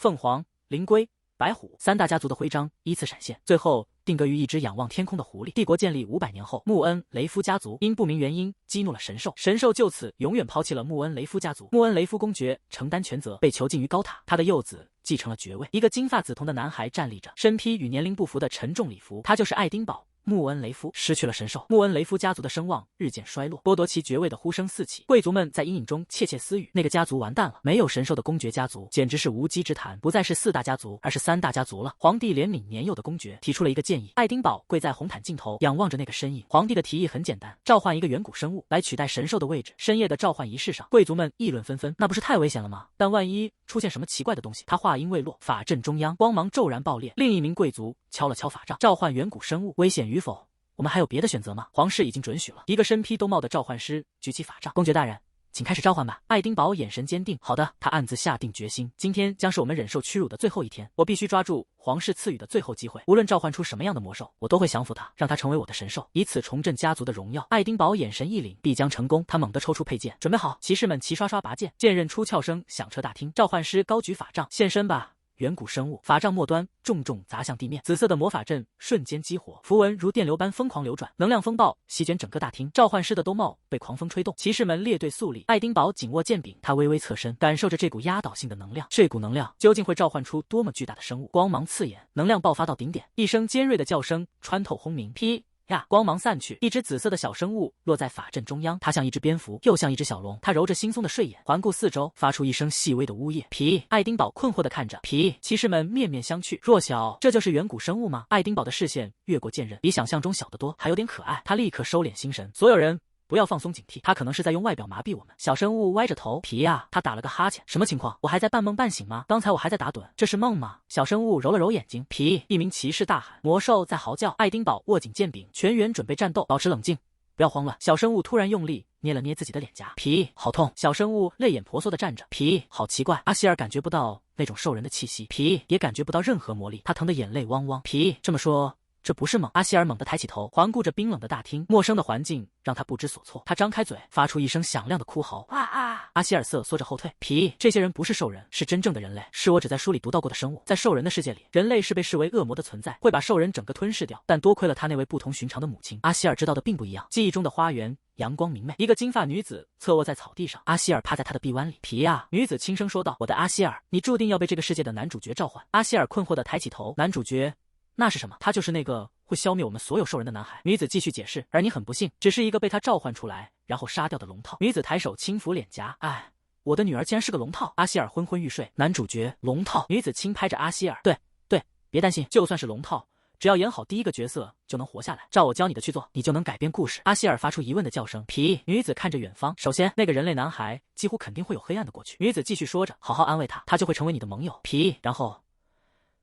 凤凰、灵龟、白虎三大家族的徽章依次闪现，最后定格于一只仰望天空的狐狸。帝国建立500年后，穆恩雷夫家族因不明原因激怒了神兽，神兽就此永远抛弃了穆恩雷夫家族。穆恩雷夫公爵承担全责，被囚禁于高塔。他的幼子继承了爵位。一个金发紫瞳的男孩站立着，身披与年龄不符的沉重礼服，他就是爱丁堡。穆恩雷夫失去了神兽，穆恩雷夫家族的声望日渐衰落，剥夺其爵位的呼声四起，贵族们在阴影中窃窃私语，那个家族完蛋了，没有神兽的公爵家族简直是无稽之谈，不再是4大家族，而是3大家族了。皇帝怜悯年幼的公爵，提出了一个建议。爱丁堡跪在红毯尽头，仰望着那个身影。皇帝的提议很简单，召唤一个远古生物来取代神兽的位置。深夜的召唤仪式上，贵族们议论纷纷，那不是太危险了吗？但万一出现什么奇怪的东西？他话音未落，法阵中央光芒骤然爆裂，另一名贵族敲了敲法杖，召唤远古生物，危险与否？我们还有别的选择吗？皇室已经准许了。一个身披兜帽的召唤师举起法杖，公爵大人，请开始召唤吧。爱丁堡眼神坚定。好的，他暗自下定决心，今天将是我们忍受屈辱的最后一天，我必须抓住皇室赐予的最后机会，无论召唤出什么样的魔兽，我都会降服他，让他成为我的神兽，以此重振家族的荣耀。爱丁堡眼神一凛，必将成功。他猛地抽出佩剑，准备好。骑士们齐刷刷拔剑，剑刃出鞘声响彻大厅。召唤师高举法杖，现身吧，远古生物。法杖末端重重砸向地面，紫色的魔法阵瞬间激活，符文如电流般疯狂流转，能量风暴席卷整个大厅。召唤师的兜帽被狂风吹动，骑士们列队肃立。爱丁堡紧握剑柄，他微微侧身，感受着这股压倒性的能量。这股能量究竟会召唤出多么巨大的生物？光芒刺眼，能量爆发到顶点，一声尖锐的叫声穿透轰鸣，噼呀！光芒散去，一只紫色的小生物落在法阵中央，它像一只蝙蝠，又像一只小龙。它揉着惺忪的睡眼，环顾四周，发出一声细微的呜咽。皮！爱丁堡困惑地看着皮，骑士们面面相觑。弱小，这就是远古生物吗？爱丁堡的视线越过剑刃，比想象中小得多，还有点可爱。他立刻收敛心神，所有人不要放松警惕，他可能是在用外表麻痹我们。小生物歪着头，皮呀，他打了个哈欠。什么情况？我还在半梦半醒吗？刚才我还在打盹，这是梦吗？小生物揉了揉眼睛。皮！一名骑士大喊，魔兽在嚎叫。爱丁堡握紧剑柄，全员准备战斗，保持冷静，不要慌乱。小生物突然用力捏了捏自己的脸颊，皮，好痛！小生物泪眼婆娑地站着，皮，好奇怪。阿希尔感觉不到那种兽人的气息，皮也感觉不到任何魔力，他疼得眼泪汪汪。皮，这么说这不是梦？阿希尔猛地抬起头，环顾着冰冷的大厅，陌生的环境让他不知所措。他张开嘴，发出一声响亮的哭嚎，啊啊！阿希尔瑟缩着后退。皮，这些人不是兽人，是真正的人类，是我只在书里读到过的生物。在兽人的世界里，人类是被视为恶魔的存在，会把兽人整个吞噬掉。但多亏了他那位不同寻常的母亲，阿希尔知道的并不一样。记忆中的花园阳光明媚，一个金发女子侧卧在草地上，阿希尔趴在她的臂弯里。皮呀，女子轻声说道：“我的阿希尔，你注定要被这个世界的男主角召唤。”阿希尔困惑地抬起头，男主角？那是什么？他就是那个会消灭我们所有兽人的男孩。女子继续解释，而你很不幸，只是一个被他召唤出来然后杀掉的龙套。女子抬手轻抚脸颊，哎，我的女儿竟然是个龙套。阿希尔昏昏欲睡。男主角龙套。女子轻拍着阿希尔，对，别担心，就算是龙套，只要演好第一个角色就能活下来，照我教你的去做，你就能改变故事。阿希尔发出疑问的叫声。皮！女子看着远方，首先那个人类男孩几乎肯定会有黑暗的过去。女子继续说着，好好安慰他，他就会成为你的盟友。皮！然后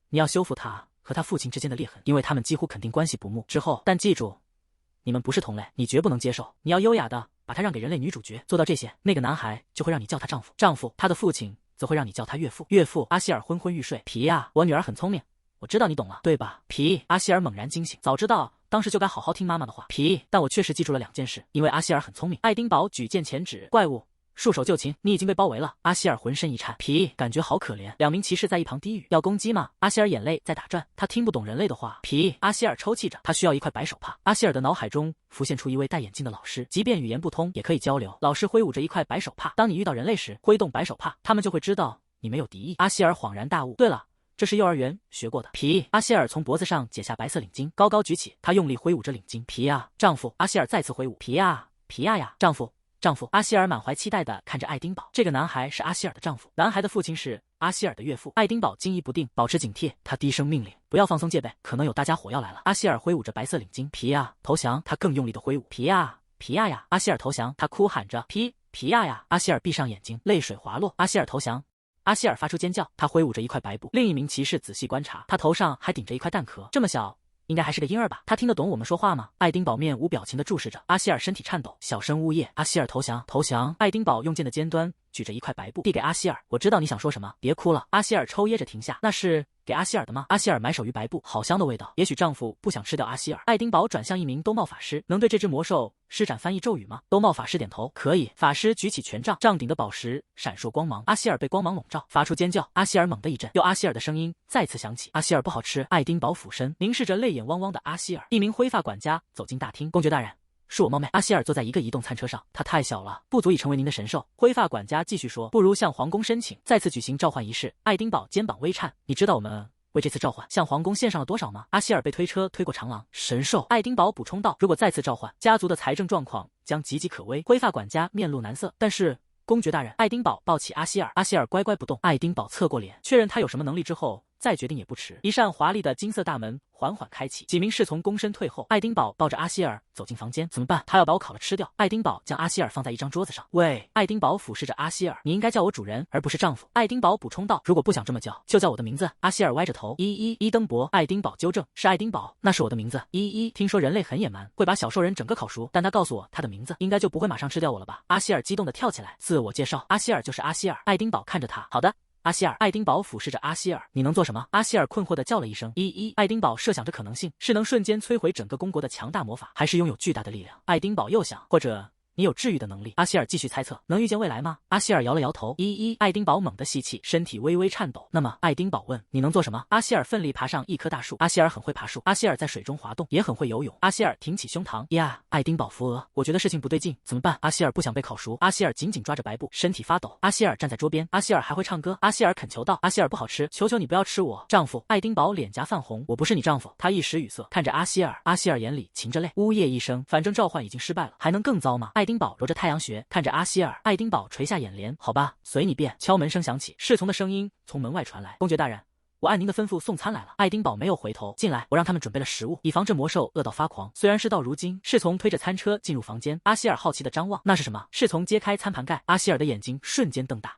你要修复他和他父亲之间的裂痕，因为他们几乎肯定关系不睦。之后，但记住，你们不是同类，你绝不能接受。你要优雅的把他让给人类女主角，做到这些，那个男孩就会让你叫他丈夫，丈夫，他的父亲则会让你叫他岳父，岳父。阿希尔昏昏欲睡。皮呀，我女儿很聪明，我知道你懂了，对吧？皮！阿希尔猛然惊醒，早知道当时就该好好听妈妈的话。皮！但我确实记住了2件事，因为阿希尔很聪明。爱丁堡举剑前指，怪物，束手就擒，你已经被包围了。阿希尔浑身一颤，皮，感觉好可怜。2名骑士在一旁低语，要攻击吗？阿希尔眼泪在打转，他听不懂人类的话。皮，阿希尔抽泣着，他需要一块白手帕。阿希尔的脑海中浮现出一位戴眼镜的老师，即便语言不通也可以交流。老师挥舞着一块白手帕，当你遇到人类时，挥动白手帕，他们就会知道你没有敌意。阿希尔恍然大悟，对了，这是幼儿园学过的。皮，阿希尔从脖子上解下白色领巾，高高举起，他用力挥舞着领巾。皮呀，丈夫！阿希尔再次挥舞。皮呀，皮呀呀，丈夫！丈夫！阿希尔满怀期待地看着爱丁堡，这个男孩是阿希尔的丈夫，男孩的父亲是阿希尔的岳父。爱丁堡惊疑不定，保持警惕，他低声命令，不要放松戒备，可能有大家伙要来了。阿希尔挥舞着白色领巾，皮呀，投降！他更用力地挥舞，皮呀，皮呀呀！阿希尔投降！他哭喊着，皮呀呀！阿希尔闭上眼睛，泪水滑落。阿希尔投降！阿希尔发出尖叫，他挥舞着一块白布。另一名骑士仔细观察，他头上还顶着一块蛋壳，这么小，应该还是个婴儿吧？他听得懂我们说话吗？爱丁堡面无表情地注视着阿希尔，身体颤抖，小声呜咽。阿希尔投降，投降！爱丁堡用剑的尖端举着一块白布，递给阿希尔。我知道你想说什么，别哭了。阿希尔抽噎着停下，那是给给阿希尔的吗？阿希尔埋首于白布，好香的味道。也许丈夫不想吃掉阿希尔。爱丁堡转向一名兜帽法师，能对这只魔兽施展翻译咒语吗？兜帽法师点头，可以。法师举起权杖，杖顶的宝石闪烁光芒。阿希尔被光芒笼罩，发出尖叫。阿希尔猛地一震，又阿希尔的声音再次响起：阿希尔不好吃。爱丁堡俯身凝视着泪眼汪汪的阿希尔。一名灰发管家走进大厅，公爵大人。恕我冒昧，阿希尔坐在一个移动餐车上，他太小了，不足以成为您的神兽。灰发管家继续说，不如向皇宫申请，再次举行召唤仪式。爱丁堡肩膀微颤，你知道我们为这次召唤向皇宫献上了多少吗？阿希尔被推车推过长廊，神兽。爱丁堡补充道，如果再次召唤，家族的财政状况将岌岌可危。灰发管家面露难色，但是公爵大人。爱丁堡抱起阿希尔，阿希尔乖乖不动。爱丁堡侧过脸，确认他有什么能力之后再决定也不迟。一扇华丽的金色大门缓缓开启，几名侍从躬身退后。爱丁堡抱着阿希尔走进房间，怎么办？他要把我烤了吃掉。爱丁堡将阿希尔放在一张桌子上。喂，爱丁堡俯视着阿希尔，你应该叫我主人，而不是丈夫。爱丁堡补充道，如果不想这么叫，就叫我的名字。阿希尔歪着头，伊登伯。爱丁堡纠正，是爱丁堡，那是我的名字。听说人类很野蛮，会把小兽人整个烤熟，但他告诉我他的名字，应该就不会马上吃掉我了吧？阿希尔激动地跳起来，自我介绍，阿希尔就是阿希尔。爱丁堡看着他，好的。阿希尔。爱丁堡俯视着阿希尔，你能做什么？阿希尔困惑地叫了一声爱丁堡设想着可能性，是能瞬间摧毁整个公国的强大魔法，还是拥有巨大的力量？爱丁堡又想，或者你有治愈的能力。阿希尔继续猜测，能预见未来吗？阿希尔摇了摇头。爱丁堡猛地吸气，身体微微颤抖。那么爱丁堡问，你能做什么？阿希尔奋力爬上一棵大树。阿希尔很会爬树。阿希尔在水中滑动，也很会游泳。阿希尔挺起胸膛呀。爱丁堡扶额，我觉得事情不对劲，怎么办？阿希尔不想被烤熟。阿希尔紧紧抓着白布，身体发抖。阿希尔站在桌边。阿希尔还会唱歌。阿希尔恳求道，阿希尔不好吃，求求你不要吃我，丈夫。爱丁堡脸颊泛红，我不是你丈夫。他一时语塞，看着阿希尔。阿希尔眼里噙着泪。呜咽一声，反正召唤已经失败了，还能更糟吗？爱丁堡揉着太阳穴，看着阿希尔。爱丁堡垂下眼帘，好吧，随你便。敲门声响起，侍从的声音从门外传来，公爵大人，我按您的吩咐送餐来了。爱丁堡没有回头，进来，我让他们准备了食物，以防这魔兽饿到发狂。虽然事到如今，侍从推着餐车进入房间。阿希尔好奇地张望，那是什么？侍从揭开餐盘盖，阿希尔的眼睛瞬间瞪大。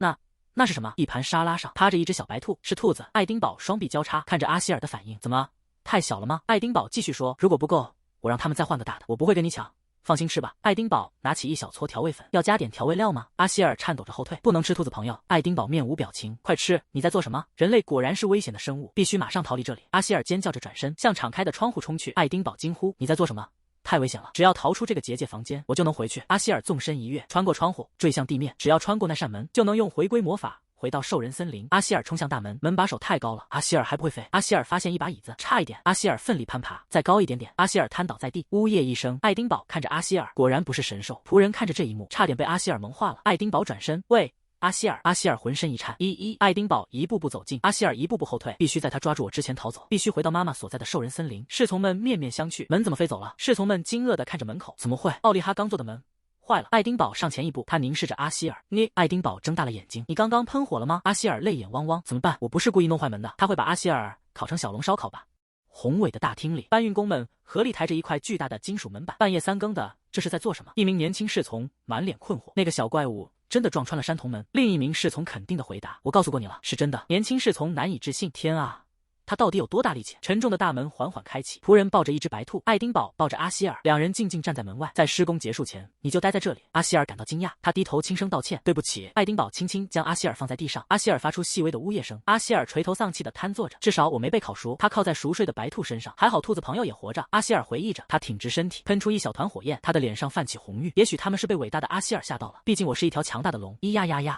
那是什么？一盘沙拉上趴着一只小白兔，是兔子。爱丁堡双臂交叉，看着阿希尔的反应，怎么，太小了吗？爱丁堡继续说，如果不够，我让他们再换个大的，我不会跟你抢。放心吃吧。爱丁堡拿起一小撮调味粉，要加点调味料吗？阿希尔颤抖着后退，不能吃兔子朋友。爱丁堡面无表情，快吃！你在做什么？人类果然是危险的生物，必须马上逃离这里。阿希尔尖叫着转身，向敞开的窗户冲去。爱丁堡惊呼，你在做什么？太危险了！只要逃出这个结界房间，我就能回去。阿希尔纵身一跃，穿过窗户，坠向地面。只要穿过那扇门，就能用回归魔法回到兽人森林。阿希尔冲向大门，门把手太高了，阿希尔还不会飞。阿希尔发现一把椅子，差一点。阿希尔奋力攀爬，再高一点点。阿希尔瘫倒在地，呜咽一声。爱丁堡看着阿希尔，果然不是神兽。仆人看着这一幕，差点被阿希尔萌化了。爱丁堡转身，喂，阿希尔。阿希尔浑身一颤，爱丁堡一步步走近，阿希尔一步步后退，必须在他抓住我之前逃走，必须回到妈妈所在的兽人森林。侍从们面面相觑，门怎么飞走了？侍从们惊愕地看着门口，怎么会？奥利哈刚做的门坏了。爱丁堡上前一步，他凝视着阿希尔。爱丁堡睁大了眼睛，你刚刚喷火了吗？阿希尔泪眼汪汪，怎么办？我不是故意弄坏门的。他会把阿希尔烤成小笼烧烤吧？宏伟的大厅里，搬运工们合力抬着一块巨大的金属门板。半夜三更的，这是在做什么？一名年轻侍从满脸困惑。那个小怪物真的撞穿了山童门。另一名侍从肯定的回答，我告诉过你了，是真的。年轻侍从难以置信，天啊，他到底有多大力气？沉重的大门缓缓开启，仆人抱着一只白兔，爱丁堡抱着阿希尔，两人静静站在门外。在施工结束前，你就待在这里。阿希尔感到惊讶，他低头轻声道歉，对不起。爱丁堡轻轻将阿希尔放在地上，阿希尔发出细微的呜咽声。阿希尔垂头丧气地瘫坐着，至少我没被烤熟。他靠在熟睡的白兔身上，还好兔子朋友也活着。阿希尔回忆着，他挺直身体，喷出一小团火焰，他的脸上泛起红晕。也许他们是被伟大的阿希尔吓到了，毕竟我是一条强大的龙。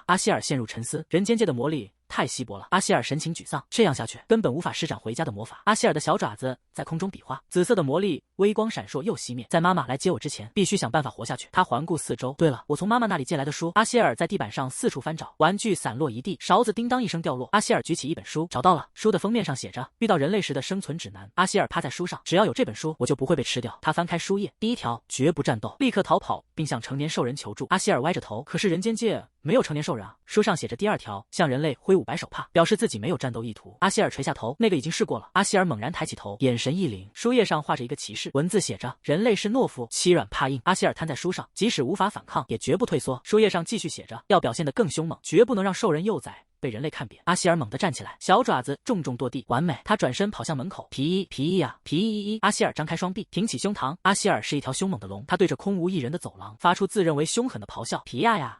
阿希尔陷入沉思，人间界的魔力太稀薄了。阿希尔神情沮丧，这样下去根本无法施展回家的魔法。阿希尔的小爪子在空中比划，紫色的魔力微光闪烁又熄灭。在妈妈来接我之前，必须想办法活下去。他环顾四周，对了，我从妈妈那里借来的书。阿希尔在地板上四处翻找，玩具散落一地，勺子叮当一声掉落。阿希尔举起一本书，找到了。书的封面上写着遇到人类时的生存指南。阿希尔趴在书上，只要有这本书，我就不会被吃掉。他翻开书页，第一条，绝不战斗，立刻逃跑，并向成年兽人求助。阿希尔歪着头，可是人间界没有成年兽人啊。书上写着第二条，向人类挥舞白手帕，表示自己没有战斗意图。阿希尔垂下头，那个已经试过了。阿希尔猛然抬起头，眼神一凛，书页上画着一个骑士，文字写着人类是懦夫，欺软怕硬。阿希尔瘫在书上，即使无法反抗，也绝不退缩。书页上继续写着要表现得更凶猛，绝不能让兽人幼崽被人类看扁。阿希尔猛地站起来，小爪子重重跺地，完美。他转身跑向门口，皮衣呀，皮衣！阿希尔张开双臂，挺起胸膛。阿希尔是一条凶猛的龙，他对着空无一人的走廊发出自认为凶狠的咆哮。皮呀！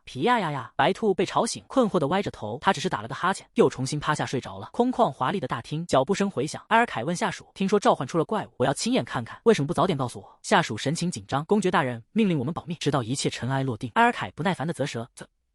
白兔被吵醒，困惑地歪着头，他只是打了个哈欠，又重新趴下睡着了。空旷华丽的大厅，脚步声回响。埃尔凯问下属：“听说召唤出了怪物，我要亲眼看看，为什么不早点告诉我？”下属神情紧张：“公爵大人命令我们保密，直到一切尘埃落定。”埃尔凯不耐烦地啧舌：“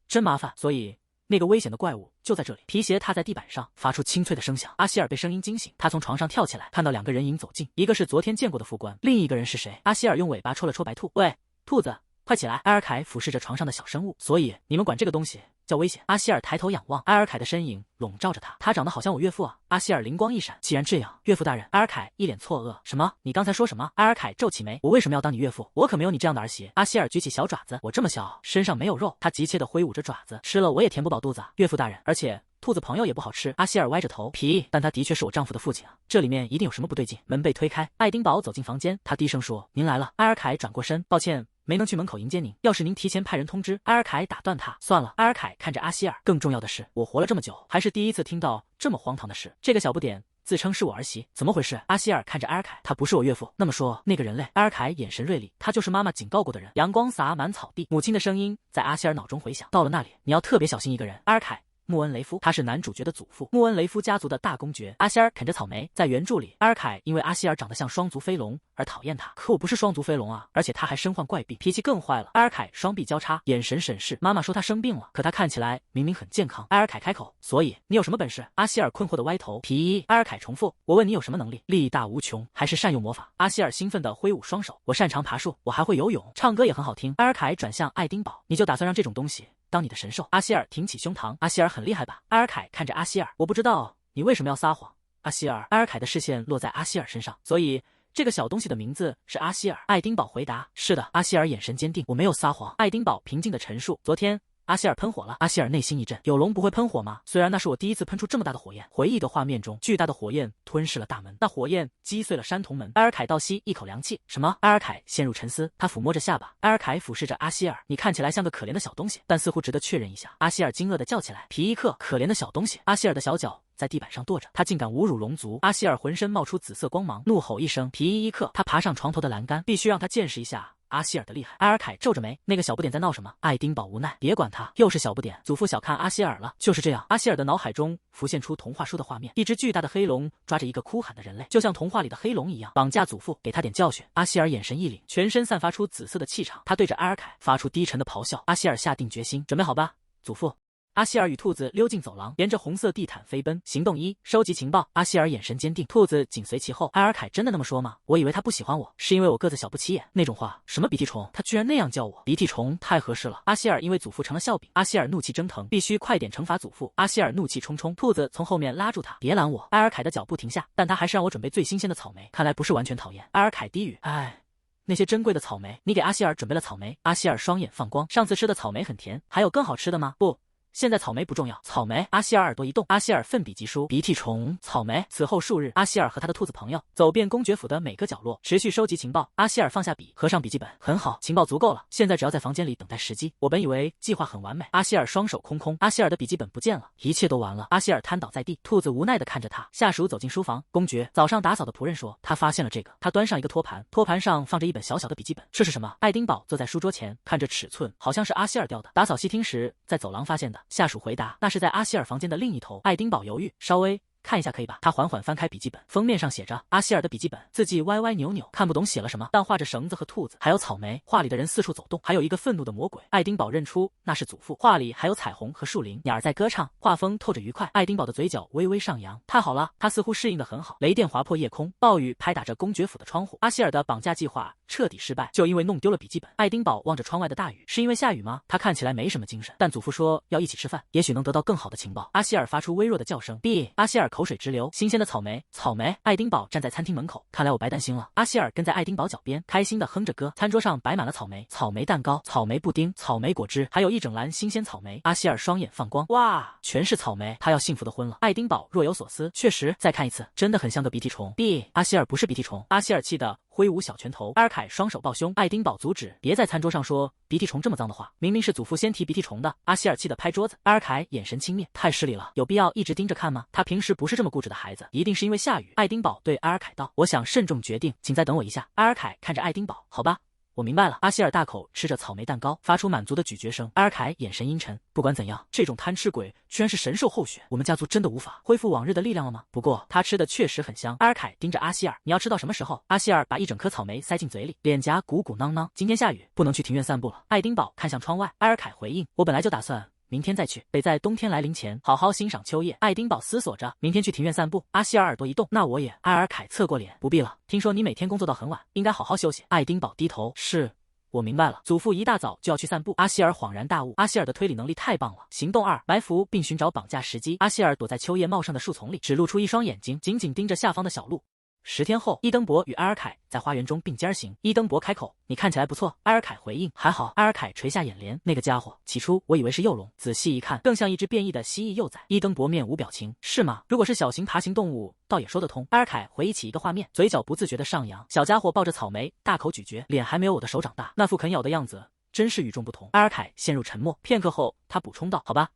真麻烦，所以那个危险的怪物就在这里。”皮鞋踏在地板上，发出清脆的声响。阿希尔被声音惊醒，他从床上跳起来，看到2个人影走近，一个是昨天见过的副官，另一个人是谁？阿希尔用尾巴戳了戳白兔：“喂，兔子，快起来！”埃尔凯俯视着床上的小生物：“所以你们管这个东西叫危险？”阿希尔抬头仰望，埃尔凯的身影笼罩着他，他长得好像我岳父啊！阿希尔灵光一闪：“既然这样，岳父大人。”埃尔凯一脸错愕：“什么？你刚才说什么？”埃尔凯皱起眉：“我为什么要当你岳父？我可没有你这样的儿媳。”阿希尔举起小爪子：“我这么小，身上没有肉。”他急切地挥舞着爪子：“吃了我也填不饱肚子啊，岳父大人，而且兔子朋友也不好吃。”阿希尔歪着头：“皮，但他的确是我丈夫的父亲啊，这里面一定有什么不对劲。”门被推开，爱丁堡走进房间，他低声说：“您来了。”埃尔凯转过身：“抱歉，没能去门口迎接您，要是您提前派人通知。”埃尔凯打断他：“算了。”埃尔凯看着阿希尔：“更重要的是，我活了这么久，还是第一次听到这么荒唐的事。这个小不点自称是我儿媳，怎么回事？”阿希尔看着埃尔凯：“他不是我岳父。”那么说，那个人类？埃尔凯眼神锐利：“他就是妈妈警告过的人。”阳光洒满草地，母亲的声音在阿希尔脑中回响：“到了那里，你要特别小心一个人。”埃尔凯。穆恩雷夫，他是男主角的祖父，穆恩雷夫家族的大公爵。阿希尔啃着草莓，在原著里，埃尔凯因为阿希尔长得像双足飞龙而讨厌他，可我不是双足飞龙啊，而且他还身患怪病，脾气更坏了。埃尔凯双臂交叉，眼神审视。妈妈说他生病了，可他看起来明明很健康。埃尔凯开口：“所以你有什么本事？”阿希尔困惑的歪头。皮。埃尔凯重复：“我问你有什么能力？力大无穷，还是善用魔法？”阿希尔兴奋地挥舞双手：“我擅长爬树，我还会游泳，唱歌也很好听。”埃尔凯转向爱丁堡：“你就打算让这种东西当你的神兽？”阿希尔挺起胸膛：“阿希尔很厉害吧？”埃尔凯看着阿希尔：“我不知道你为什么要撒谎。”阿希尔。埃尔凯的视线落在阿希尔身上：“所以这个小东西的名字是阿希尔。”爱丁堡回答：“是的。”阿希尔眼神坚定：“我没有撒谎。”爱丁堡平静地陈述：“昨天阿希尔喷火了。”阿希尔内心一震：有龙不会喷火吗？虽然那是我第一次喷出这么大的火焰。回忆的画面中，巨大的火焰吞噬了大门，那火焰击碎了山童门。埃尔凯倒吸一口凉气：“什么？”埃尔凯陷入沉思，他抚摸着下巴。埃尔凯俯视着阿希尔：“你看起来像个可怜的小东西，但似乎值得确认一下。”阿希尔惊愕地叫起来：“皮伊克，可怜的小东西！”阿希尔的小脚在地板上跺着，他竟敢侮辱龙族！阿希尔浑身冒出紫色光芒，怒吼一声：“皮伊克！”他爬上床头的栏杆，必须让他见识一下阿希尔的厉害。埃尔凯皱着眉：“那个小不点在闹什么？”爱丁堡无奈：“别管他，又是小不点，祖父小看阿希尔了。”就是这样，阿希尔的脑海中浮现出童话书的画面，一只巨大的黑龙抓着一个哭喊的人类，就像童话里的黑龙一样，绑架祖父，给他点教训。阿希尔眼神一凛，全身散发出紫色的气场，他对着埃尔凯发出低沉的咆哮。阿希尔下定决心：“准备好吧，祖父。”阿希尔与兔子溜进走廊，沿着红色地毯飞奔。行动1：收集情报。阿希尔眼神坚定，兔子紧随其后。埃尔凯真的那么说吗？我以为他不喜欢我，是因为我个子小不起眼。那种话，什么鼻涕虫？他居然那样叫我，鼻涕虫太合适了。阿希尔因为祖父成了笑柄，阿希尔怒气蒸腾，必须快点惩罚祖父。阿希尔怒气冲冲，兔子从后面拉住他，别拦我。埃尔凯的脚步停下，但他还是让我准备最新鲜的草莓，看来不是完全讨厌。埃尔凯低语：“哎。”那些珍贵的草莓，你给阿希尔准备了草莓。阿希尔双眼放光，上次吃的草莓很甜，还有更好吃的吗？不。现在草莓不重要，草莓。阿希尔耳朵一动，阿希尔奋笔疾书：鼻涕虫，草莓。此后数日，阿希尔和他的兔子朋友走遍公爵府的每个角落，持续收集情报。阿希尔放下笔，合上笔记本：很好，情报足够了，现在只要在房间里等待时机。我本以为计划很完美。阿希尔双手空空，阿希尔的笔记本不见了，一切都完了。阿希尔瘫倒在地，兔子无奈地看着他。下属走进书房，公爵早上打扫的仆人说，他发现了这个。他端上一个托盘，托盘上放着一本小小的笔记本。这是什么？爱丁堡坐在书桌前，看着尺寸，好像是阿希尔掉的。打扫细厅时，在走廊发现的。下属回答。那是在阿希尔房间的另一头。爱丁堡犹豫，稍微看一下可以吧？他缓缓翻开笔记本，封面上写着阿希尔的笔记本，字迹歪歪扭扭，看不懂写了什么，但画着绳子和兔子，还有草莓。画里的人四处走动，还有一个愤怒的魔鬼。爱丁堡认出那是祖父。画里还有彩虹和树林，鸟儿在歌唱，画风透着愉快。爱丁堡的嘴角微微上扬，太好了，他似乎适应得很好。雷电划破夜空，暴雨拍打着公爵府的窗户。阿希尔的绑架计划彻底失败，就因为弄丢了笔记本。爱丁堡望着窗外的大雨，是因为下雨吗？他看起来没什么精神，但祖父说要一起吃饭，也许能得到更好的情报。阿希尔发出微弱的叫声 ，B。阿希尔口水直流。新鲜的草莓，草莓。爱丁堡站在餐厅门口，看来我白担心了。阿希尔跟在爱丁堡脚边，开心地哼着歌。餐桌上摆满了草莓，草莓蛋糕、草莓布丁、草莓果汁，还有一整篮新鲜草莓。阿希尔双眼放光，哇，全是草莓，他要幸福的婚了。爱丁堡若有所思，确实，再看一次，真的很像个鼻涕虫。B。阿希尔不是鼻涕虫。阿希尔气得挥舞小拳头。阿尔凯双手抱胸，爱丁堡阻止，别在餐桌上说鼻涕虫这么脏的话，明明是祖父先提鼻涕虫的。阿希尔气得拍桌子。阿尔凯眼神轻蔑，太失礼了，有必要一直盯着看吗？他平时不是这么固执的孩子，一定是因为下雨。爱丁堡对阿尔凯道：“我想慎重决定，请再等我一下。”阿尔凯看着爱丁堡，好吧。我明白了。阿希尔大口吃着草莓蛋糕，发出满足的咀嚼声。阿尔凯眼神阴沉，不管怎样，这种贪吃鬼居然是神兽候选，我们家族真的无法恢复往日的力量了吗？不过他吃的确实很香。阿尔凯盯着阿希尔，你要吃到什么时候？阿希尔把一整颗草莓塞进嘴里，脸颊鼓鼓囊囊。今天下雨，不能去庭院散步了。爱丁堡看向窗外，阿尔凯回应，我本来就打算明天再去，得在冬天来临前好好欣赏秋叶。爱丁堡思索着，明天去庭院散步。阿希尔耳朵一动，那我也。阿尔凯侧过脸，不必了，听说你每天工作到很晚，应该好好休息。爱丁堡低头，是。我明白了，祖父一大早就要去散步。阿希尔恍然大悟，阿希尔的推理能力太棒了。行动2，埋伏并寻找绑架时机。阿希尔躲在秋叶茂盛的树丛里，只露出一双眼睛，紧紧盯着下方的小路。10天后，伊登博与阿尔凯在花园中并肩行。伊登博开口：“你看起来不错。”阿尔凯回应：“还好。”阿尔凯垂下眼帘：“那个家伙，起初我以为是幼龙，仔细一看，更像一只变异的蜥蜴幼崽。”伊登博面无表情：“是吗？如果是小型爬行动物，倒也说得通。”阿尔凯回忆起一个画面，嘴角不自觉地上扬，小家伙抱着草莓，大口咀嚼，脸还没有我的手掌大，那副啃咬的样子真是与众不同。阿尔凯陷入沉默，片刻后，他补充道：“好吧，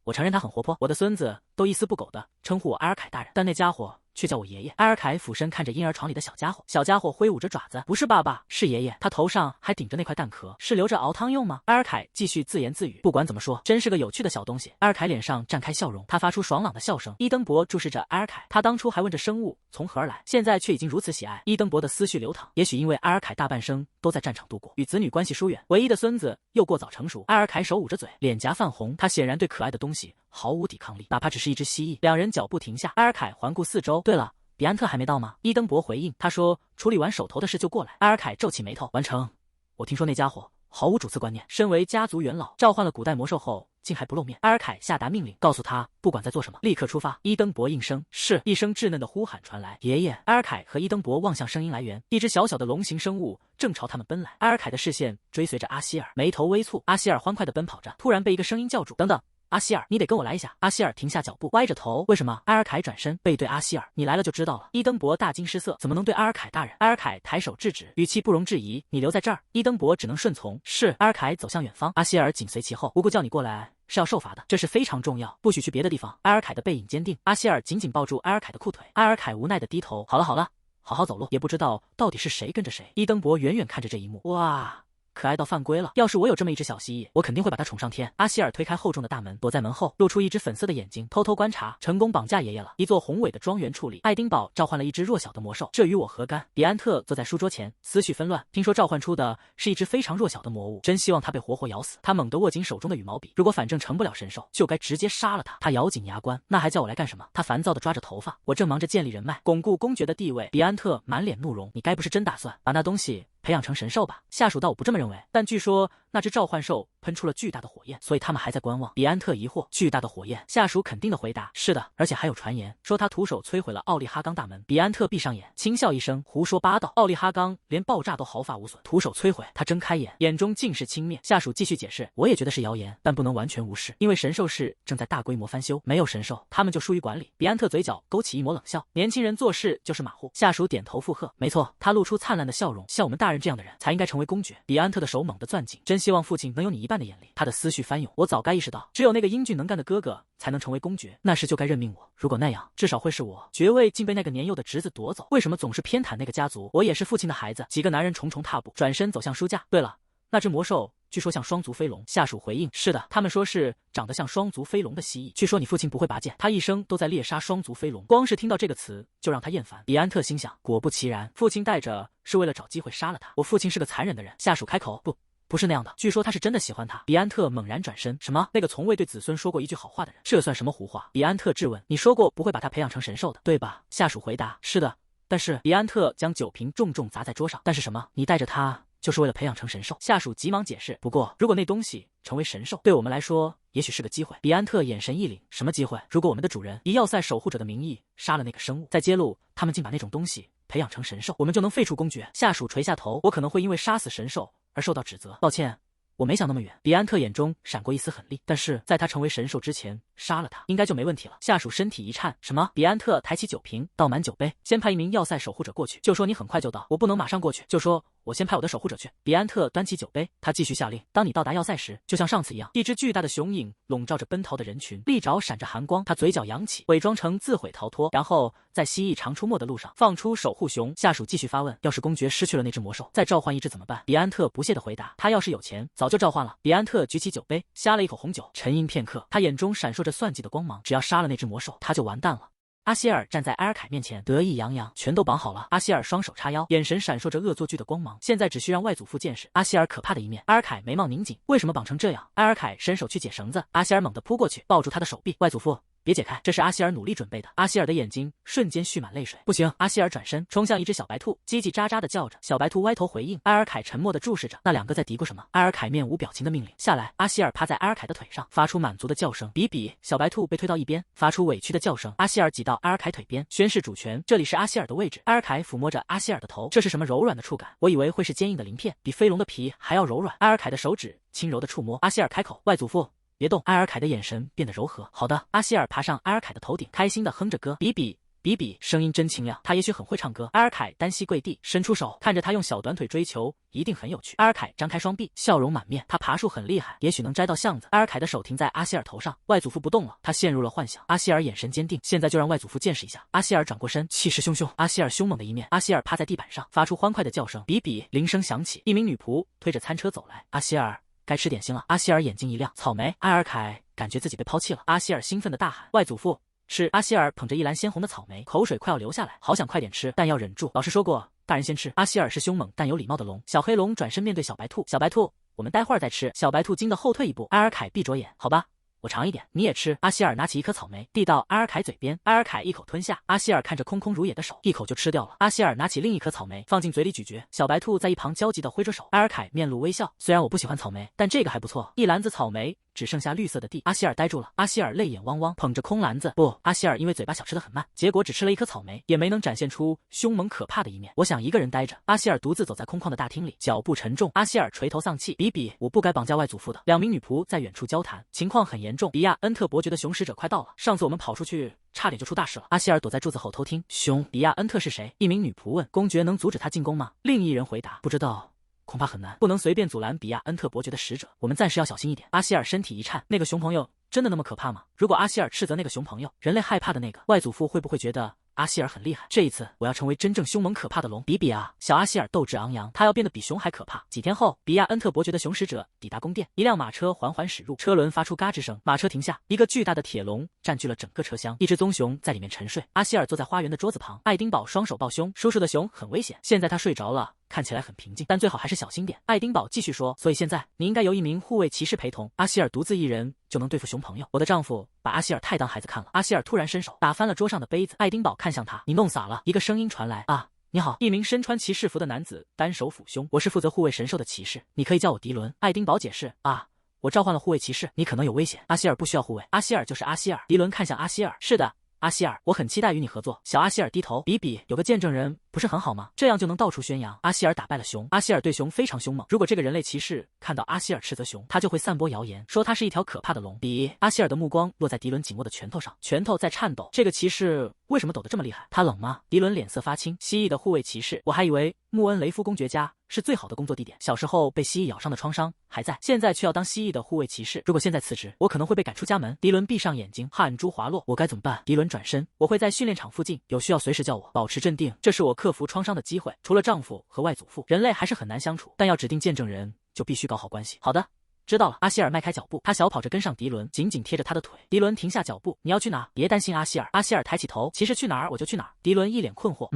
我承认他很活泼，我的孙子都一丝不苟地称呼我阿尔凯大人，但那家伙却叫我爷爷。”阿尔凯俯身看着婴儿床里的小家伙，小家伙挥舞着爪子，不是爸爸，是爷爷。他头上还顶着那块蛋壳，是留着熬汤用吗？阿尔凯继续自言自语，不管怎么说，真是个有趣的小东西。阿尔凯脸上绽开笑容，他发出爽朗的笑声。伊登博注视着阿尔凯，他当初还问这生物从何而来，现在却已经如此喜爱。伊登博的思绪流淌，也许因为阿尔凯大半生都在战场度过，与子女关系疏远，唯一的孙子又过早成熟。阿尔凯手捂着嘴，脸颊泛红，他显然对可爱的东西毫无抵抗力，哪怕只是一只蜥蜴。两人脚步停下，阿尔凯环顾四周，对了，比安特还没到吗？伊登博回应，他说处理完手头的事就过来。阿尔凯皱起眉头，完成。我听说那家伙毫无主次观念，身为家族元老，召唤了古代魔兽后竟还不露面。阿尔凯下达命令，告诉他不管在做什么，立刻出发。伊登博应声是。一声稚嫩的呼喊传来，爷爷。阿尔凯和伊登博望向声音来源，一只小小的龙形生物正朝他们奔来。阿尔凯的视线追随着阿希尔，眉头微蹙。阿希尔欢快地奔跑着，突然被一个声音叫住，等等。阿希尔，你得跟我来一下。阿希尔停下脚步，歪着头。为什么？阿尔凯转身背对阿希尔，你来了就知道了。伊登博大惊失色，怎么能对阿尔凯大人？阿尔凯抬手制止，语气不容置疑，你留在这儿。伊登博只能顺从。是。阿尔凯走向远方，阿希尔紧随其后。无故叫你过来是要受罚的，这是非常重要，不许去别的地方。阿尔凯的背影坚定，阿希尔紧紧抱住阿尔凯的裤腿。阿尔凯无奈地低头，好了好了，好好走路。也不知道到底是谁跟着谁。伊登博远远看着这一幕，哇，可爱到犯规了！要是我有这么一只小蜥蜴，我肯定会把它宠上天。阿希尔推开厚重的大门，躲在门后，露出一只粉色的眼睛，偷偷观察。成功绑架爷爷了。一座宏伟的庄园处理，爱丁堡召唤了一只弱小的魔兽，这与我何干？比安特坐在书桌前，思绪纷乱。听说召唤出的是一只非常弱小的魔物，真希望它被活活咬死。他猛地握紧手中的羽毛笔，如果反正成不了神兽，就该直接杀了他。他咬紧牙关，那还叫我来干什么？他烦躁地抓着头发。我正忙着建立人脉，巩固公爵的地位。比安特满脸怒容，你该不是真打算把那东西培养成神兽吧？下属道我不这么认为，但据说那只召唤兽喷出了巨大的火焰，所以他们还在观望。比安特疑惑，巨大的火焰？下属肯定的回答，是的，而且还有传言说他徒手摧毁了奥利哈冈大门。比安特闭上眼，轻笑一声，胡说八道，奥利哈冈连爆炸都毫发无损，徒手摧毁？他睁开眼，眼中尽是轻蔑。下属继续解释，我也觉得是谣言，但不能完全无视，因为神兽室正在大规模翻修，没有神兽，他们就疏于管理。比安特嘴角勾起一抹冷笑，年轻人做事就是马虎。下属点头附和，没错，他露出灿烂的笑容，像我们大人这样的人才应该成为公爵。比安特的手猛地攥紧，真希望父亲能有你一半的眼力。他的思绪翻涌，我早该意识到，只有那个英俊能干的哥哥才能成为公爵，那时就该任命我。如果那样，至少会是我。爵位竟被那个年幼的侄子夺走，为什么总是偏袒那个家族？我也是父亲的孩子。几个男人重重踏步，转身走向书架。对了，那只魔兽据说像双足飞龙。下属回应，是的，他们说是长得像双足飞龙的蜥蜴。据说你父亲不会拔剑，他一生都在猎杀双足飞龙，光是听到这个词就让他厌烦。比安特心想，果不其然，父亲带着是为了找机会杀了他。我父亲是个残忍的人。下属开口，不是那样的，据说他是真的喜欢他。比安特猛然转身，什么？那个从未对子孙说过一句好话的人，这算什么胡话？比安特质问，你说过不会把他培养成神兽的，对吧？下属回答，是的，但是比安特将酒瓶重重砸在桌上，但是什么？你带着他就是为了培养成神兽？下属急忙解释，不过如果那东西成为神兽，对我们来说也许是个机会。比安特眼神一凛，什么机会？如果我们的主人以要塞守护者的名义杀了那个生物，再揭露他们竟把那种东西培养成神兽，我们就能废除公爵。下属垂下头，我可能会因为杀死神兽而受到指责，抱歉，我没想那么远。比安特眼中闪过一丝狠厉，但是在他成为神兽之前，杀了他应该就没问题了。下属身体一颤，什么？比安特抬起酒瓶，倒满酒杯，先派一名要塞守护者过去，就说你很快就到，我不能马上过去，就说我先派我的守护者去。比安特端起酒杯，他继续下令：当你到达要塞时，就像上次一样，一只巨大的雄影笼罩着奔逃的人群，利爪闪着寒光，他嘴角扬起，伪装成自毁逃脱，然后在蜥蜴常出没的路上放出守护熊。下属继续发问：要是公爵失去了那只魔兽，再召唤一只怎么办？比安特不屑地回答：他要是有钱，早就召唤了。比安特举起酒杯，呷了一口红酒，沉吟片刻，他眼中闪烁着算计的光芒，只要杀了那只魔兽，他就完蛋了。阿希尔站在埃尔凯面前，得意洋洋，全都绑好了。阿希尔双手叉腰，眼神闪烁着恶作剧的光芒。现在只需让外祖父见识阿希尔可怕的一面。埃尔凯眉毛拧紧，为什么绑成这样？埃尔凯伸手去解绳子，阿希尔猛地扑过去，抱住他的手臂。外祖父，别解开，这是阿希尔努力准备的。阿希尔的眼睛瞬间蓄满泪水。不行！阿希尔转身冲向一只小白兔，叽叽喳喳的叫着。小白兔歪头回应。埃尔凯沉默的注视着那两个在嘀咕什么。埃尔凯面无表情的命令下来。阿希尔趴在埃尔凯的腿上，发出满足的叫声。比比，小白兔被推到一边，发出委屈的叫声。阿希尔挤到埃尔凯腿边，宣示主权，这里是阿希尔的位置。埃尔凯抚摸着阿希尔的头，这是什么柔软的触感？我以为会是坚硬的鳞片，比飞龙的皮还要柔软。埃尔凯的手指轻柔的触摸。阿希尔开口：外祖父，别动。埃尔凯的眼神变得柔和。好的。阿希尔爬上埃尔凯的头顶，开心的哼着歌。比比，比比，声音真清亮，他也许很会唱歌。埃尔凯单膝跪地，伸出手，看着他用小短腿追求，一定很有趣。埃尔凯张开双臂，笑容满面，他爬树很厉害，也许能摘到橡子。埃尔凯的手停在阿希尔头上，外祖父不动了，他陷入了幻想。阿希尔眼神坚定，现在就让外祖父见识一下。阿希尔转过身，气势汹汹。阿希尔凶猛的一面。阿希尔趴在地板上，发出欢快的叫声。比比，铃声响起，一名女仆推着餐车走来。阿希尔，该吃点心了。阿希尔眼睛一亮，草莓。埃尔凯感觉自己被抛弃了。阿希尔兴奋地大喊：外祖父，吃！阿希尔捧着一篮鲜红的草莓，口水快要流下来，好想快点吃，但要忍住。老师说过，大人先吃。阿希尔是凶猛但有礼貌的龙。小黑龙转身面对小白兔：小白兔，我们待会儿再吃。小白兔惊得后退一步。埃尔凯闭着眼：好吧，我尝一点，你也吃。阿希尔拿起一颗草莓，递到埃尔凯嘴边。埃尔凯一口吞下。阿希尔看着空空如也的手，一口就吃掉了。阿希尔拿起另一颗草莓，放进嘴里咀嚼。小白兔在一旁焦急地挥着手。埃尔凯面露微笑，虽然我不喜欢草莓，但这个还不错。一篮子草莓只剩下绿色的地。阿希尔呆住了。阿希尔泪眼汪汪，捧着空篮子。不，阿希尔因为嘴巴小吃得很慢，结果只吃了一颗草莓，也没能展现出凶猛可怕的一面。我想一个人待着。阿希尔独自走在空旷的大厅里，脚步沉重。阿希尔垂头丧气。比比，我不该绑架外祖父的。两名女仆在远处交谈，情况很严重。比亚恩特伯爵的雄使者快到了，上次我们跑出去差点就出大事了。阿希尔躲在柱子后偷听。熊比亚恩特是谁？一名女仆问。公爵能阻止他进宫吗？另一人回答。不知道，恐怕很难，不能随便阻拦比亚恩特伯爵的使者，我们暂时要小心一点。阿希尔身体一颤，那个熊朋友真的那么可怕吗？如果阿希尔斥责那个熊朋友，人类害怕的那个，外祖父会不会觉得阿希尔很厉害？这一次我要成为真正凶猛可怕的龙。比比啊！小阿希尔斗志昂扬，他要变得比熊还可怕。几天后，比亚恩特伯爵的雄使者抵达宫殿，一辆马车缓缓驶入，车轮发出嘎吱声，马车停下，一个巨大的铁笼占据了整个车厢，一只棕熊在里面沉睡。阿希尔坐在花园的桌子旁，爱丁堡双手抱胸，叔叔的熊很危险，现在他睡着了，看起来很平静，但最好还是小心点。爱丁堡继续说，所以现在你应该由一名护卫骑士陪同。阿希尔独自一人就能对付熊朋友。我的丈夫把阿希尔太当孩子看了。阿希尔突然伸手打翻了桌上的杯子。爱丁堡看向他，你弄洒了。一个声音传来，啊，你好。一名身穿骑士服的男子单手抚胸，我是负责护卫神兽的骑士，你可以叫我迪伦。爱丁堡解释，啊，我召唤了护卫骑士，你可能有危险。阿希尔不需要护卫，阿希尔就是阿希尔。迪伦看向阿希尔，是的，阿希尔，我很期待与你合作。小阿希尔低头，比比，有个见证人不是很好吗？这样就能到处宣扬阿希尔打败了熊。阿希尔对熊非常凶猛，如果这个人类骑士看到阿希尔斥责熊，他就会散播谣言，说他是一条可怕的龙。阿希尔的目光落在迪伦紧握的拳头上，拳头在颤抖。这个骑士为什么抖得这么厉害？他冷吗？迪伦脸色发青。蜥蜴的护卫骑士，我还以为穆恩雷夫公爵家是最好的工作地点，小时候被蜥蜴咬伤的创伤还在，现在却要当蜥蜴的护卫骑士。如果现在辞职，我可能会被赶出家门。迪伦闭上眼睛，汗珠滑落，我该怎么办？迪伦转身，我会在训练场附近，有需要随时叫我，保持镇定，这是我克服创伤的机会。除了丈夫和外祖父，人类还是很难相处，但要指定见证人，就必须搞好关系。好的，知道了。阿希尔迈开脚步，他小跑着跟上迪伦，紧紧贴着他的腿。迪伦停下脚步，你要去哪？别担心阿希尔。阿希尔抬起头，骑士去哪儿我就去哪儿。迪伦一脸困惑。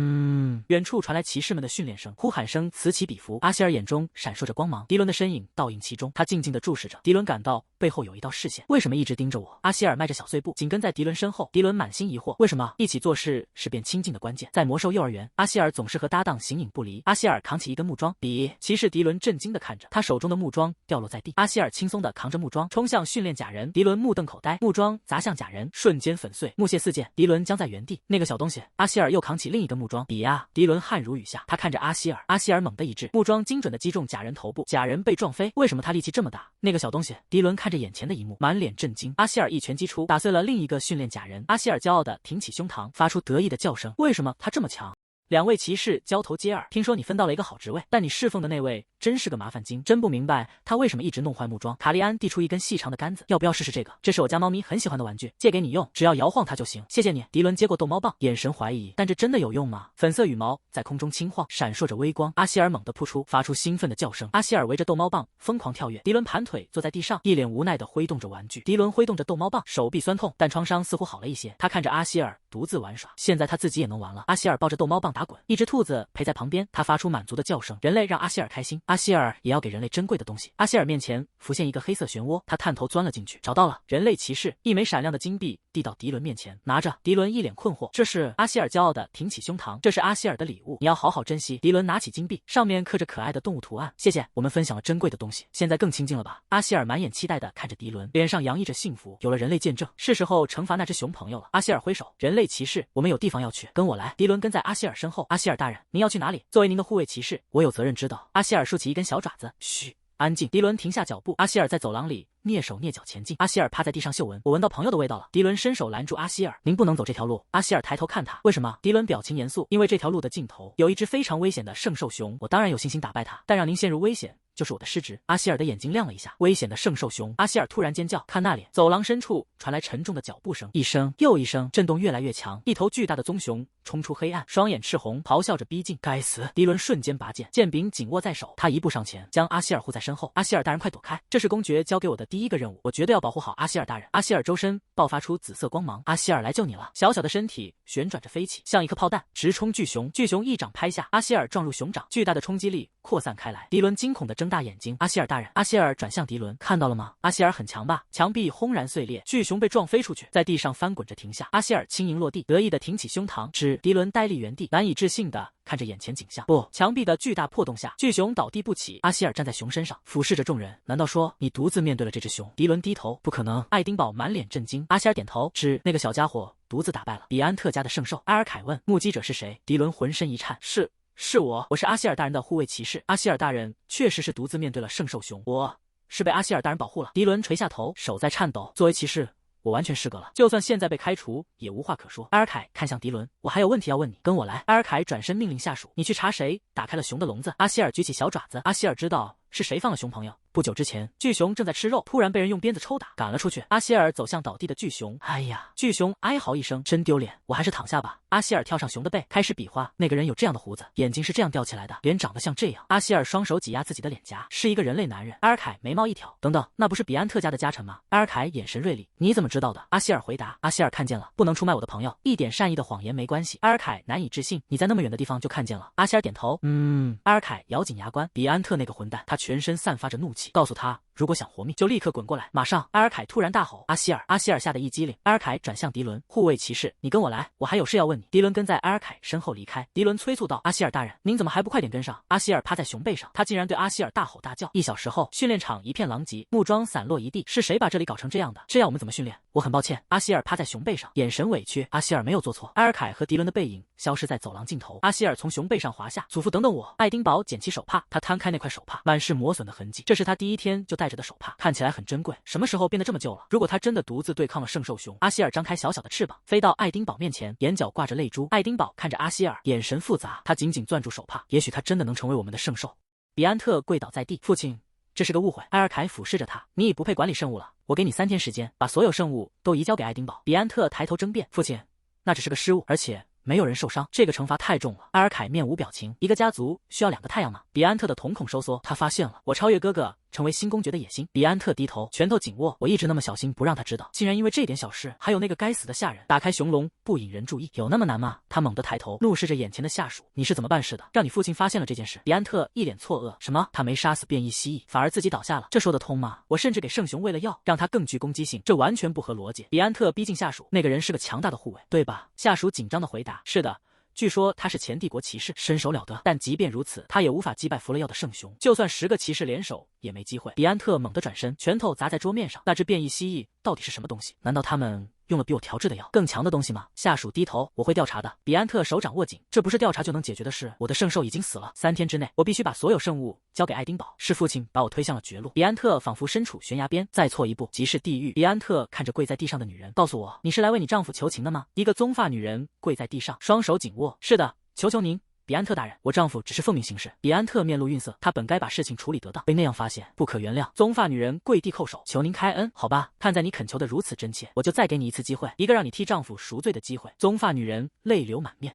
远处传来骑士们的训练声，呼喊声此起彼伏。阿希尔眼中闪烁着光芒，迪伦的身影倒映其中，他静静地注视着。迪伦感到背后有一道视线，为什么一直盯着我？阿希尔迈着小碎步，紧跟在迪伦身后。迪伦满心疑惑，为什么一起做事是变亲近的关键？在魔兽幼儿园，阿希尔总是和搭档形影不离。阿希尔扛起一根木桩，骑士迪伦震惊地看着，他手中的木桩掉落在地。阿希希尔轻松地扛着木桩冲向训练假人，迪伦目瞪口呆，木桩砸向假人，瞬间粉碎，木屑四溅，迪伦僵在原地。那个小东西，阿希尔又扛起另一根木桩，比呀！迪伦汗如雨下，他看着阿希尔，阿希尔猛地一掷，木桩精准地击中假人头部，假人被撞飞。为什么他力气这么大？那个小东西，迪伦看着眼前的一幕，满脸震惊。阿希尔一拳击出，打碎了另一个训练假人。阿希尔骄傲地挺起胸膛，发出得意的叫声。为什么他这么强？两位骑士交头接耳，听说你分到了一个好职位，但你侍奉的那位真是个麻烦精，真不明白他为什么一直弄坏木桩。卡利安递出一根细长的杆子，要不要试试这个？这是我家猫咪很喜欢的玩具，借给你用，只要摇晃它就行。谢谢你。迪伦接过逗猫棒，眼神怀疑，但这真的有用吗？粉色羽毛在空中轻晃，闪烁着微光。阿希尔猛地扑出，发出兴奋的叫声。阿希尔围着逗猫棒疯狂跳跃，迪伦盘腿坐在地上，一脸无奈地挥动着玩具。迪伦挥动着逗猫棒，手臂酸痛，但创伤似乎好了一些。他看着阿希尔独自玩耍，现在他自己也能玩了。阿希尔抱着逗猫棒打滚，一只兔子陪在旁边，他发出满足的叫声。人类让阿希尔开心，阿希尔也要给人类珍贵的东西。阿希尔面前浮现一个黑色漩涡，他探头钻了进去，找到了人类骑士，一枚闪亮的金币递到迪伦面前，拿着。迪伦一脸困惑，这是？阿希尔骄傲地挺起胸膛，这是阿希尔的礼物，你要好好珍惜。迪伦拿起金币，上面刻着可爱的动物图案，谢谢，我们分享了珍贵的东西，现在更亲近了吧？阿希尔满眼期待地看着迪伦，脸上洋溢着幸福，有了人类见证，是时候惩罚那只熊朋友了。阿希尔挥手，人类骑士，我们有地方要去，跟我来。迪伦跟在阿希尔身后，阿希尔大人，您要去哪里？作为您的护卫骑士，我有责任知道。阿希尔竖起一根小爪子，嘘，安静。迪伦停下脚步，阿希尔在走廊里蹑手蹑脚前进。阿希尔趴在地上嗅闻，我闻到朋友的味道了。迪伦伸手拦住阿希尔，您不能走这条路。阿希尔抬头看他，为什么？迪伦表情严肃，因为这条路的尽头有一只非常危险的圣兽熊，我当然有信心打败它，但让您陷入危险就是我的失职。阿希尔的眼睛亮了一下，危险的圣兽熊！阿希尔突然尖叫，看那里，走廊深处传来沉重的脚步声，一声又一声，震动越来越强。一头巨大的棕熊冲出黑暗，双眼赤红，咆哮着逼近。该死！迪伦瞬间拔剑，剑柄紧握在手，他一步上前，将阿希尔护在身后。阿希尔大人，快躲开！这是公爵交给我的第一个任务，我绝对要保护好阿希尔大人。阿希尔周身爆发出紫色光芒，阿希尔来救你了！小小的身体旋转着飞起，像一颗炮弹，直冲巨熊。巨熊一掌拍下，阿希尔撞入熊掌，巨大的冲击力扩散开来。迪伦惊恐地睁大眼睛，阿希尔大人！阿希尔转向迪伦，看到了吗？阿希尔很强吧？墙壁轰然碎裂，巨熊被撞飞出去，在地上翻滚着停下。阿希尔轻盈落地，得意地挺起胸膛。迪伦呆立原地，难以置信地看着眼前景象。不，墙壁的巨大破洞下，巨熊倒地不起。阿希尔站在熊身上，俯视着众人。难道说你独自面对了这只熊？迪伦低头，不可能。爱丁堡满脸震惊。阿希尔点头，那个小家伙独自打败了比安特家的圣兽。埃尔凯问，目击者是谁？迪伦浑身一颤，是我是阿希尔大人的护卫骑士。阿希尔大人确实是独自面对了圣兽熊，我是被阿希尔大人保护了。迪伦垂下头，手在颤抖。作为骑士，我完全失格了，就算现在被开除也无话可说。埃尔凯看向迪伦，我还有问题要问你，跟我来。埃尔凯转身命令下属，你去查谁打开了熊的笼子。阿希尔举起小爪子，阿希尔知道是谁放了熊朋友。不久之前，巨熊正在吃肉，突然被人用鞭子抽打，赶了出去。阿希尔走向倒地的巨熊，哎呀！巨熊哀嚎一声，真丢脸，我还是躺下吧。阿希尔跳上熊的背，开始比划。那个人有这样的胡子，眼睛是这样吊起来的，脸长得像这样。阿希尔双手挤压自己的脸颊，是一个人类男人。埃尔凯眉毛一挑，等等，那不是比安特家的家臣吗？埃尔凯眼神锐利，你怎么知道的？阿希尔回答。阿希尔看见了，不能出卖我的朋友，一点善意的谎言没关系。埃尔凯难以置信，你在那么远的地方就看见了？阿希尔点头，埃尔凯咬紧牙关，比安特那个混蛋，他全身散发着怒气，告诉他，如果想活命，就立刻滚过来！马上！埃尔凯突然大吼：“阿希尔！”阿希尔吓得一激灵。埃尔凯转向迪伦，护卫骑士，你跟我来，我还有事要问你。迪伦跟在埃尔凯身后离开。迪伦催促道：“阿希尔大人，您怎么还不快点跟上？”阿希尔趴在熊背上，他竟然对阿希尔大吼大叫。1小时后，训练场一片狼藉，木桩散落一地。是谁把这里搞成这样的？这样我们怎么训练？我很抱歉。阿希尔趴在熊背上，眼神委屈。阿希尔没有做错。埃尔凯和迪伦的背影消失在走廊尽头。阿希尔从熊背上滑下，祖父，等等我！爱丁堡捡起手帕，他摊开那块手帕，满是磨损的痕迹。这是他第一天就戴着的手帕，看起来很珍贵。什么时候变得这么旧了？如果他真的独自对抗了圣兽熊，阿希尔张开小小的翅膀，飞到爱丁堡面前，眼角挂着泪珠。爱丁堡看着阿希尔，眼神复杂，他紧紧攥住手帕。也许他真的能成为我们的圣兽。比安特跪倒在地，父亲，这是个误会。埃尔凯俯视着他，你已不配管理圣物了。我给你3天时间，把所有圣物都移交给爱丁堡。比安特抬头争辩，父亲，那只是个失误，而且没有人受伤，这个惩罚太重了。埃尔凯面无表情，一个家族需要2个太阳吗？比安特的瞳孔收缩，他发现了我超越哥哥，成为新公爵的野心。比安特低头，拳头紧握，我一直那么小心不让他知道，竟然因为这点小事。还有那个该死的下人，打开熊笼不引人注意，有那么难吗？他猛地抬头，怒视着眼前的下属，你是怎么办事的？让你父亲发现了这件事？比安特一脸错愕，什么？他没杀死变异蜥蜴，反而自己倒下了，这说得通吗？我甚至给圣熊喂了药，让他更具攻击性，这完全不合逻辑。比安特逼近下属，那个人是个强大的护卫，对吧？下属紧张的回答，是的。据说他是前帝国骑士，身手了得。但即便如此，他也无法击败弗雷耀的圣雄。就算10个骑士联手，也没机会。比安特猛地转身，拳头砸在桌面上。那只变异蜥蜴到底是什么东西？难道他们用了比我调制的药更强的东西吗？下属低头，我会调查的。比安特手掌握紧，这不是调查就能解决的事。我的圣兽已经死了，3天之内，我必须把所有圣物交给爱丁堡。是父亲把我推向了绝路。比安特仿佛身处悬崖边，再错一步即是地狱。比安特看着跪在地上的女人，告诉我，你是来为你丈夫求情的吗？一个棕发女人跪在地上，双手紧握。是的，求求您。比安特大人，我丈夫只是奉命行事。比安特面露愠色，他本该把事情处理得当，被那样发现，不可原谅。棕发女人跪地叩首，求您开恩。好吧，看在你恳求的如此真切，我就再给你一次机会，一个让你替丈夫赎罪的机会。棕发女人泪流满面，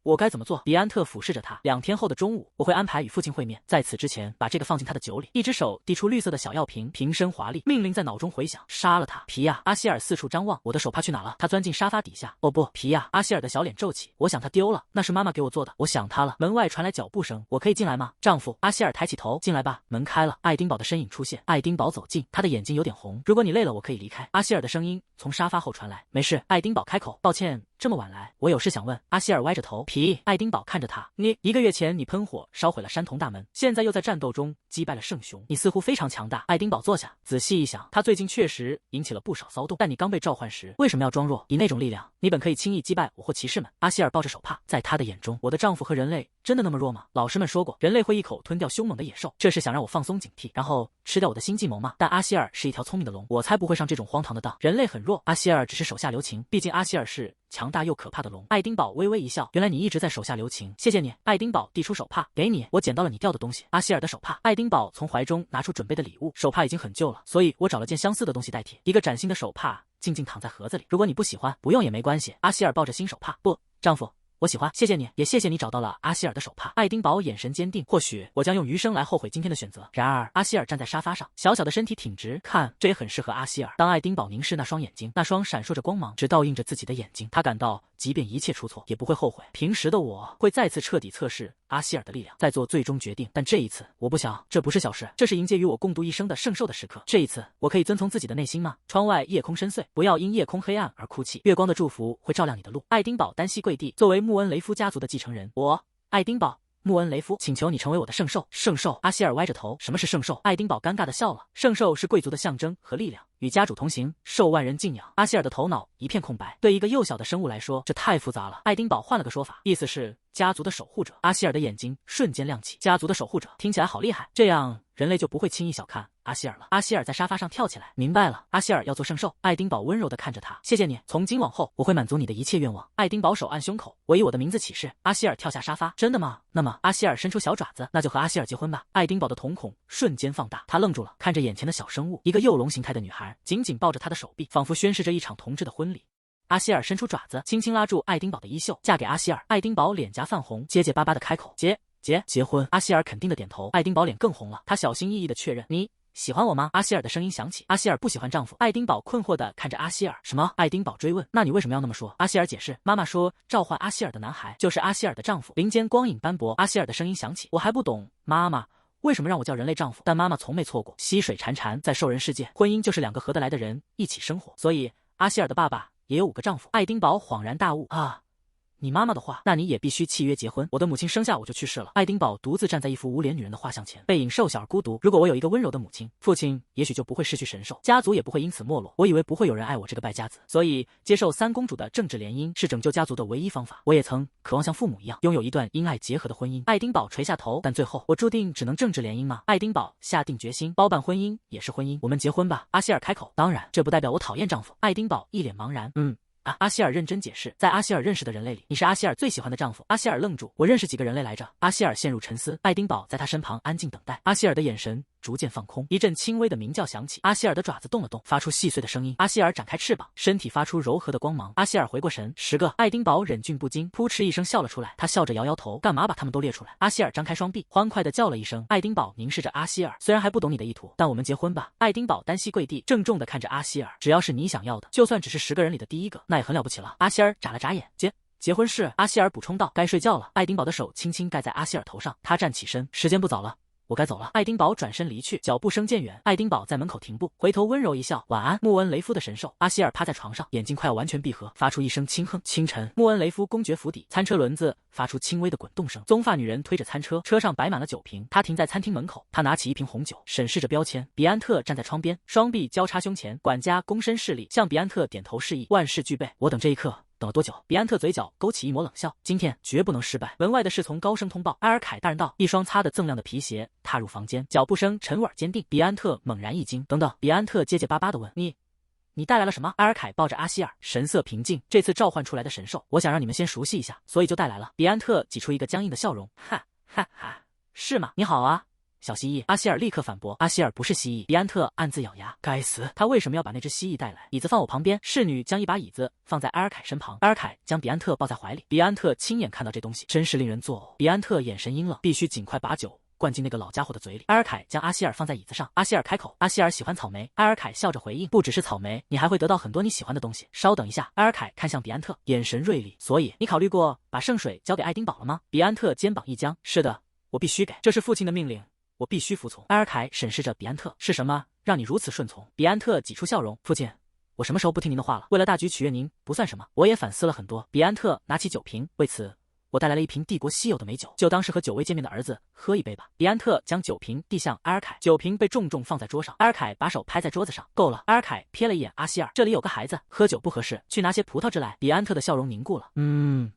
我该怎么做？比安特俯视着他。2天后的中午，我会安排与父亲会面，在此之前，把这个放进他的酒里。一只手递出绿色的小药瓶，瓶身华丽，命令在脑中回响：杀了他！皮亚！阿希尔四处张望，我的手帕去哪了？他钻进沙发底下。哦不，皮亚！阿希尔的小脸皱起，我想他丢了，那是妈妈给我做的，我想他了。门外传来脚步声，我可以进来吗？丈夫。阿希尔抬起头，进来吧。门开了，爱丁堡的身影出现。爱丁堡走近，他的眼睛有点红。如果你累了，我可以离开。阿希尔的声音从沙发后传来。没事。爱丁堡开口。抱歉，这么晚来，我有事想问。阿希尔歪着头。皮。爱丁堡看着他，你1个月前你喷火烧毁了山童大门，现在又在战斗中击败了圣雄，你似乎非常强大。爱丁堡坐下，仔细一想，他最近确实引起了不少骚动，但你刚被召唤时为什么要装弱？以那种力量，你本可以轻易击败我或骑士们。阿希尔抱着手帕，在他的眼中，我的丈夫和人类真的那么弱吗？老师们说过，人类会一口吞掉凶猛的野兽，这是想让我放松警惕，然后吃掉我的新计谋吗？但阿希尔是一条聪明的龙，我才不会上这种荒唐的当。人类很弱，阿希尔只是手下留情，毕竟阿希尔是强大又可怕的龙。爱丁堡微微一笑，原来你一直在手下留情，谢谢你。爱丁堡递出手帕，给你，我捡到了你掉的东西。阿希尔的手帕。爱丁堡从怀中拿出准备的礼物，手帕已经很旧了，所以我找了件相似的东西代替，一个崭新的手帕静静躺在盒子里。如果你不喜欢，不用也没关系。阿希尔抱着新手帕，不，丈夫。我喜欢，谢谢你，也谢谢你找到了阿希尔的手帕。爱丁堡眼神坚定，或许我将用余生来后悔今天的选择。然而，阿希尔站在沙发上，小小的身体挺直，看，这也很适合阿希尔。当爱丁堡凝视那双眼睛，那双闪烁着光芒，直倒映着自己的眼睛，他感到，即便一切出错，也不会后悔。平时的我会再次彻底测试阿希尔的力量，再做最终决定。但这一次，我不想，这不是小事，这是迎接与我共度一生的圣兽的时刻。这一次，我可以遵从自己的内心吗？窗外夜空深邃，不要因夜空黑暗而哭泣，月光的祝福会照亮你的路。爱丁堡单膝跪地，作为穆恩雷夫家族的继承人，我，爱丁堡。穆恩雷夫，请求你成为我的圣兽。圣兽。阿希尔歪着头，什么是圣兽？爱丁堡尴尬的笑了。圣兽是贵族的象征和力量，与家主同行，受万人敬仰。阿希尔的头脑一片空白，对一个幼小的生物来说，这太复杂了。爱丁堡换了个说法，意思是家族的守护者。阿希尔的眼睛瞬间亮起，家族的守护者，听起来好厉害，这样人类就不会轻易小看阿希尔了。阿希尔在沙发上跳起来，明白了，阿希尔要做圣兽。爱丁堡温柔地看着他，谢谢你，从今往后我会满足你的一切愿望。爱丁堡手按胸口，我以我的名字起誓。阿希尔跳下沙发，真的吗？那么阿希尔伸出小爪子，那就和阿希尔结婚吧。爱丁堡的瞳孔瞬间放大，他愣住了，看着眼前的小生物，一个幼龙形态的女孩，紧紧抱着他的手臂，仿佛宣示着一场同志的婚礼。阿希尔伸出爪子，轻轻拉住爱丁堡的衣袖，嫁给阿希尔。爱丁堡脸颊泛红，结结巴巴的开口，结婚。阿希尔肯定的点头，爱丁堡脸更红了，他小心翼翼的确认，你喜欢我吗？阿希尔的声音响起。阿希尔不喜欢丈夫。爱丁堡困惑地看着阿希尔。什么？爱丁堡追问。那你为什么要那么说？阿希尔解释。妈妈说，召唤阿希尔的男孩就是阿希尔的丈夫。林间光影斑驳。阿希尔的声音响起。我还不懂，妈妈为什么让我叫人类丈夫？但妈妈从没错过。溪水潺潺，在兽人世界，婚姻就是2个合得来的人一起生活。所以阿希尔的爸爸也有5个丈夫。爱丁堡恍然大悟啊。你妈妈的话，那你也必须契约结婚。我的母亲生下我就去世了。爱丁堡独自站在一幅无脸女人的画像前，背影瘦小而孤独。如果我有一个温柔的母亲，父亲也许就不会失去神兽，家族也不会因此没落。我以为不会有人爱我这个败家子，所以接受3公主的政治联姻是拯救家族的唯一方法。我也曾渴望像父母一样拥有一段因爱结合的婚姻。爱丁堡垂下头，但最后我注定只能政治联姻吗？爱丁堡下定决心，包办婚姻也是婚姻，我们结婚吧。阿希尔开口。当然，这不代表我讨厌丈夫。爱丁堡一脸茫然。阿希尔认真解释，在阿希尔认识的人类里，你是阿希尔最喜欢的丈夫。阿希尔愣住，我认识几个人类来着？阿希尔陷入沉思。爱丁堡在他身旁安静等待。阿希尔的眼神逐渐放空，一阵轻微的鸣叫响起。阿希尔的爪子动了动，发出细碎的声音。阿希尔展开翅膀，身体发出柔和的光芒。阿希尔回过神，10个。爱丁堡忍俊不禁，扑哧一声笑了出来。他笑着摇摇头，干嘛把他们都列出来？阿希尔张开双臂，欢快地叫了一声。爱丁堡凝视着阿希尔，虽然还不懂你的意图，但我们结婚吧。爱丁堡单膝跪地，郑重地看着阿希尔，只要是你想要的，就算只是10个人里的第1个，那也很了不起了。阿希尔眨了眨眼，结婚是？阿希尔补充道。该睡觉了。爱丁堡的手轻轻盖在阿希尔头上，他站起身，时间不早了，我该走了。爱丁堡转身离去，脚步声渐远。爱丁堡在门口停步，回头温柔一笑，晚安。穆恩雷夫的神兽。阿希尔趴在床上，眼睛快要完全闭合，发出一声轻哼。清晨，穆恩雷夫公爵府邸，餐车轮子发出轻微的滚动声，棕发女人推着餐车，车上摆满了酒瓶。她停在餐厅门口，她拿起一瓶红酒，审视着标签。比安特站在窗边，双臂交叉胸前，管家躬身侍立，向比安特点头示意，万事俱备。我等这一刻等了多久？比安特嘴角勾起一抹冷笑，今天绝不能失败。门外的侍从高声通报，埃尔凯大人到。一双擦得锃亮的皮鞋踏入房间，脚步声沉稳坚定。比安特猛然一惊，等等！比安特结结巴巴地问：你带来了什么？埃尔凯抱着阿希尔，神色平静。这次召唤出来的神兽，我想让你们先熟悉一下，所以就带来了。比安特挤出一个僵硬的笑容，哈哈哈，是吗？你好啊，小蜥蜴。阿希尔立刻反驳，阿希尔不是蜥蜴。比安特暗自咬牙，该死，他为什么要把那只蜥蜴带来？椅子放我旁边。侍女将一把椅子放在埃尔凯身旁，埃尔凯将比安特抱在怀里。比安特亲眼看到这东西，真是令人作呕。比安特眼神阴冷，必须尽快把酒灌进那个老家伙的嘴里。埃尔凯将阿希尔放在椅子上，阿希尔开口，阿希尔喜欢草莓。埃尔凯笑着回应，不只是草莓，你还会得到很多你喜欢的东西。稍等一下，埃尔凯看向比安特，眼神锐利。所以你考虑过把圣水交给爱丁堡了吗？比安特肩膀一僵，是的，我必须给，这是父亲的命令，我必须服从。埃尔凯审视着比安特，是什么让你如此顺从？比安特挤出笑容，父亲，我什么时候不听您的话了？为了大局取悦您不算什么，我也反思了很多。比安特拿起酒瓶，为此我带来了一瓶帝国稀有的美酒，就当是和久未见面的儿子喝一杯吧。比安特将酒瓶递向埃尔凯，酒瓶被重重放在桌上。埃尔凯把手拍在桌子上，够了。埃尔凯瞥了一眼阿希尔，这里有个孩子，喝酒不合适，去拿些葡萄汁来。比安特的笑容凝固了。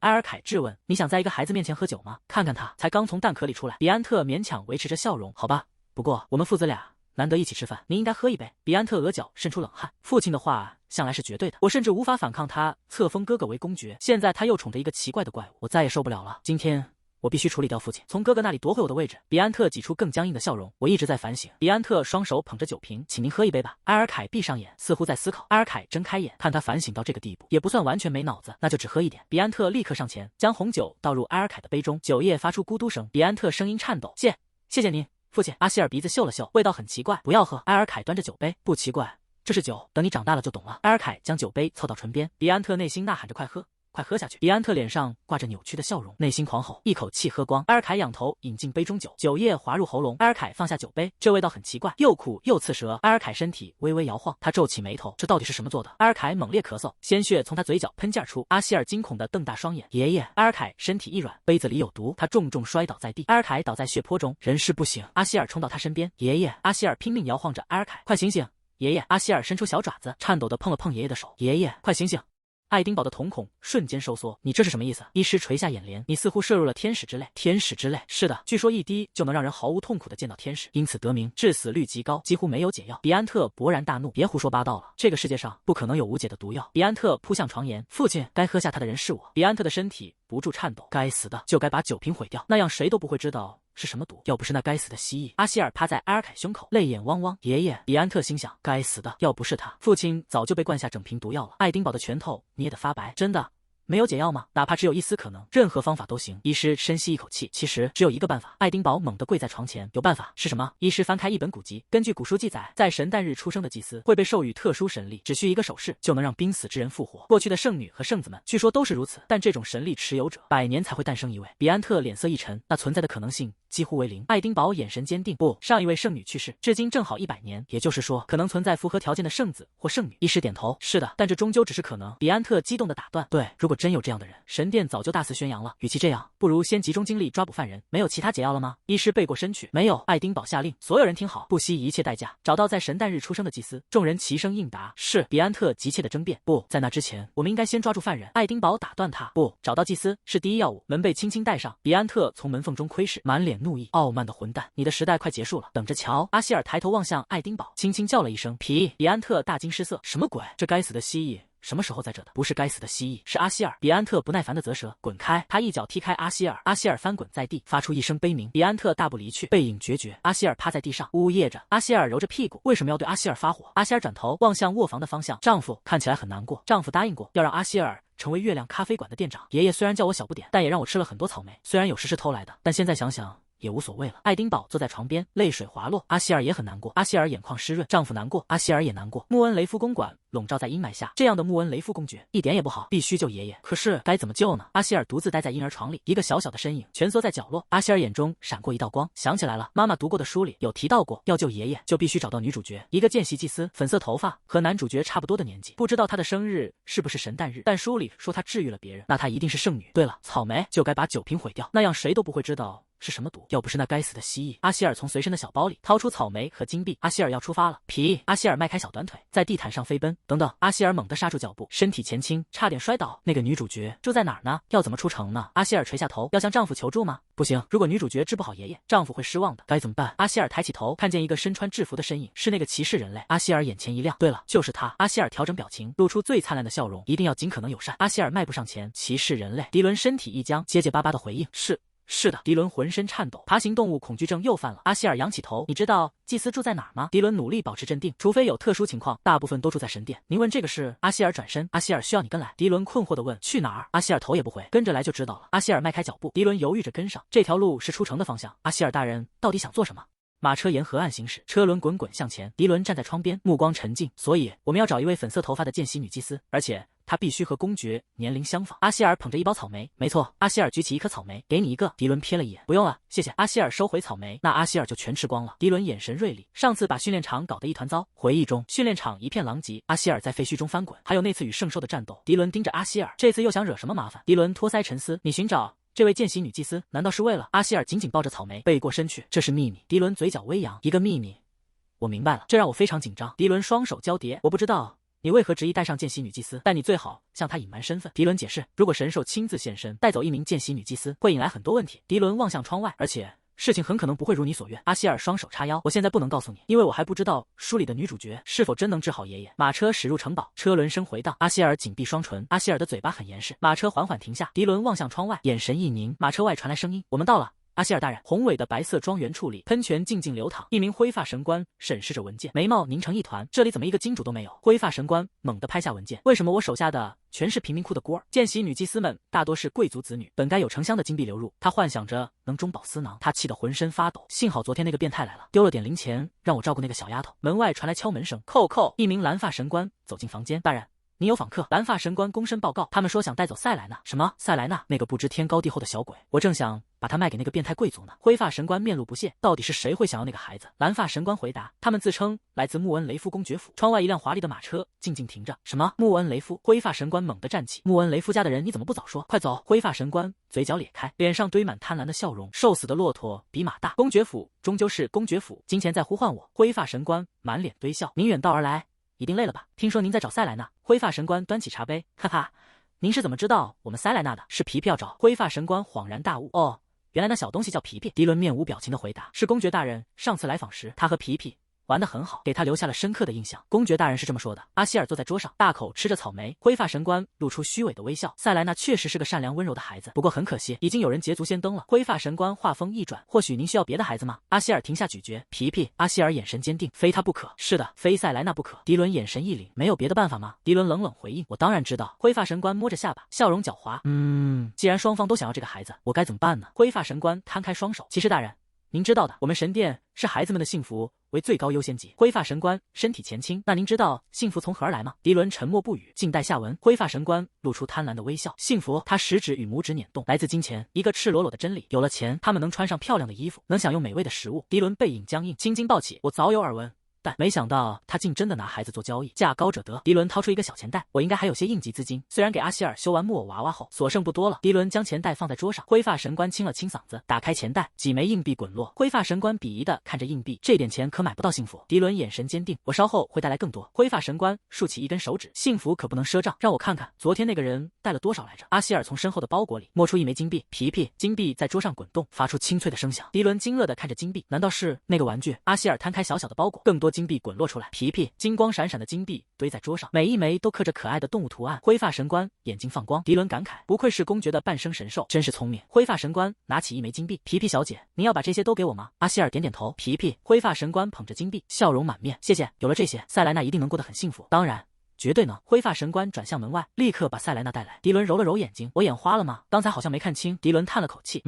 埃尔凯质问，你想在一个孩子面前喝酒吗？看看他，才刚从蛋壳里出来。比安特勉强维持着笑容，好吧，不过我们父子俩难得一起吃饭，您应该喝一杯。比安特额角渗出冷汗，父亲的话向来是绝对的，我甚至无法反抗他册封哥哥为公爵，现在他又宠着一个奇怪的怪物，我再也受不了了。今天我必须处理掉父亲，从哥哥那里夺回我的位置。比安特挤出更僵硬的笑容，我一直在反省。比安特双手捧着酒瓶，请您喝一杯吧。埃尔凯闭上眼，似乎在思考。埃尔凯睁开眼，看他反省到这个地步，也不算完全没脑子，那就只喝一点。比安特立刻上前，将红酒倒入埃尔凯的杯中，酒液发出咕嘟声。比安特声音颤抖，谢谢您，父亲。阿希尔鼻子嗅了嗅，味道很奇怪，不要喝。埃尔凯端着酒杯，不奇怪，这是酒，等你长大了就懂了。埃尔凯将酒杯凑到唇边，比安特内心呐喊着快喝，快喝下去。比安特脸上挂着扭曲的笑容，内心狂吼，一口气喝光。埃尔凯仰头饮进杯中酒，酒液滑入喉咙。埃尔凯放下酒杯，这味道很奇怪，又苦又刺舌。埃尔凯身体微微摇晃，他皱起眉头，这到底是什么做的？埃尔凯猛烈咳嗽，鲜血从他嘴角喷溅而出。阿希尔惊恐地瞪大双眼，爷爷！埃尔凯身体一软，杯子里有毒，他重重摔倒在地。埃尔凯倒在血泊中，人事不省。阿希尔冲到他身边，爷爷！阿希尔拼命摇晃着埃尔凯，快醒醒！爷爷！阿希尔伸出小爪子，颤抖地碰了碰爷爷的手，爷爷，快醒醒！爱丁堡的瞳孔瞬间收缩，你这是什么意思？医师垂下眼帘，你似乎摄入了天使之泪。天使之泪？是的，据说一滴就能让人毫无痛苦地见到天使，因此得名，致死率极高，几乎没有解药。比安特勃然大怒，别胡说八道了，这个世界上不可能有无解的毒药。比安特扑向床沿，父亲，该喝下他的人是我。比安特的身体不住颤抖，该死的，就该把酒瓶毁掉，那样谁都不会知道是什么毒，要不是那该死的蜥蜴。阿希尔趴在埃尔凯胸口，泪眼汪汪。爷爷！比安特心想，该死的，要不是他，父亲早就被灌下整瓶毒药了。爱丁堡的拳头捏得发白，真的没有解药吗？哪怕只有一丝可能，任何方法都行。医师深吸一口气，其实只有一个办法。爱丁堡猛地跪在床前，有办法？是什么？医师翻开一本古籍，根据古书记载，在神诞日出生的祭司会被授予特殊神力，只需一个手势就能让濒死之人复活。过去的圣女和圣子们据说都是如此，但这种神力持有者100年才会诞生一位。比安特脸色一沉，那存在的可能性几乎为零。爱丁堡眼神坚定，不，上一位圣女去世至今正好100年，也就是说可能存在符合条件的圣子或圣女。医师点头，是的，但这终究只是可能。比安特激动地打断，对，如果真有这样的人，神殿早就大肆宣扬了。与其这样，不如先集中精力抓捕犯人。没有其他解药了吗？医师背过身去，没有。爱丁堡下令，所有人听好，不惜一切代价找到在神诞日出生的祭司。众人齐声应答，是。比安特急切地争辩，不，在那之前我们应该先抓住犯人。爱丁堡打断他，不，找到祭司是第一要务。门被轻轻带上，比安特从门缝中窥视，满脸怒意，傲慢的混蛋，你的时代快结束了，等着瞧。阿希尔抬头望向爱丁堡，轻轻叫了一声皮。比安特大惊失色，什么鬼？这该死的蜥蜴什么时候在这的？不是该死的蜥蜴，是阿希尔。比安特不耐烦地啧舌，滚开！他一脚踢开阿希尔，阿希尔翻滚在地，发出一声悲鸣。比安特大步离去，背影决绝。阿希尔趴在地上，呜咽着。阿希尔揉着屁股，为什么要对阿希尔发火？阿希尔转头望向卧房的方向，丈夫看起来很难过。丈夫答应过要让阿希尔成为月亮咖啡馆的店长。爷爷虽然叫我小不点，但也让我吃了很多草莓，虽然有时是偷来的，但现在想想也无所谓了。爱丁堡坐在床边，泪水滑落。阿希尔也很难过，阿希尔眼眶湿润，丈夫难过，阿希尔也难过。穆恩雷夫公馆笼罩在阴霾下。这样的穆恩雷夫公爵一点也不好，必须救爷爷。可是该怎么救呢？阿希尔独自待在婴儿床里，一个小小的身影蜷缩在角落。阿希尔眼中闪过一道光，想起来了，妈妈读过的书里有提到过，要救爷爷就必须找到女主角，一个见习祭司，粉色头发，和男主角差不多的年纪。不知道她的生日是不是神诞日，但书里说她治愈了别人，那她一定是圣女。对了，草莓就该把酒瓶毁掉，那样谁都不会知道是什么毒。要不是那该死的蜥蜴。阿希尔从随身的小包里掏出草莓和金币。阿希尔要出发了。皮！阿希尔迈开小短腿，在地毯上飞奔。等等！阿希尔猛地刹住脚步，身体前倾，差点摔倒。那个女主角住在哪儿呢？要怎么出城呢？阿希尔垂下头，要向丈夫求助吗？不行，如果女主角治不好爷爷，丈夫会失望的。该怎么办？阿希尔抬起头，看见一个身穿制服的身影，是那个骑士人类。阿希尔眼前一亮，对了，就是他。阿希尔调整表情，露出最灿烂的笑容，一定要尽可能友善。阿希尔迈步上前，骑士人类。迪伦身体一僵，结结巴巴的回应：是的。迪伦浑身颤抖，爬行动物恐惧症又犯了。阿希尔仰起头，你知道祭司住在哪儿吗？迪伦努力保持镇定，除非有特殊情况，大部分都住在神殿。您问这个事？阿希尔转身，阿希尔需要你跟来。迪伦困惑地问，去哪儿？阿希尔头也不回，跟着来就知道了。阿希尔迈开脚步，迪伦犹豫着跟上，这条路是出城的方向。阿希尔大人到底想做什么？马车沿河岸行驶，车轮滚滚向前。迪伦站在窗边，目光沉静。所以我们要找一位粉色头发的见习女祭司，而且她必须和公爵年龄相仿。阿希尔捧着一包草莓，没错。阿希尔举起一颗草莓，给你一个。迪伦瞥了一眼，不用了，谢谢。阿希尔收回草莓，那阿希尔就全吃光了。迪伦眼神锐利，上次把训练场搞得一团糟。回忆中，训练场一片狼藉，阿希尔在废墟中翻滚，还有那次与圣兽的战斗。迪伦盯着阿希尔，这次又想惹什么麻烦？迪伦托腮沉思，你寻找这位见习女祭司，难道是为了？阿希尔紧紧抱着草莓，背过身去。这是秘密。迪伦嘴角微扬，一个秘密。我明白了，这让我非常紧张。迪伦双手交叠，我不知道你为何执意带上见习女祭司，但你最好向她隐瞒身份。迪伦解释，如果神兽亲自现身，带走一名见习女祭司，会引来很多问题。迪伦望向窗外，而且事情很可能不会如你所愿。阿希尔双手叉腰，我现在不能告诉你，因为我还不知道书里的女主角是否真能治好爷爷。马车驶入城堡，车轮声回荡。阿希尔紧闭双唇，阿希尔的嘴巴很严实。马车缓缓停下，迪伦望向窗外，眼神一凝。马车外传来声音，我们到了。阿希尔大人，宏伟的白色庄园处里，喷泉静静流淌。一名灰发神官审视着文件，眉毛拧成一团。这里怎么一个金主都没有？灰发神官猛地拍下文件，为什么我手下的全是贫民窟的孤儿？见习女祭司们大多是贵族子女，本该有成箱的金币流入。他幻想着能中饱私囊，他气得浑身发抖。幸好昨天那个变态来了，丢了点零钱让我照顾那个小丫头。门外传来敲门声，叩叩。一名蓝发神官走进房间，大人。您有访客。蓝发神官躬身报告，他们说想带走塞莱娜。什么？塞莱娜？那个不知天高地厚的小鬼，我正想把他卖给那个变态贵族呢。灰发神官面露不屑，到底是谁会想要那个孩子？蓝发神官回答，他们自称来自穆恩雷夫公爵府。窗外一辆华丽的马车静静停着。什么？穆恩雷夫？灰发神官猛地站起，穆恩雷夫家的人你怎么不早说？快走！灰发神官嘴角咧开，脸上堆满贪婪的笑容。瘦死的骆驼比马大，公爵府终究是公爵府，金钱在呼唤我。灰发神官满脸堆笑，您远道而来一定累了吧？听说您在找塞莱娜。灰发神官端起茶杯，哈哈，您是怎么知道我们塞莱娜的？是皮皮要找。灰发神官恍然大悟，哦，原来那小东西叫皮皮。迪伦面无表情的回答，是公爵大人上次来访时，他和皮皮玩得很好，给他留下了深刻的印象。公爵大人是这么说的。阿希尔坐在桌上，大口吃着草莓。灰发神官露出虚伪的微笑。塞莱娜确实是个善良温柔的孩子，不过很可惜，已经有人捷足先登了。灰发神官话锋一转，或许您需要别的孩子吗？阿希尔停下咀嚼。皮皮。阿希尔眼神坚定，非他不可。是的，非塞莱娜不可。迪伦眼神一凛，没有别的办法吗？迪伦冷冷回应，我当然知道。灰发神官摸着下巴，笑容狡猾。既然双方都想要这个孩子，我该怎么办呢？灰发神官摊开双手，骑士大人，您知道的，我们神殿是孩子们的幸福为最高优先级。灰发神官身体前倾，那您知道幸福从何而来吗？迪伦沉默不语，静待下文。灰发神官露出贪婪的微笑，幸福，他食指与拇指捻动，来自金钱，一个赤裸裸的真理。有了钱，他们能穿上漂亮的衣服，能享用美味的食物。迪伦背影僵硬，青筋暴起，我早有耳闻。但没想到他竟真的拿孩子做交易，价高者得。迪伦掏出一个小钱袋，我应该还有些应急资金，虽然给阿希尔修完木偶娃娃后所剩不多了。迪伦将钱袋放在桌上，灰发神官清了清嗓子，打开钱袋，几枚硬币滚落。灰发神官鄙夷的看着硬币，这点钱可买不到幸福。迪伦眼神坚定，我稍后会带来更多。灰发神官竖起一根手指，幸福可不能赊账，让我看看昨天那个人带了多少来着。阿希尔从身后的包裹里摸出一枚金币，皮皮。金币在桌上滚动，发出清脆的声响。迪伦惊愕的看着金币，难道是那个玩具？阿希尔摊开小小的包裹，更多金币滚落出来。皮皮，金光闪闪的金币堆在桌上，每一枚都刻着可爱的动物图案。灰发神官眼睛放光，迪伦感慨，不愧是公爵的半生神兽，真是聪明。灰发神官拿起一枚金币，皮皮小姐，您要把这些都给我吗？阿希尔点点头。皮皮。灰发神官捧着金币，笑容满面，谢谢，有了这些，塞莱娜一定能过得很幸福。当然，绝对能。灰发神官转向门外，立刻把塞莱娜带来。迪伦揉了揉眼睛，我眼花了吗？刚才好像没看清。迪伦叹了口气，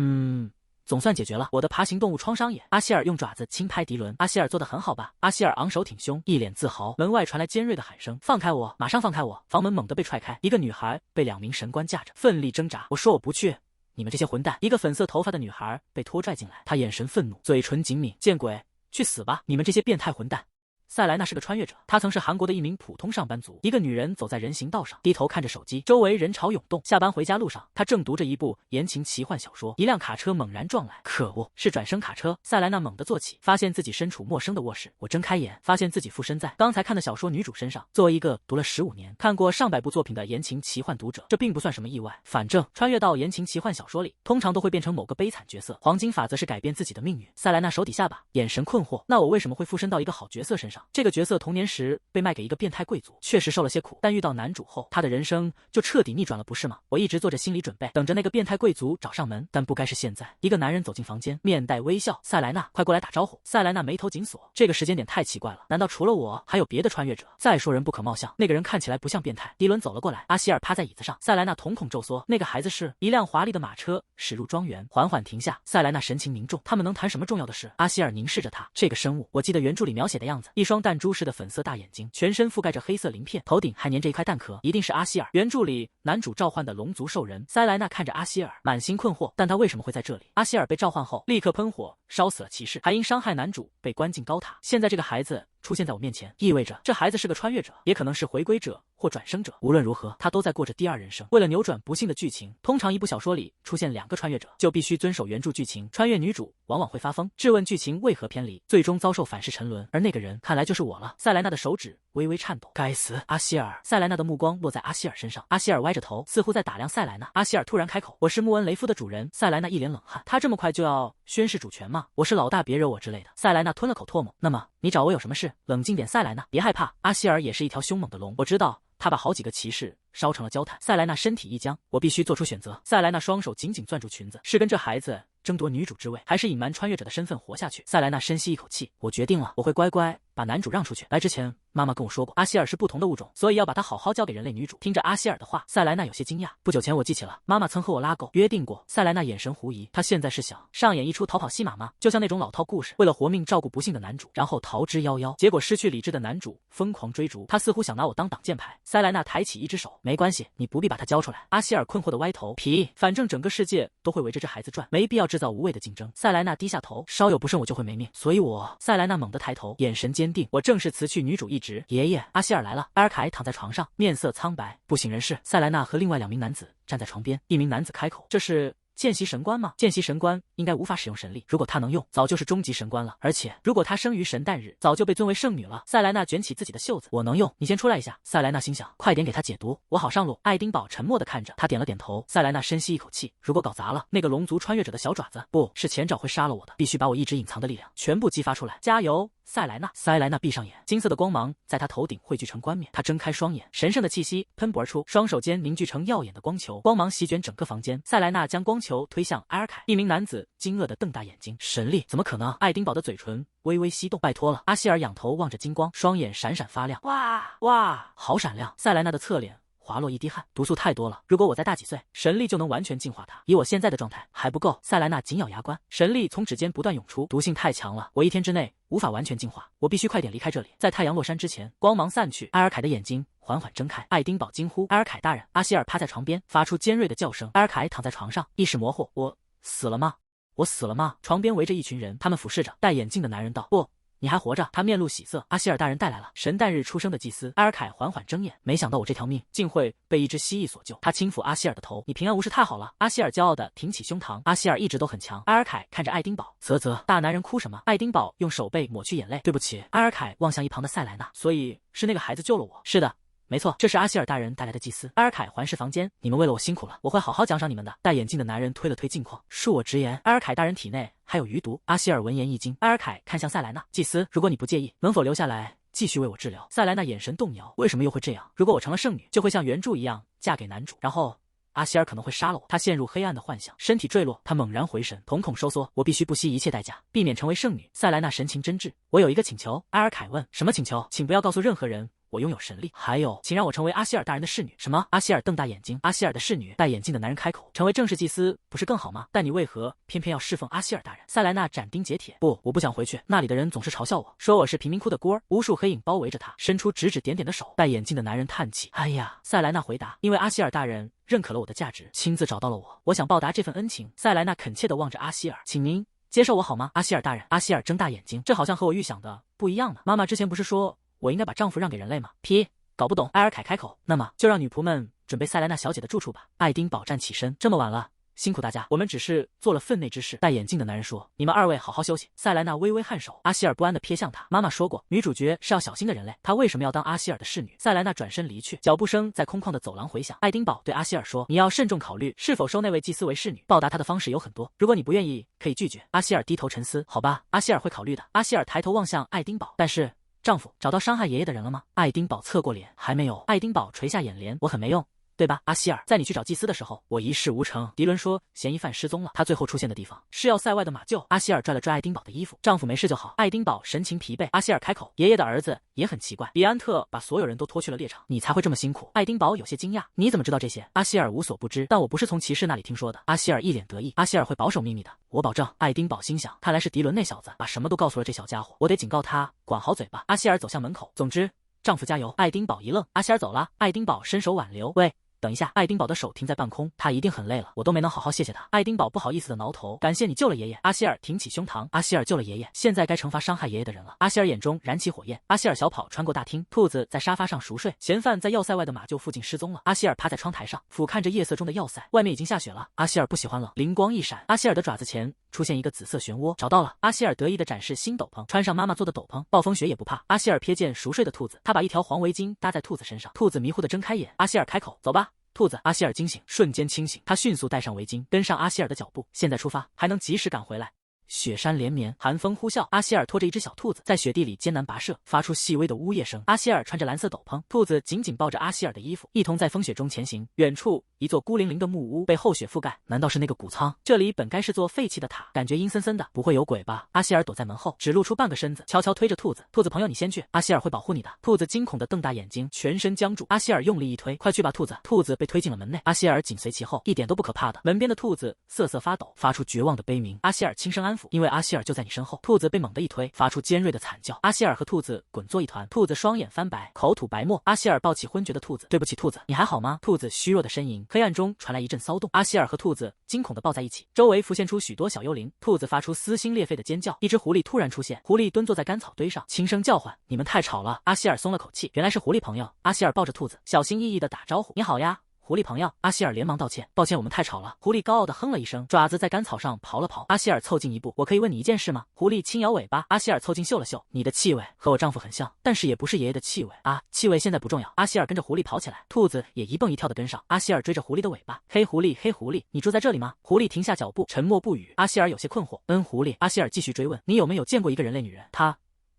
总算解决了我的爬行动物创伤也。阿希尔用爪子轻拍迪伦，阿希尔做得很好吧？阿希尔昂首挺胸，一脸自豪。门外传来尖锐的喊声：“放开我！马上放开我！”房门猛地被踹开，一个女孩被2名神官架着，奋力挣扎。我说我不去。你们这些混蛋！一个粉色头发的女孩被拖拽进来，她眼神愤怒，嘴唇紧抿。见鬼！去死吧！你们这些变态混蛋！塞莱娜是个穿越者，她曾是韩国的一名普通上班族。一个女人走在人行道上，低头看着手机，周围人潮涌动。下班回家路上，她正读着一部言情奇幻小说，一辆卡车猛然撞来，可恶，是转生卡车！塞莱娜猛地坐起，发现自己身处陌生的卧室。我睁开眼，发现自己附身在刚才看的小说女主身上。作为一个读了15年、看过上百部作品的言情奇幻读者，这并不算什么意外。反正穿越到言情奇幻小说里，通常都会变成某个悲惨角色。黄金法则是改变自己的命运。塞莱娜手底下巴，眼神困惑。那我为什么会附身到一个好角色身上？这个角色童年时被卖给一个变态贵族，确实受了些苦，但遇到男主后，他的人生就彻底逆转了，不是吗？我一直做着心理准备，等着那个变态贵族找上门，但不该是现在。一个男人走进房间，面带微笑：“塞莱娜，快过来打招呼。”塞莱娜眉头紧锁，这个时间点太奇怪了，难道除了我还有别的穿越者？再说人不可貌相，那个人看起来不像变态。迪伦走了过来，阿希尔趴在椅子上，塞莱娜瞳孔骤缩。那个孩子是一辆华丽的马车驶入庄园，缓缓停下。塞莱娜神情凝重，他们能谈什么重要的事？阿希尔凝视着他，这个生物，我记得原著里描写的样子，一双弹珠似的粉色大眼睛，全身覆盖着黑色鳞片，头顶还粘着一块蛋壳，一定是阿希尔，原著里男主召唤的龙族兽人。塞莱娜看着阿希尔，满心困惑，但他为什么会在这里？阿希尔被召唤后，立刻喷火烧死了骑士，还因伤害男主被关进高塔。现在这个孩子出现在我面前，意味着这孩子是个穿越者，也可能是回归者或转生者。无论如何，他都在过着第二人生。为了扭转不幸的剧情，通常一部小说里出现2个穿越者，就必须遵守原著剧情。穿越女主往往会发疯，质问剧情为何偏离，最终遭受反噬沉沦。而那个人看来就是我了。塞莱娜的手指微微颤抖。该死，阿希尔！塞莱娜的目光落在阿希尔身上，阿希尔歪着头，似乎在打量塞莱娜。阿希尔突然开口：“我是穆恩雷夫的主人。”塞莱娜一脸冷汗，他这么快就要宣誓主权吗？我是老大，别惹我之类的。塞莱娜吞了口唾沫。那么你找我有什么事？冷静点，塞莱娜，别害怕。阿希尔也是一条凶猛的龙，我知道。他把好几个骑士烧成了焦炭。塞莱娜身体一僵，我必须做出选择。塞莱娜双手紧紧攥住裙子，是跟这孩子争夺女主之位，还是隐瞒穿越者的身份活下去？塞莱娜深吸一口气，我决定了，我会乖乖把男主让出去。来之前，妈妈跟我说过，阿希尔是不同的物种，所以要把他好好交给人类女主。听着阿希尔的话，塞莱娜有些惊讶。不久前我记起了，妈妈曾和我拉钩，约定过。塞莱娜眼神狐疑，她现在是想上演一出逃跑戏码吗？就像那种老套故事，为了活命照顾不幸的男主，然后逃之夭夭，结果失去理智的男主疯狂追逐，他似乎想拿我当挡箭牌。塞莱娜抬起一只手，没关系，你不必把他交出来。阿希尔困惑的歪头，皮，反正整个世界都会围着这孩子转，没必要制造无谓的竞争。塞莱娜低下头，稍有不慎我就会没命，所以我……塞莱娜猛地抬头，眼神坚定，我正式辞去女主一职。爷爷，阿希尔来了。埃尔凯躺在床上，面色苍白，不省人事。塞莱娜和另外2名男子站在床边，一名男子开口：“这是见习神官吗？见习神官应该无法使用神力，如果他能用，早就是终极神官了。而且如果他生于神诞日，早就被尊为圣女了。”塞莱娜卷起自己的袖子，我能用，你先出来一下。塞莱娜心想，快点给他解毒，我好上路。爱丁堡沉默地看着他，点了点头。塞莱娜深吸一口气，如果搞砸了，那个龙族穿越者的小爪子，不是前爪会杀了我的，必须把我一直隐藏的力量全部激发出来。加油，塞莱娜！塞莱娜闭上眼，金色的光芒在她头顶汇聚成冠冕。她睁开双眼，神圣的气息喷薄而出，双手间凝聚成耀眼的光球，光芒席卷整个房间。塞莱娜将光球推向埃尔凯，一名男子惊愕地瞪大眼睛，神力怎么可能？爱丁堡的嘴唇微微翕动，拜托了。阿希尔仰头望着金光，双眼闪闪发亮。哇，好闪亮！塞莱娜的侧脸滑落一滴汗，毒素太多了，如果我再大几岁，神力就能完全净化它。以我现在的状态还不够。塞莱娜紧咬牙关，神力从指尖不断涌出，毒性太强了，我1天之内无法完全净化，我必须快点离开这里，在太阳落山之前。光芒散去，埃尔凯的眼睛缓缓睁开。爱丁堡惊呼：“埃尔凯大人！”阿希尔趴在床边，发出尖锐的叫声。埃尔凯躺在床上，意识模糊。我死了吗？我死了吗？床边围着一群人，他们俯视着。戴眼镜的男人道：“不。”你还活着？他面露喜色。阿希尔大人带来了神诞日出生的祭司。埃尔凯缓缓睁眼，没想到我这条命竟会被一只蜥蜴所救。他轻抚阿希尔的头，你平安无事，太好了。阿希尔骄傲地挺起胸膛。阿希尔一直都很强。埃尔凯看着爱丁堡，啧啧，大男人哭什么？爱丁堡用手背抹去眼泪，对不起。埃尔凯望向一旁的塞莱娜，所以是那个孩子救了我。是的。没错，这是阿希尔大人带来的祭司。埃尔凯环视房间，你们为了我辛苦了，我会好好奖赏你们的。戴眼镜的男人推了推镜框，恕我直言，埃尔凯大人体内还有余毒。阿希尔闻言一惊，埃尔凯看向塞莱娜，祭司，如果你不介意，能否留下来继续为我治疗？塞莱娜眼神动摇，为什么又会这样？如果我成了圣女，就会像原著一样嫁给男主，然后阿希尔可能会杀了我。他陷入黑暗的幻想，身体坠落，他猛然回神，瞳孔收缩。我必须不惜一切代价，避免成为圣女。塞莱娜神情真挚，我有一个请求。埃尔凯问，什么请求？请不要告诉任何人我拥有神力，还有，请让我成为阿希尔大人的侍女。什么？阿希尔瞪大眼睛。阿希尔的侍女？戴眼镜的男人开口。成为正式祭司不是更好吗？但你为何偏偏要侍奉阿希尔大人？塞莱娜斩钉截铁。不，我不想回去，那里的人总是嘲笑我，说我是贫民窟的孤儿。无数黑影包围着他，伸出指指点点的手。戴眼镜的男人叹气。哎呀，塞莱娜回答，因为阿希尔大人认可了我的价值，亲自找到了我，我想报答这份恩情。塞莱娜恳切地望着阿希尔，请您接受我好吗？阿希尔大人。阿希尔睁大眼睛，这好像和我预想的不一样呢。妈妈之前不是说我应该把丈夫让给人类吗？呸，搞不懂。埃尔凯开口，那么就让女仆们准备塞莱娜小姐的住处吧。爱丁堡站起身，这么晚了，辛苦大家，我们只是做了分内之事。戴眼镜的男人说，你们二位好好休息。塞莱娜微微颔首。阿希尔不安地瞥向他，妈妈说过，女主角是要小心的人类，她为什么要当阿希尔的侍女？塞莱娜转身离去，脚步声在空旷的走廊回响。爱丁堡对阿希尔说，你要慎重考虑是否收那位祭司为侍女，报答她的方式有很多，如果你不愿意，可以拒绝。阿希尔低头沉思，好吧，阿希尔会考虑的。阿希尔抬头望向爱丁堡，但是丈夫找到伤害爷爷的人了吗？爱丁堡侧过脸，还没有。爱丁堡垂下眼帘，我很没用，对吧？阿希尔，在你去找祭司的时候，我一事无成。迪伦说嫌疑犯失踪了，他最后出现的地方是要塞外的马厩。阿希尔拽了拽爱丁堡的衣服，丈夫没事就好。爱丁堡神情疲惫。阿希尔开口，爷爷的儿子也很奇怪，比安特把所有人都拖去了猎场，你才会这么辛苦。爱丁堡有些惊讶，你怎么知道这些？阿希尔无所不知，但我不是从骑士那里听说的。阿希尔一脸得意，阿希尔会保守秘密的，我保证。爱丁堡心想，看来是迪伦那小子把什么都告诉了这小家伙，我得警告他管好嘴巴。阿希尔走向门口，总之丈夫加油。爱丁堡一愣，阿希尔走了。爱丁堡伸手挽留，喂，等一下。爱丁堡的手停在半空，他一定很累了，我都没能好好谢谢他。爱丁堡不好意思的挠头，感谢你救了爷爷。阿希尔挺起胸膛，阿希尔救了爷爷，现在该惩罚伤害爷爷的人了。阿希尔眼中燃起火焰。阿希尔小跑穿过大厅，兔子在沙发上熟睡，嫌犯在要塞外的马厩附近失踪了。阿希尔趴在窗台上，俯瞰着夜色中的要塞，外面已经下雪了。阿希尔不喜欢冷，灵光一闪，阿希尔的爪子前出现一个紫色漩涡，找到了。阿希尔得意地展示新斗篷，穿上妈妈做的斗篷，暴风雪也不怕。阿希尔瞥见熟睡的兔子，他把一条黄围巾搭在兔子身上，兔子迷糊地睁开眼。阿希尔开口，走吧。兔子。阿希尔惊醒，瞬间清醒，他迅速戴上围巾，跟上阿希尔的脚步。现在出发，还能及时赶回来。雪山连绵，寒风呼啸。阿希尔拖着一只小兔子在雪地里艰难跋涉，发出细微的呜咽声。阿希尔穿着蓝色斗篷，兔子紧紧抱着阿希尔的衣服，一同在风雪中前行。远处一座孤零零的木屋被厚雪覆盖，难道是那个谷仓？这里本该是座废弃的塔，感觉阴森森的，不会有鬼吧？阿希尔躲在门后，只露出半个身子，悄悄推着兔子。兔子朋友，你先去，阿希尔会保护你的。兔子惊恐地瞪大眼睛，全身僵住。阿希尔用力一推，快去吧，兔子。兔子被推进了门内，阿希尔紧随其后，一点都不可怕的。门边的兔子瑟瑟发抖，发出绝望的悲鸣。阿希尔轻声安抚，因为阿希尔就在你身后。兔子被猛地一推，发出尖锐的惨叫。阿希尔和兔子滚作一团，兔子双眼翻白，口吐白沫。阿希尔抱起昏厥的兔子，对不起，兔子，你还好吗？兔子虚弱的呻吟。黑暗中传来一阵骚动，阿希尔和兔子惊恐地抱在一起，周围浮现出许多小幽灵。兔子发出撕心裂肺的尖叫。一只狐狸突然出现，狐狸蹲坐在干草堆上，轻声叫唤：“你们太吵了。”阿希尔松了口气，原来是狐狸朋友。阿希尔抱着兔子，小心翼翼地打招呼：“你好呀。”狐狸朋友。阿希尔连忙道歉，抱歉，我们太吵了。狐狸高傲地哼了一声，爪子在干草上刨了刨。阿希尔凑近一步，我可以问你一件事吗？狐狸轻摇尾巴。阿希尔凑近嗅了嗅，你的气味和我丈夫很像，但是也不是爷爷的气味啊。气味现在不重要。阿希尔跟着狐狸跑起来，兔子也一蹦一跳地跟上。阿希尔追着狐狸的尾巴，黑狐狸，黑狐狸，你住在这里吗？狐狸停下脚步，沉默不语。阿希尔有些困惑，狐狸。阿希尔继续追问，你有没有见过一个人类女人？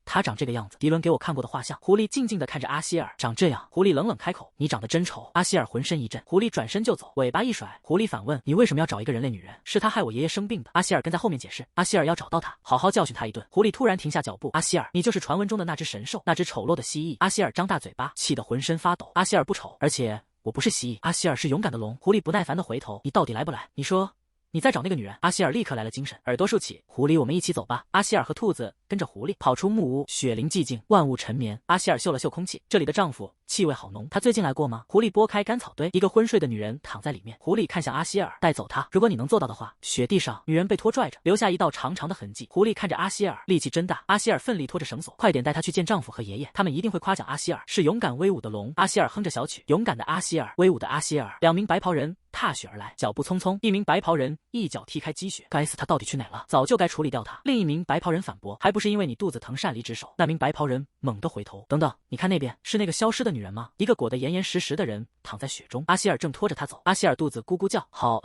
他长这个样子，迪伦给我看过的画像。狐狸静静地看着阿希尔，长这样。狐狸冷冷开口，你长得真丑。阿希尔浑身一震，狐狸转身就走，尾巴一甩。狐狸反问，你为什么要找一个人类女人？是他害我爷爷生病的。阿希尔跟在后面解释，阿希尔要找到他，好好教训他一顿。狐狸突然停下脚步，阿希尔，你就是传闻中的那只神兽，那只丑陋的蜥蜴。阿希尔张大嘴巴，气得浑身发抖。阿希尔不丑，而且我不是蜥蜴，阿希尔是勇敢的龙。狐狸不耐烦地回头，你到底来不来？你说你在找那个女人？阿希尔立刻来了精神，耳朵竖起。狐狸，我们一起走吧。阿希尔和兔子跟着狐狸跑出木屋，雪灵寂静，万物沉眠。阿希尔嗅了嗅空气，这里的丈夫气味好浓，他最近来过吗？狐狸拨开干草堆，一个昏睡的女人躺在里面。狐狸看向阿希尔，带走她，如果你能做到的话。雪地上，女人被拖拽着，留下一道长长的痕迹。狐狸看着阿希尔，力气真大。阿希尔奋力拖着绳索，快点带她去见丈夫和爷爷，他们一定会夸奖阿希尔是勇敢威武的龙。阿希尔哼着小曲，勇敢的阿希尔，威武的阿希尔。两名白袍人踏雪而来，脚步匆匆。一名白袍人一脚踢开积雪，该死，他到底去哪了？早就该处理掉他。另一名白袍人反驳，还不是因为你肚子疼擅离职守。那名白袍人猛地回头，等等，你看那边，是那个消失的女人吗？一个裹得严严实实的人躺在雪中，阿希尔正拖着他走。阿希尔肚子咕咕叫，好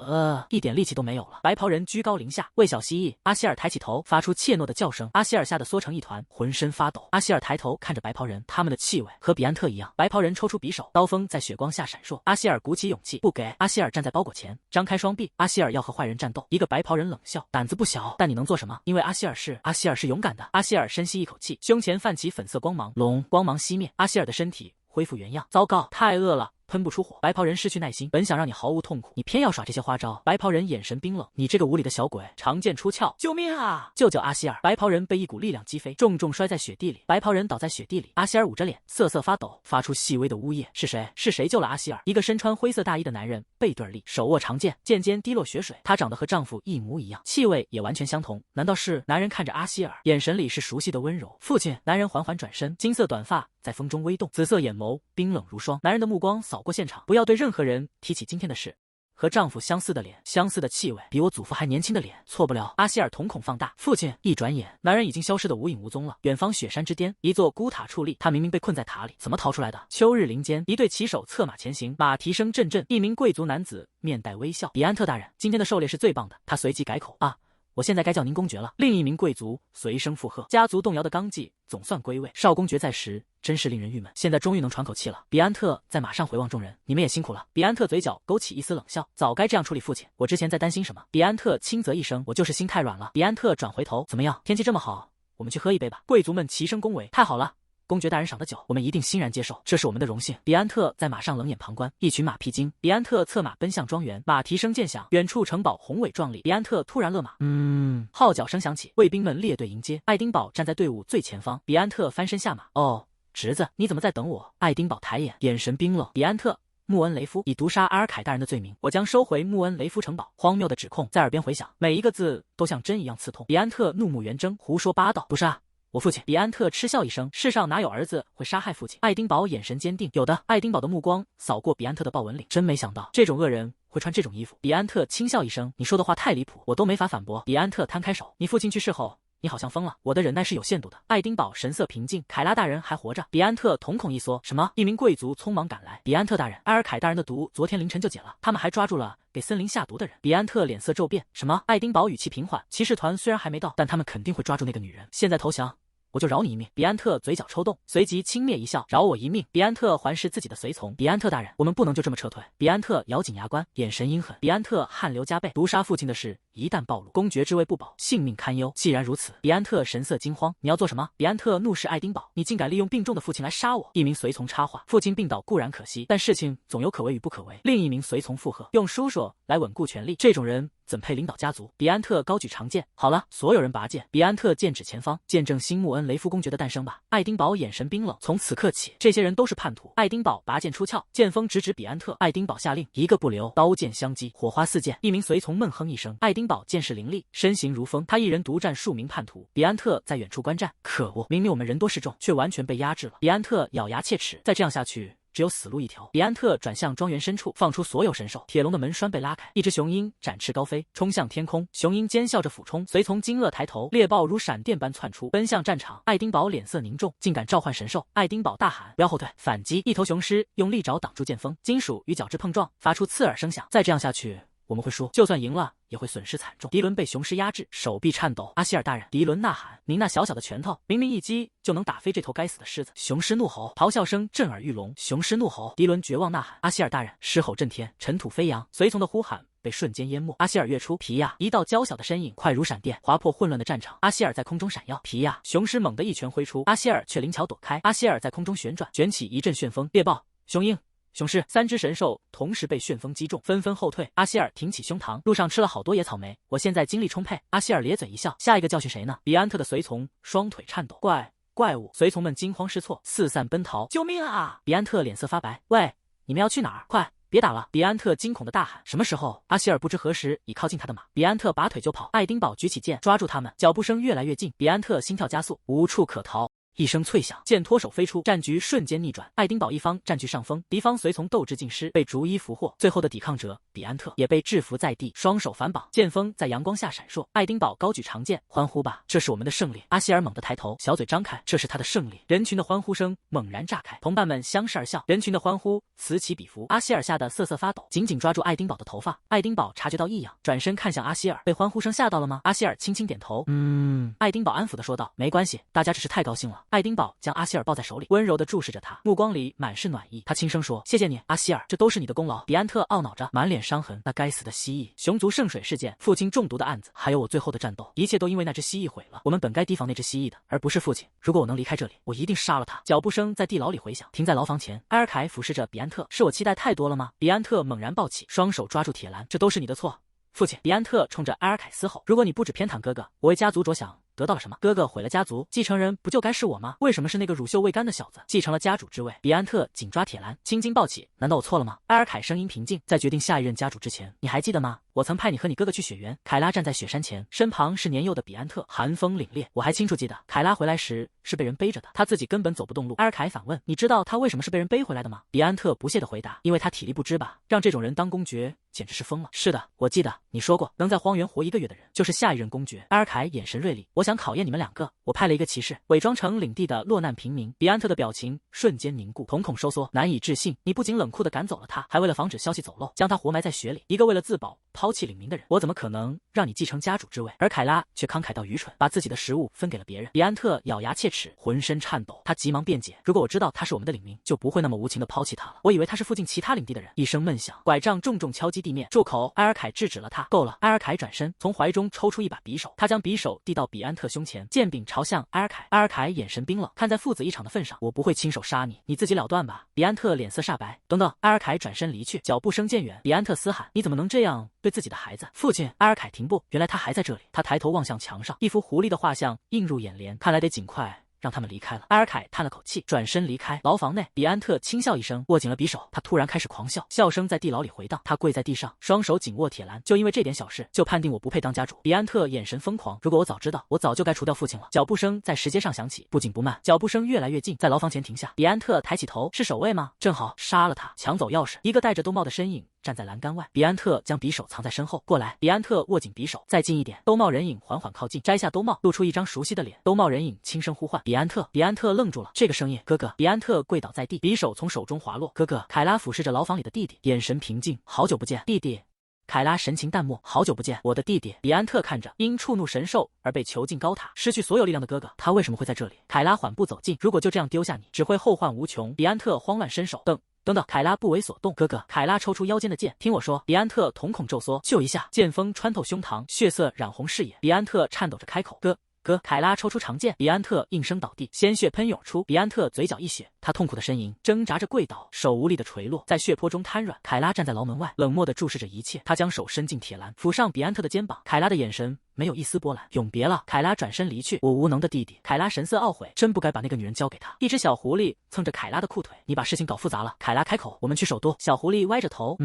一点力气都没有了。白袍人居高临下，喂小蜥蜴。阿希尔抬起头，发出怯懦的叫声。阿希尔吓得缩成一团，浑身发抖。阿希尔抬头看着白袍人，他们的气味和比安特一样。白袍人抽出匕首，刀锋在血光下闪烁。阿希尔鼓起勇气，不给。阿希尔站在包裹前，张开双臂。阿希尔要和坏人战斗。一个白袍人冷笑，胆子不小，但你能做什么？因为阿希尔是勇敢的。阿希尔深吸一口气，胸前泛起粉色光芒，光芒熄灭，阿希尔的身体恢复原样。糟糕，太饿了，喷不出火。白袍人失去耐心，本想让你毫无痛苦，你偏要耍这些花招。白袍人眼神冰冷，你这个无礼的小鬼，长剑出鞘，救命啊！救救阿希尔！白袍人被一股力量击飞，重重摔在雪地里。白袍人倒在雪地里，阿希尔捂着脸，瑟瑟发抖，发出细微的呜咽。是谁？是谁救了阿希尔？一个身穿灰色大衣的男人，背对立，手握长剑，剑尖滴落雪水。他长得和丈夫一模一样，气味也完全相同。难道是？男人看着阿希尔，眼神里是熟悉的温柔。父亲！男人缓缓转身，金色短发在风中微动，紫色眼眸冰冷如霜。男人的目光扫过现场，不要对任何人提起今天的事。和丈夫相似的脸，相似的气味，比我祖父还年轻的脸，错不了。阿希尔瞳孔放大，父亲。一转眼，男人已经消失得无影无踪了。远方雪山之巅，一座孤塔矗立，他明明被困在塔里，怎么逃出来的？秋日林间，一队骑手策马前行，马蹄声阵阵。一名贵族男子面带微笑，比安特大人，今天的狩猎是最棒的。他随即改口，我现在该叫您公爵了。另一名贵族随声附和，家族动摇的纲纪总算归位。少公爵在时真是令人郁闷，现在终于能喘口气了。比安特在马上回望众人，你们也辛苦了。比安特嘴角勾起一丝冷笑，早该这样处理父亲。我之前在担心什么？比安特轻啧一声，我就是心太软了。比安特转回头，怎么样？天气这么好，我们去喝一杯吧。贵族们齐声恭维，太好了。公爵大人赏的酒，我们一定欣然接受，这是我们的荣幸。比安特在马上冷眼旁观，一群马披荆。比安特策马奔向庄园，马蹄声渐响，远处城堡宏伟壮丽。比安特突然勒马，号角声响起，卫兵们列队迎接。爱丁堡站在队伍最前方。比安特翻身下马，侄子，你怎么在等我？爱丁堡抬眼，眼神冰冷。比安特。穆恩雷夫以毒杀阿尔凯大人的罪名，我将收回穆恩雷夫城堡。荒谬的指控在耳边回响，每一个字都像针一样刺痛。比安特怒目圆睁，胡说八道，不是我父亲。比安特嗤笑一声，世上哪有儿子会杀害父亲？爱丁堡眼神坚定，有的。爱丁堡的目光扫过比安特的豹纹领，真没想到这种恶人会穿这种衣服。比安特轻笑一声，你说的话太离谱，我都没法反驳。比安特摊开手，你父亲去世后，你好像疯了，我的忍耐是有限度的。爱丁堡神色平静，凯拉大人还活着。比安特瞳孔一缩，什么？一名贵族匆忙赶来。比安特大人，埃尔凯大人的毒昨天凌晨就解了，他们还抓住了给森林下毒的人。比安特脸色骤变，什么？爱丁堡语气平缓，骑士团虽然还没到，但他们肯定会抓住那个女人。现在投降，我就饶你一命。比安特嘴角抽动，随即轻蔑一笑，饶我一命。比安特环视自己的随从，比安特大人，我们不能就这么撤退。比安特咬紧牙关，眼神阴狠。比安特汗流浃背，毒杀父亲的事一旦暴露，公爵之位不保，性命堪忧。既然如此，比安特神色惊慌，你要做什么？比安特怒视爱丁堡，你竟敢利用病重的父亲来杀我！一名随从插话，父亲病倒固然可惜，但事情总有可为与不可为。另一名随从附和，用叔叔来稳固权力，这种人怎配领导家族？比安特高举长剑，好了，所有人拔剑。比安特剑指前方，见证新穆恩雷夫公爵的诞生吧。爱丁堡眼神冰冷，从此刻起，这些人都是叛徒。爱丁堡拔剑出鞘，剑锋直指比安特。爱丁堡下令，一个不留，刀剑相击，火花四溅。一名随从闷哼一声，爱丁堡剑势凌厉，身形如风，他一人独占数名叛徒。比安特在远处观战，可恶，明明我们人多势众，却完全被压制了。比安特咬牙切齿，再这样下去只有死路一条。比安特转向庄园深处，放出所有神兽。铁笼的门栓被拉开，一只雄鹰展翅高飞，冲向天空。雄鹰尖笑着俯冲，随从惊愕抬头，猎豹如闪电般窜出，奔向战场。爱丁堡脸色凝重，竟敢召唤神兽！爱丁堡大喊：不要后退，反击！一头雄狮用利爪挡住剑锋，金属与角质碰撞，发出刺耳声响。再这样下去，我们会输，就算赢了也会损失惨重。迪伦被雄狮压制，手臂颤抖。阿希尔大人，迪伦呐喊，您那小小的拳头，明明一击就能打飞这头该死的狮子。雄狮怒吼，咆哮声震耳欲聋。雄狮怒吼，迪伦绝望呐喊。阿希尔大人，狮吼震天，尘土飞扬，随从的呼喊被瞬间淹没。阿希尔跃出，皮亚！一道娇小的身影，快如闪电，划破混乱的战场。阿希尔在空中闪耀，皮亚！雄狮猛地一拳挥出，阿希尔却灵巧躲开。阿希尔在空中旋转，卷起一阵旋风。猎豹、雄鹰、雄狮三只神兽同时被旋风击中，纷纷后退。阿希尔挺起胸膛，路上吃了好多野草莓，我现在精力充沛。阿希尔咧嘴一笑，下一个教训谁呢？比安特的随从双腿颤抖，怪物！随从们惊慌失措，四散奔逃。救命啊！比安特脸色发白，喂，你们要去哪儿？快别打了！比安特惊恐的大喊。什么时候？阿希尔不知何时已靠近他的马，比安特拔腿就跑。爱丁堡举起剑抓住他们，脚步声越来越近，比安特心跳加速，无处可逃。一声脆响，剑脱手飞出，战局瞬间逆转。爱丁堡一方占据上风，敌方随从斗志尽失，被逐一俘获。最后的抵抗者比安特也被制服在地，双手反绑，剑锋在阳光下闪烁。爱丁堡高举长剑，欢呼吧，这是我们的胜利！阿希尔猛地抬头，小嘴张开，这是他的胜利！人群的欢呼声猛然炸开，同伴们相视而笑，人群的欢呼此起彼伏。阿希尔吓得瑟瑟发抖，紧紧抓住爱丁堡的头发。爱丁堡察觉到异样，转身看向阿希尔，被欢呼声吓到了吗？阿希尔轻轻点头，爱丁堡安抚地说道，没关系，大家只是太高兴了。爱丁堡将阿希尔抱在手里，温柔地注视着他，目光里满是暖意。他轻声说，谢谢你，阿希尔，这都是你的功劳。比安特懊恼着，满脸伤痕，那该死的蜥蜴，熊族圣水事件，父亲中毒的案子，还有我最后的战斗，一切都因为那只蜥蜴毁了。我们本该提防那只蜥蜴的，而不是父亲。如果我能离开这里，我一定杀了他。脚步声在地牢里回响，停在牢房前。埃尔凯俯视着比安特，是我期待太多了吗？比安特猛然抱起，双手抓住铁栏，这都是你的错。父亲，比安特冲着埃尔凯嘶吼，如果你不止偏袒哥哥，我为家族着想得到了什么？哥哥毁了家族，继承人不就该是我吗？为什么是那个乳臭未干的小子继承了家主之位？比安特紧抓铁栏，青筋暴起，难道我错了吗？埃尔凯声音平静，在决定下一任家主之前，你还记得吗？我曾派你和你哥哥去雪原。凯拉站在雪山前，身旁是年幼的比安特，寒风凛冽。我还清楚记得，凯拉回来时是被人背着的，他自己根本走不动路。埃尔凯反问，你知道他为什么是被人背回来的吗？比安特不屑地回答，因为他体力不支吧，让这种人当公爵简直是疯了。是的，我记得你说过，能在荒原活1个月的人就是下一任公爵。埃尔凯眼神锐利，我想考验你们2个。我派了一个骑士，伪装成领地的落难平民。比安特的表情瞬间凝固，瞳孔收缩，难以置信。你不仅冷酷地赶走了他，还为了防止消息走漏，将他活埋在雪里。一个为了自保抛弃领民的人，我怎么可能让你继承家主之位？而凯拉却慷慨到愚蠢，把自己的食物分给了别人。比安特咬牙切齿，浑身颤抖，他急忙辩解，如果我知道他是我们的领民，就不会那么无情地抛弃他了。我以为他是附近其他领地的人。一声闷响，拐杖重重敲击地面。住口！埃尔凯制止了他。够了！埃尔凯转身，从怀中抽出一把匕首，他将匕首递到比安特胸前，剑柄朝向埃尔凯。埃尔凯眼神冰冷，看在父子一场的份上，我不会亲手杀你，你自己了断吧。比安特脸色煞白。等等！埃尔凯转身离去，脚步声渐远。比安特嘶喊，你怎么能这样对自己的孩子？父亲！埃尔凯停步，原来他还在这里。他抬头望向墙上，一幅狐狸的画像映入眼帘，看来得尽快让他们离开了。埃尔凯叹了口气，转身离开。牢房内，比安特轻笑一声，握紧了匕首。他突然开始狂笑，笑声在地牢里回荡。他跪在地上，双手紧握铁栏。就因为这点小事，就判定我不配当家主？比安特眼神疯狂。如果我早知道，我早就该除掉父亲了。脚步声在石阶上响起，不紧不慢，脚步声越来越近，在牢房前停下。比安特抬起头，是守卫吗？正好，杀了他，抢走钥匙。一个戴着兜帽的身影站在栏杆外，比安特将匕首藏在身后。过来！比安特握紧匕首，再近一点。兜帽人影缓缓靠近，摘下兜帽，露出一张熟悉的脸。兜帽人影轻声呼唤：“比安特！”比安特愣住了，这个声音，哥哥！比安特跪倒在地，匕首从手中滑落。哥哥！凯拉俯视着牢房里的弟弟，眼神平静。好久不见，弟弟。凯拉神情淡漠，好久不见，我的弟弟。比安特看着因触怒神兽而被囚禁高塔、失去所有力量的哥哥，他为什么会在这里？凯拉缓步走近，如果就这样丢下你，只会后患无穷。比安特慌乱伸手，等等！凯拉不为所动。哥哥！凯拉抽出腰间的剑，听我说。比安特瞳孔骤缩，就一下，剑锋穿透胸膛，血色染红视野。比安特颤抖着开口：哥。凯拉抽出长剑，比安特应声倒地，鲜血喷涌出。比安特嘴角一血，他痛苦的呻吟，挣扎着跪倒，手无力的垂落，在血泊中瘫软。凯拉站在牢门外，冷漠地注视着一切。他将手伸进铁栏，抚上比安特的肩膀。凯拉的眼神没有一丝波澜。永别了！凯拉转身离去。我无能的弟弟。凯拉神色懊悔，真不该把那个女人交给他。一只小狐狸蹭着凯拉的裤腿，你把事情搞复杂了。凯拉开口，我们去首都。小狐狸歪着头，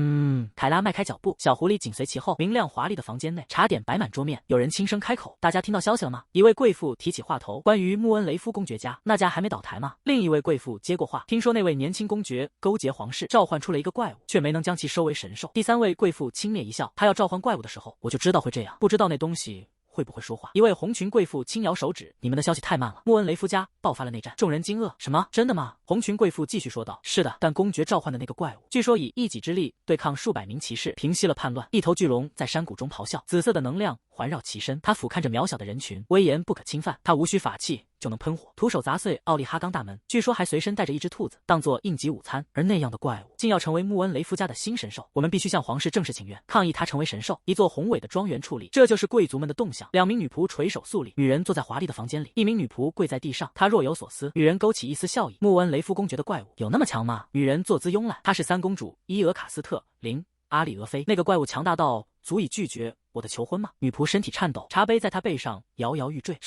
凯拉迈开脚步，小狐狸紧随其后。明亮华丽的房间内，茶点摆满桌面，有人轻声开口：大家听到消息了吗？一位贵妇提起话头，关于穆恩雷夫公爵家，那家还没倒台吗？另一位贵妇接过话，听说那位年轻公爵勾结皇室，召唤出了一个怪物，却没能将其收为神兽。第三位贵妇轻蔑一笑，他要召唤怪物的时候，我就知道会这样，不知道那东西会不会说话？一位红裙贵妇轻摇手指，你们的消息太慢了，穆恩雷夫家爆发了内战。众人惊愕，什么？真的吗？红裙贵妇继续说道，是的，但公爵召唤的那个怪物，据说以一己之力对抗数百名骑士，平息了叛乱。一头巨龙在山谷中咆哮，紫色的能量环绕其身，他俯瞰着渺小的人群，威严不可侵犯。他无需法器就能喷火，徒手砸碎奥利哈冈大门。据说还随身带着一只兔子，当作应急午餐。而那样的怪物竟要成为穆恩雷夫家的新神兽，我们必须向皇室正式请愿，抗议他成为神兽。一座宏伟的庄园矗立，这就是贵族们的动向。2名女仆垂手肃立，女人坐在华丽的房间里，一名女仆跪在地上，她若有所思。女人勾起一丝笑意，穆恩雷夫公爵的怪物有那么强吗？女人坐姿慵懒，她是3公主伊俄卡斯特林阿里俄妃。那个怪物强大到足以拒绝我的求婚吗？女仆身体颤抖，茶杯在她背上摇摇欲坠。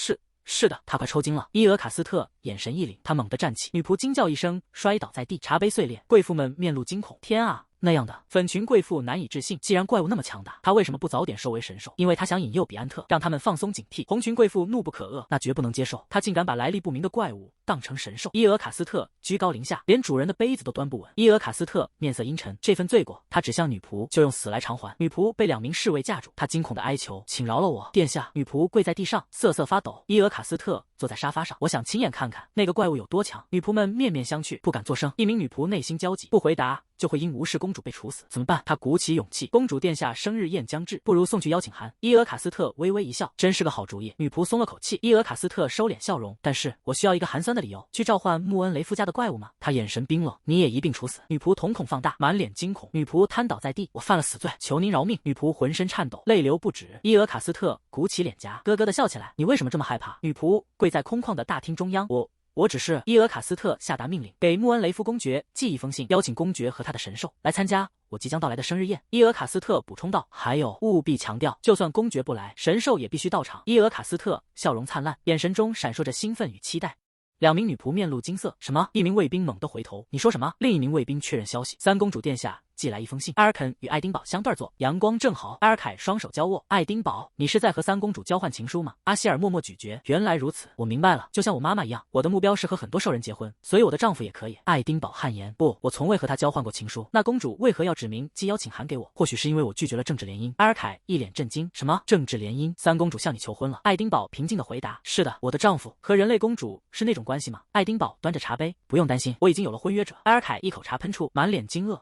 是的，他快抽筋了。伊俄卡斯特眼神一凛，他猛地站起，女仆惊叫一声，摔倒在地，茶杯碎裂。贵妇们面露惊恐。天啊！那样的。粉裙贵妇难以置信，既然怪物那么强大，她为什么不早点收为神兽？因为她想引诱比安特，让他们放松警惕。红裙贵妇怒不可遏，那绝不能接受，她竟敢把来历不明的怪物当成神兽。伊俄卡斯特居高临下，连主人的杯子都端不稳。伊俄卡斯特面色阴沉，这份罪过，他指向女仆，就用死来偿还。女仆被2名侍卫架住，她惊恐的哀求：“请饶了我，殿下！”女仆跪在地上，瑟瑟发抖。伊俄卡斯特坐在沙发上，我想亲眼看看那个怪物有多强。女仆们面面相觑，不敢作声。一名女仆内心焦急，不回答就会因无视公主被处死，怎么办？她鼓起勇气：“公主殿下生日宴将至，不如送去邀请函。”伊俄卡斯特微微一笑，真是个好主意。女仆松了口气。伊俄卡斯特收敛笑容，但是我需要一个寒酸的理由，去召唤穆恩雷夫家的怪物吗？他眼神冰冷，你也一并处死。女仆瞳孔放大，满脸惊恐。女仆瘫倒在地，我犯了死罪，求您饶命。女仆浑身颤抖，泪流不止。伊俄卡斯特鼓起脸颊，咯咯的笑起来。你为什么这么害怕？女仆跪在空旷的大厅中央，我只是……伊俄卡斯特下达命令，给穆恩雷夫公爵寄一封信，邀请公爵和他的神兽来参加我即将到来的生日宴。伊俄卡斯特补充道，还有务必强调，就算公爵不来，神兽也必须到场。伊俄卡斯特笑容灿烂，眼神中闪烁着兴奋与期待。2名女仆面露惊色，什么？一名卫兵猛地回头，你说什么？另一名卫兵确认消息，三公主殿下寄来一封信。埃尔肯与爱丁堡相对坐，阳光正好。埃尔凯双手交握，爱丁堡，你是在和三公主交换情书吗？阿希尔默默咀嚼，原来如此，我明白了，就像我妈妈一样，我的目标是和很多兽人结婚，所以我的丈夫也可以。爱丁堡汗颜，不，我从未和他交换过情书。那公主为何要指明寄邀请函给我？或许是因为我拒绝了政治联姻。埃尔凯一脸震惊，什么政治联姻？三公主向你求婚了？爱丁堡平静地回答，是的，我的丈夫和人类公主是那种关系吗？爱丁堡端着茶杯，不用担心，我已经有了婚约者。埃尔凯一口茶喷出，满脸惊愕，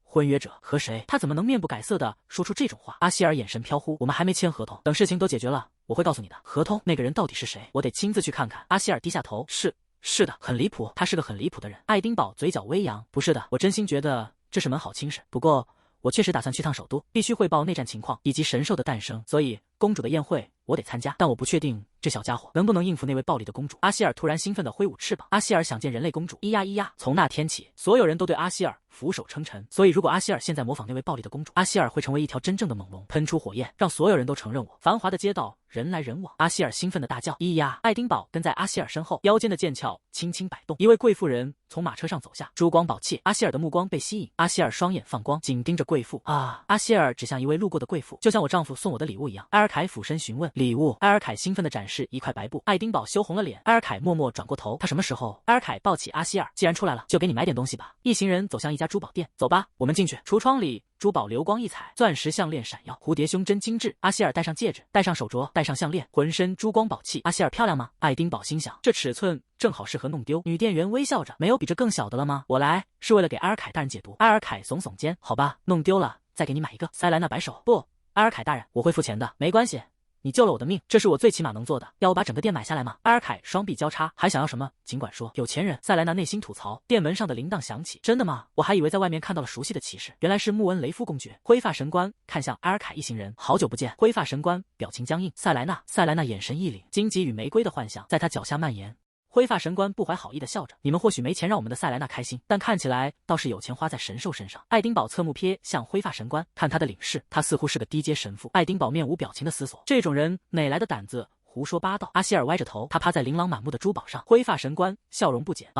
婚约者和谁？他怎么能面不改色的说出这种话？阿希尔眼神飘忽，我们还没签合同，等事情都解决了，我会告诉你的。合同？那个人到底是谁？我得亲自去看看。阿希尔低下头，是的，很离谱，他是个很离谱的人。爱丁堡嘴角微扬，不是的，我真心觉得这是门好亲事。不过我确实打算去趟首都，必须汇报内战情况以及神兽的诞生，所以公主的宴会我得参加，但我不确定这小家伙能不能应付那位暴力的公主。阿希尔突然兴奋地挥舞翅膀，阿希尔想见人类公主，咿呀咿呀。从那天起，所有人都对阿希尔俯首称臣，所以如果阿希尔现在模仿那位暴力的公主，阿希尔会成为一条真正的猛龙，喷出火焰，让所有人都承认我。繁华的街道，人来人往，阿希尔兴奋地大叫，咿呀！爱丁堡跟在阿希尔身后，腰间的剑鞘轻轻摆动。一位贵妇人从马车上走下，珠光宝气。阿希尔的目光被吸引，阿希尔双眼放光，紧盯着贵妇。啊！阿希尔指向一位路过的贵妇，就像我丈夫送我的礼物一样。埃尔凯俯身询问礼物。埃尔凯兴奋地展示一块白布，爱丁堡羞红了脸。埃尔凯默默转过头，他什么时候？埃尔凯抱起阿希尔，既然出来了，就给你买点东西吧。一行人走向一家珠宝店，走吧，我们进去。橱窗里珠宝流光溢彩，钻石项链闪耀，蝴蝶胸针精致。阿希尔戴上戒指，戴上手镯，戴上项链，浑身珠光宝气。阿希尔漂亮吗？爱丁堡心想，这尺寸正好适合弄丢。女店员微笑着，没有比这更小的了吗？我来是为了给埃尔凯大人解毒。埃尔凯耸耸肩，好吧，弄丢了再给你买一个。塞莱娜摆手，不，埃尔凯大人，我会付钱的，没关系。你救了我的命，这是我最起码能做的。要我把整个店买下来吗？埃尔凯双臂交叉，还想要什么？尽管说。有钱人。塞莱娜内心吐槽。店门上的铃铛响起。真的吗？我还以为在外面看到了熟悉的骑士，原来是穆恩雷夫公爵。灰发神官看向埃尔凯一行人，好久不见。灰发神官表情僵硬。塞莱娜眼神一凛，荆棘与玫瑰的幻象在他脚下蔓延。灰发神官不怀好意地笑着，你们或许没钱让我们的塞莱娜开心，但看起来倒是有钱花在神兽身上。爱丁堡侧目瞥向灰发神官，看他的领事，他似乎是个低阶神父。爱丁堡面无表情地思索，这种人哪来的胆子胡说八道？阿希尔歪着头，他趴在琳琅满目的珠宝上。灰发神官笑容不减，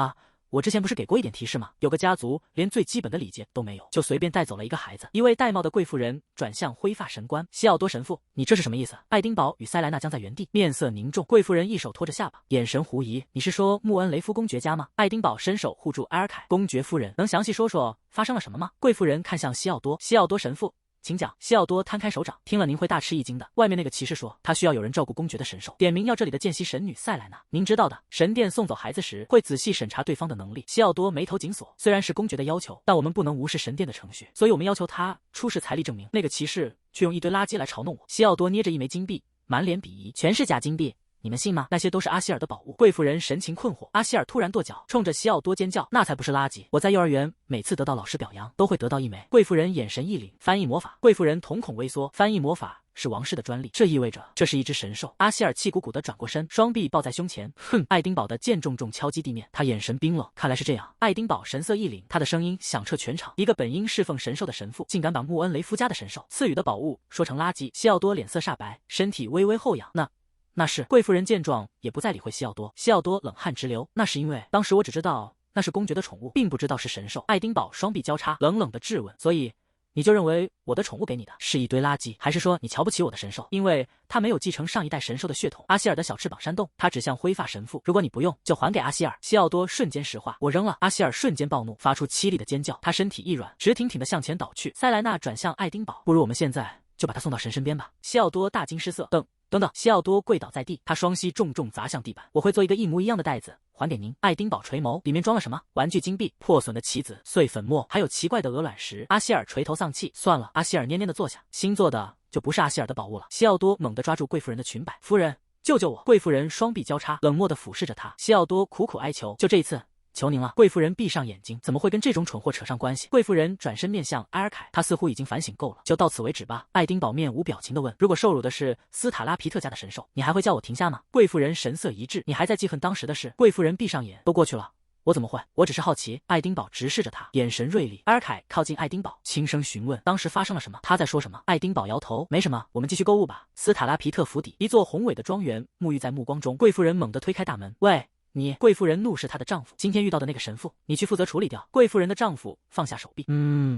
我之前不是给过一点提示吗？有个家族连最基本的礼节都没有，就随便带走了一个孩子。一位戴帽的贵妇人转向灰发神官，西奥多神父，你这是什么意思？爱丁堡与塞莱娜僵在原地，面色凝重。贵妇人一手托着下巴，眼神狐疑，你是说穆恩雷夫公爵家吗？爱丁堡伸手护住埃尔凯，公爵夫人，能详细说说发生了什么吗？贵妇人看向西奥多神父，请讲。西奥多摊开手掌，听了您会大吃一惊的。外面那个骑士说，他需要有人照顾公爵的神兽，点名要这里的见习神女塞莱娜。您知道的，神殿送走孩子时会仔细审查对方的能力。西奥多眉头紧锁，虽然是公爵的要求，但我们不能无视神殿的程序，所以我们要求他出示财力证明。那个骑士却用一堆垃圾来嘲弄我。西奥多捏着一枚金币，满脸鄙夷，全是假金币。你们信吗？那些都是阿希尔的宝物。贵妇人神情困惑。阿希尔突然跺脚，冲着西奥多尖叫，那才不是垃圾，我在幼儿园每次得到老师表扬都会得到一枚。贵妇人眼神一凛，翻译魔法。贵妇人瞳孔微缩，翻译魔法是王室的专利，这意味着这是一只神兽。阿希尔气鼓鼓地转过身，双臂抱在胸前。哼！爱丁堡的剑重重敲击地面，他眼神冰冷。看来是这样。爱丁堡神色一凛，他的声音响彻全场。一个本应侍奉神兽的神父，竟敢把穆恩雷夫家的神兽赐予的宝物说成垃圾。西奥多脸色煞白，身体微微后仰。那是。贵妇人见状也不再理会西奥多。西奥多冷汗直流，那是因为当时我只知道那是公爵的宠物，并不知道是神兽。爱丁堡双臂交叉，冷冷的质问：所以你就认为我的宠物给你的是一堆垃圾，还是说你瞧不起我的神兽？因为他没有继承上一代神兽的血统。阿希尔的小翅膀扇动，他指向灰发神父：如果你不用，就还给阿希尔。西奥多瞬间石化：我扔了。阿希尔瞬间暴怒，发出凄厉的尖叫，他身体一软，直挺挺的向前倒去。塞莱娜转向爱丁堡：不如我们现在就把他送到神身边吧。西奥多大惊失色：等等！西奥多跪倒在地，他双膝重重砸向地板。我会做一个一模一样的袋子还给您。爱丁堡垂眸，里面装了什么？玩具金币、破损的棋子、碎粉末，还有奇怪的鹅卵石。阿希尔垂头丧气，算了。阿希尔蔫蔫的坐下，新做的就不是阿希尔的宝物了。西奥多猛地抓住贵妇人的裙摆，夫人，救救我！贵妇人双臂交叉，冷漠地俯视着他。西奥多苦苦哀求，就这一次。求您了！贵妇人闭上眼睛，怎么会跟这种蠢货扯上关系？贵妇人转身面向埃尔凯，他似乎已经反省够了，就到此为止吧。爱丁堡面无表情地问：如果受辱的是斯塔拉皮特家的神兽，你还会叫我停下吗？贵妇人神色一滞，你还在记恨当时的事？贵妇人闭上眼，都过去了，我怎么会？我只是好奇。爱丁堡直视着他，眼神锐利。埃尔凯靠近爱丁堡，轻声询问：当时发生了什么？他在说什么？爱丁堡摇头：没什么，我们继续购物吧。斯塔拉皮特府邸，一座宏伟的庄园沐浴在目光中。贵妇人猛地推开大门：喂！你！贵妇人怒视她的丈夫，今天遇到的那个神父，你去负责处理掉。贵妇人的丈夫放下手臂，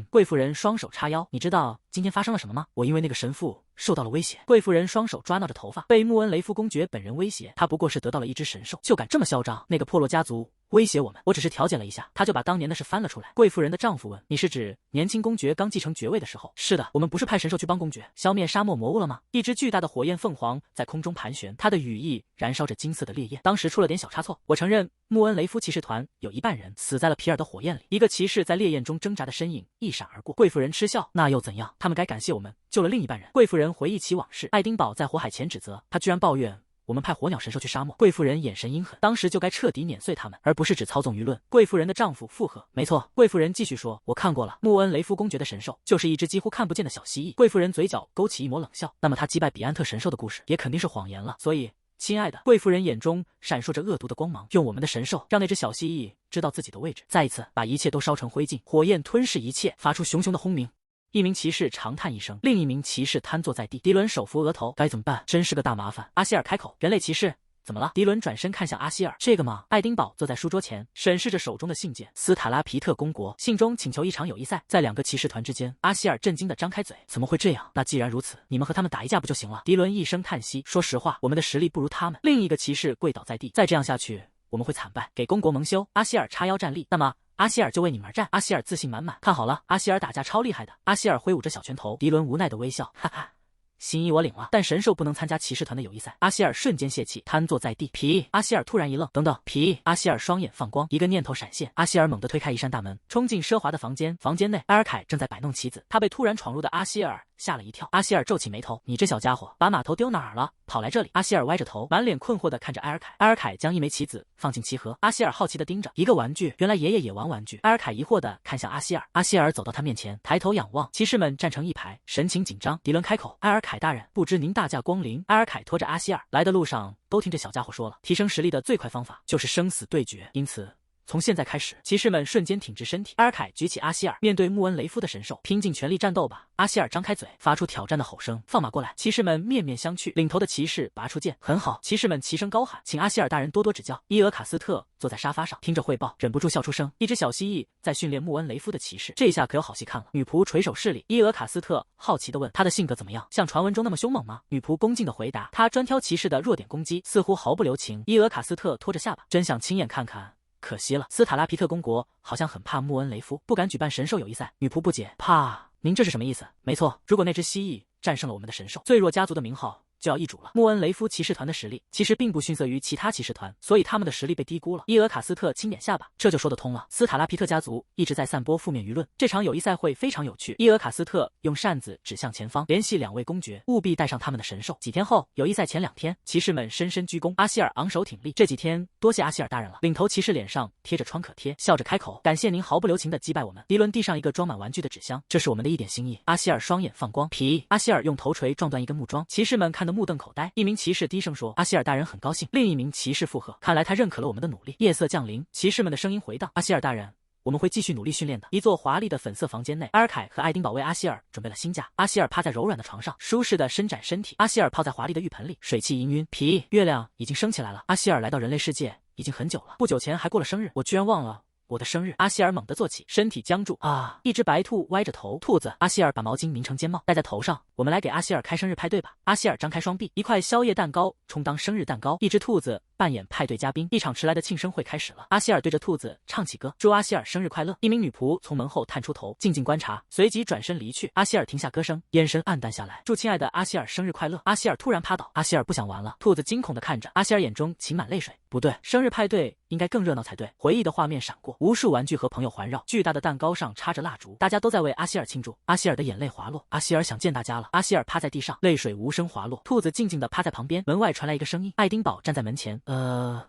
贵妇人双手叉腰，你知道今天发生了什么吗？我因为那个神父受到了威胁。贵妇人双手抓挠着头发，被穆恩雷夫公爵本人威胁，他不过是得到了一只神兽，就敢这么嚣张？那个破落家族威胁我们，我只是调解了一下，他就把当年的事翻了出来。贵妇人的丈夫问：你是指年轻公爵刚继承爵位的时候？是的，我们不是派神兽去帮公爵消灭沙漠魔物了吗？一只巨大的火焰凤凰在空中盘旋，它的羽翼燃烧着金色的烈焰。当时出了点小差错，我承认穆恩雷夫骑士团有一半人死在了皮尔的火焰里，一个骑士在烈焰中挣扎的身影一闪而过。贵妇人嗤笑：那又怎样？他们该感谢我们救了另一半人。贵妇人回忆起往事，爱丁堡在火海前指责他，居然抱怨我们派火鸟神兽去沙漠。贵妇人眼神阴狠，当时就该彻底碾碎他们，而不是只操纵舆论。贵妇人的丈夫附和：没错。贵妇人继续说：我看过了，穆恩雷夫公爵的神兽就是一只几乎看不见的小蜥蜴。贵妇人嘴角勾起一抹冷笑：那么他击败比安特神兽的故事也肯定是谎言了。所以亲爱的，贵妇人眼中闪烁着恶毒的光芒，用我们的神兽让那只小蜥蜴知道自己的位置，再一次把一切都烧成灰烬，火焰吞噬一切，发出熊熊的轰鸣。一名骑士长叹一声，另一名骑士瘫坐在地。迪伦手扶额头，该怎么办？真是个大麻烦。阿希尔开口：人类骑士怎么了？迪伦转身看向阿希尔：这个嘛。爱丁堡坐在书桌前，审视着手中的信件。斯塔拉皮特公国信中请求一场友谊赛，在两个骑士团之间。阿希尔震惊地张开嘴：怎么会这样？那既然如此，你们和他们打一架不就行了？迪伦一声叹息：说实话，我们的实力不如他们。另一个骑士跪倒在地：再这样下去，我们会惨败，给公国蒙羞。阿希尔叉腰站立：那么阿希尔就为你们而战。阿希尔自信满满：看好了，阿希尔打架超厉害的。阿希尔挥舞着小拳头。迪伦无奈的微笑：哈哈，心意我领了，但神兽不能参加骑士团的友谊赛。阿希尔瞬间泄气，瘫坐在地。皮！阿希尔突然一愣，等等，皮！阿希尔双眼放光，一个念头闪现。阿希尔猛地推开一扇大门，冲进奢华的房间。房间内，埃尔凯正在摆弄棋子，他被突然闯入的阿希尔吓了一跳。阿希尔皱起眉头：你这小家伙，把马头丢哪儿了？跑来这里！阿希尔歪着头，满脸困惑地看着埃尔凯。埃尔凯将一枚棋子放进棋盒，阿希尔好奇地盯着一个玩具，原来爷爷也玩玩具。埃尔凯疑惑地看向阿希尔，阿希尔走到他面前，抬头仰望，骑士们站成一排，神情紧张。迪伦开口：埃尔凯大人，不知您大驾光临。埃尔凯拖着阿希尔来的路上，都听这小家伙说了，提升实力的最快方法就是生死对决，因此从现在开始，骑士们瞬间挺直身体。埃尔凯举起阿希尔，面对穆恩雷夫的神兽，拼尽全力战斗吧！阿希尔张开嘴，发出挑战的吼声：放马过来！骑士们面面相觑，领头的骑士拔出剑，很好！骑士们齐声高喊：请阿希尔大人多多指教！伊俄卡斯特坐在沙发上，听着汇报，忍不住笑出声。一只小蜥蜴在训练穆恩雷夫的骑士，这下可有好戏看了。女仆垂手侍礼。伊俄卡斯特好奇地问：他的性格怎么样？像传闻中那么凶猛吗？女仆恭敬地回答：他专挑骑士的弱点攻击，似乎毫不留情。伊俄卡斯特拖着下巴，真想亲眼看看。可惜了，斯塔拉皮特公国好像很怕穆恩雷夫，不敢举办神兽友谊赛。女仆不解：怕？您这是什么意思？没错，如果那只蜥蜴战胜了我们的神兽，最弱家族的名号就要易主了。穆恩雷夫骑士团的实力其实并不逊色于其他骑士团，所以他们的实力被低估了。伊俄卡斯特轻点下巴，这就说得通了。斯塔拉皮特家族一直在散播负面舆论，这场友谊赛会非常有趣。伊俄卡斯特用扇子指向前方，联系两位公爵，务必带上他们的神兽。几天后，友谊赛前2天，骑士们深深鞠躬。阿希尔昂首挺立，这几天多谢阿希尔大人了。领头骑士脸上贴着创可贴，笑着开口：感谢您毫不留情地击败我们。迪伦递上一个装满玩具的纸箱，这是我们的一点心意。阿希尔双眼放光，皮！阿希尔用头锤撞断一根木桩，骑士们看得目瞪口呆。一名骑士低声说：阿希尔大人很高兴。另一名骑士附和：看来他认可了我们的努力。夜色降临，骑士们的声音回荡：阿希尔大人，我们会继续努力训练的。一座华丽的粉色房间内，埃尔凯和爱丁堡为阿希尔准备了新家。阿希尔趴在柔软的床上，舒适的伸展身体。阿希尔泡在华丽的浴盆里，水汽氤氲。皮！月亮已经升起来了。阿希尔来到人类世界已经很久了，不久前还过了生日，我居然忘了我的生日！阿希尔猛地坐起，身体僵住。啊！一只白兔歪着头，兔子。阿希尔把毛巾拧成尖帽，戴在头上。我们来给阿希尔开生日派对吧！阿希尔张开双臂，一块宵夜蛋糕充当生日蛋糕，一只兔子扮演派对嘉宾。一场迟来的庆生会开始了。阿希尔对着兔子唱起歌，祝阿希尔生日快乐。一名女仆从门后探出头，静静观察，随即转身离去。阿希尔停下歌声，眼神暗淡下来。祝亲爱的阿希尔生日快乐！阿希尔突然趴倒，阿希尔不想玩了。兔子惊恐地看着阿希尔，眼中噙满泪水。不对，生日派对应该更热闹才对。回忆的画面闪过，无数玩具和朋友环绕，巨大的蛋糕上插着蜡烛，大家都在为阿希尔庆祝。阿希尔的眼泪滑落，阿希尔想见大家了。阿希尔趴在地上，泪水无声滑落。兔子静静地趴在旁边。门外传来一个声音，爱丁堡站在门前。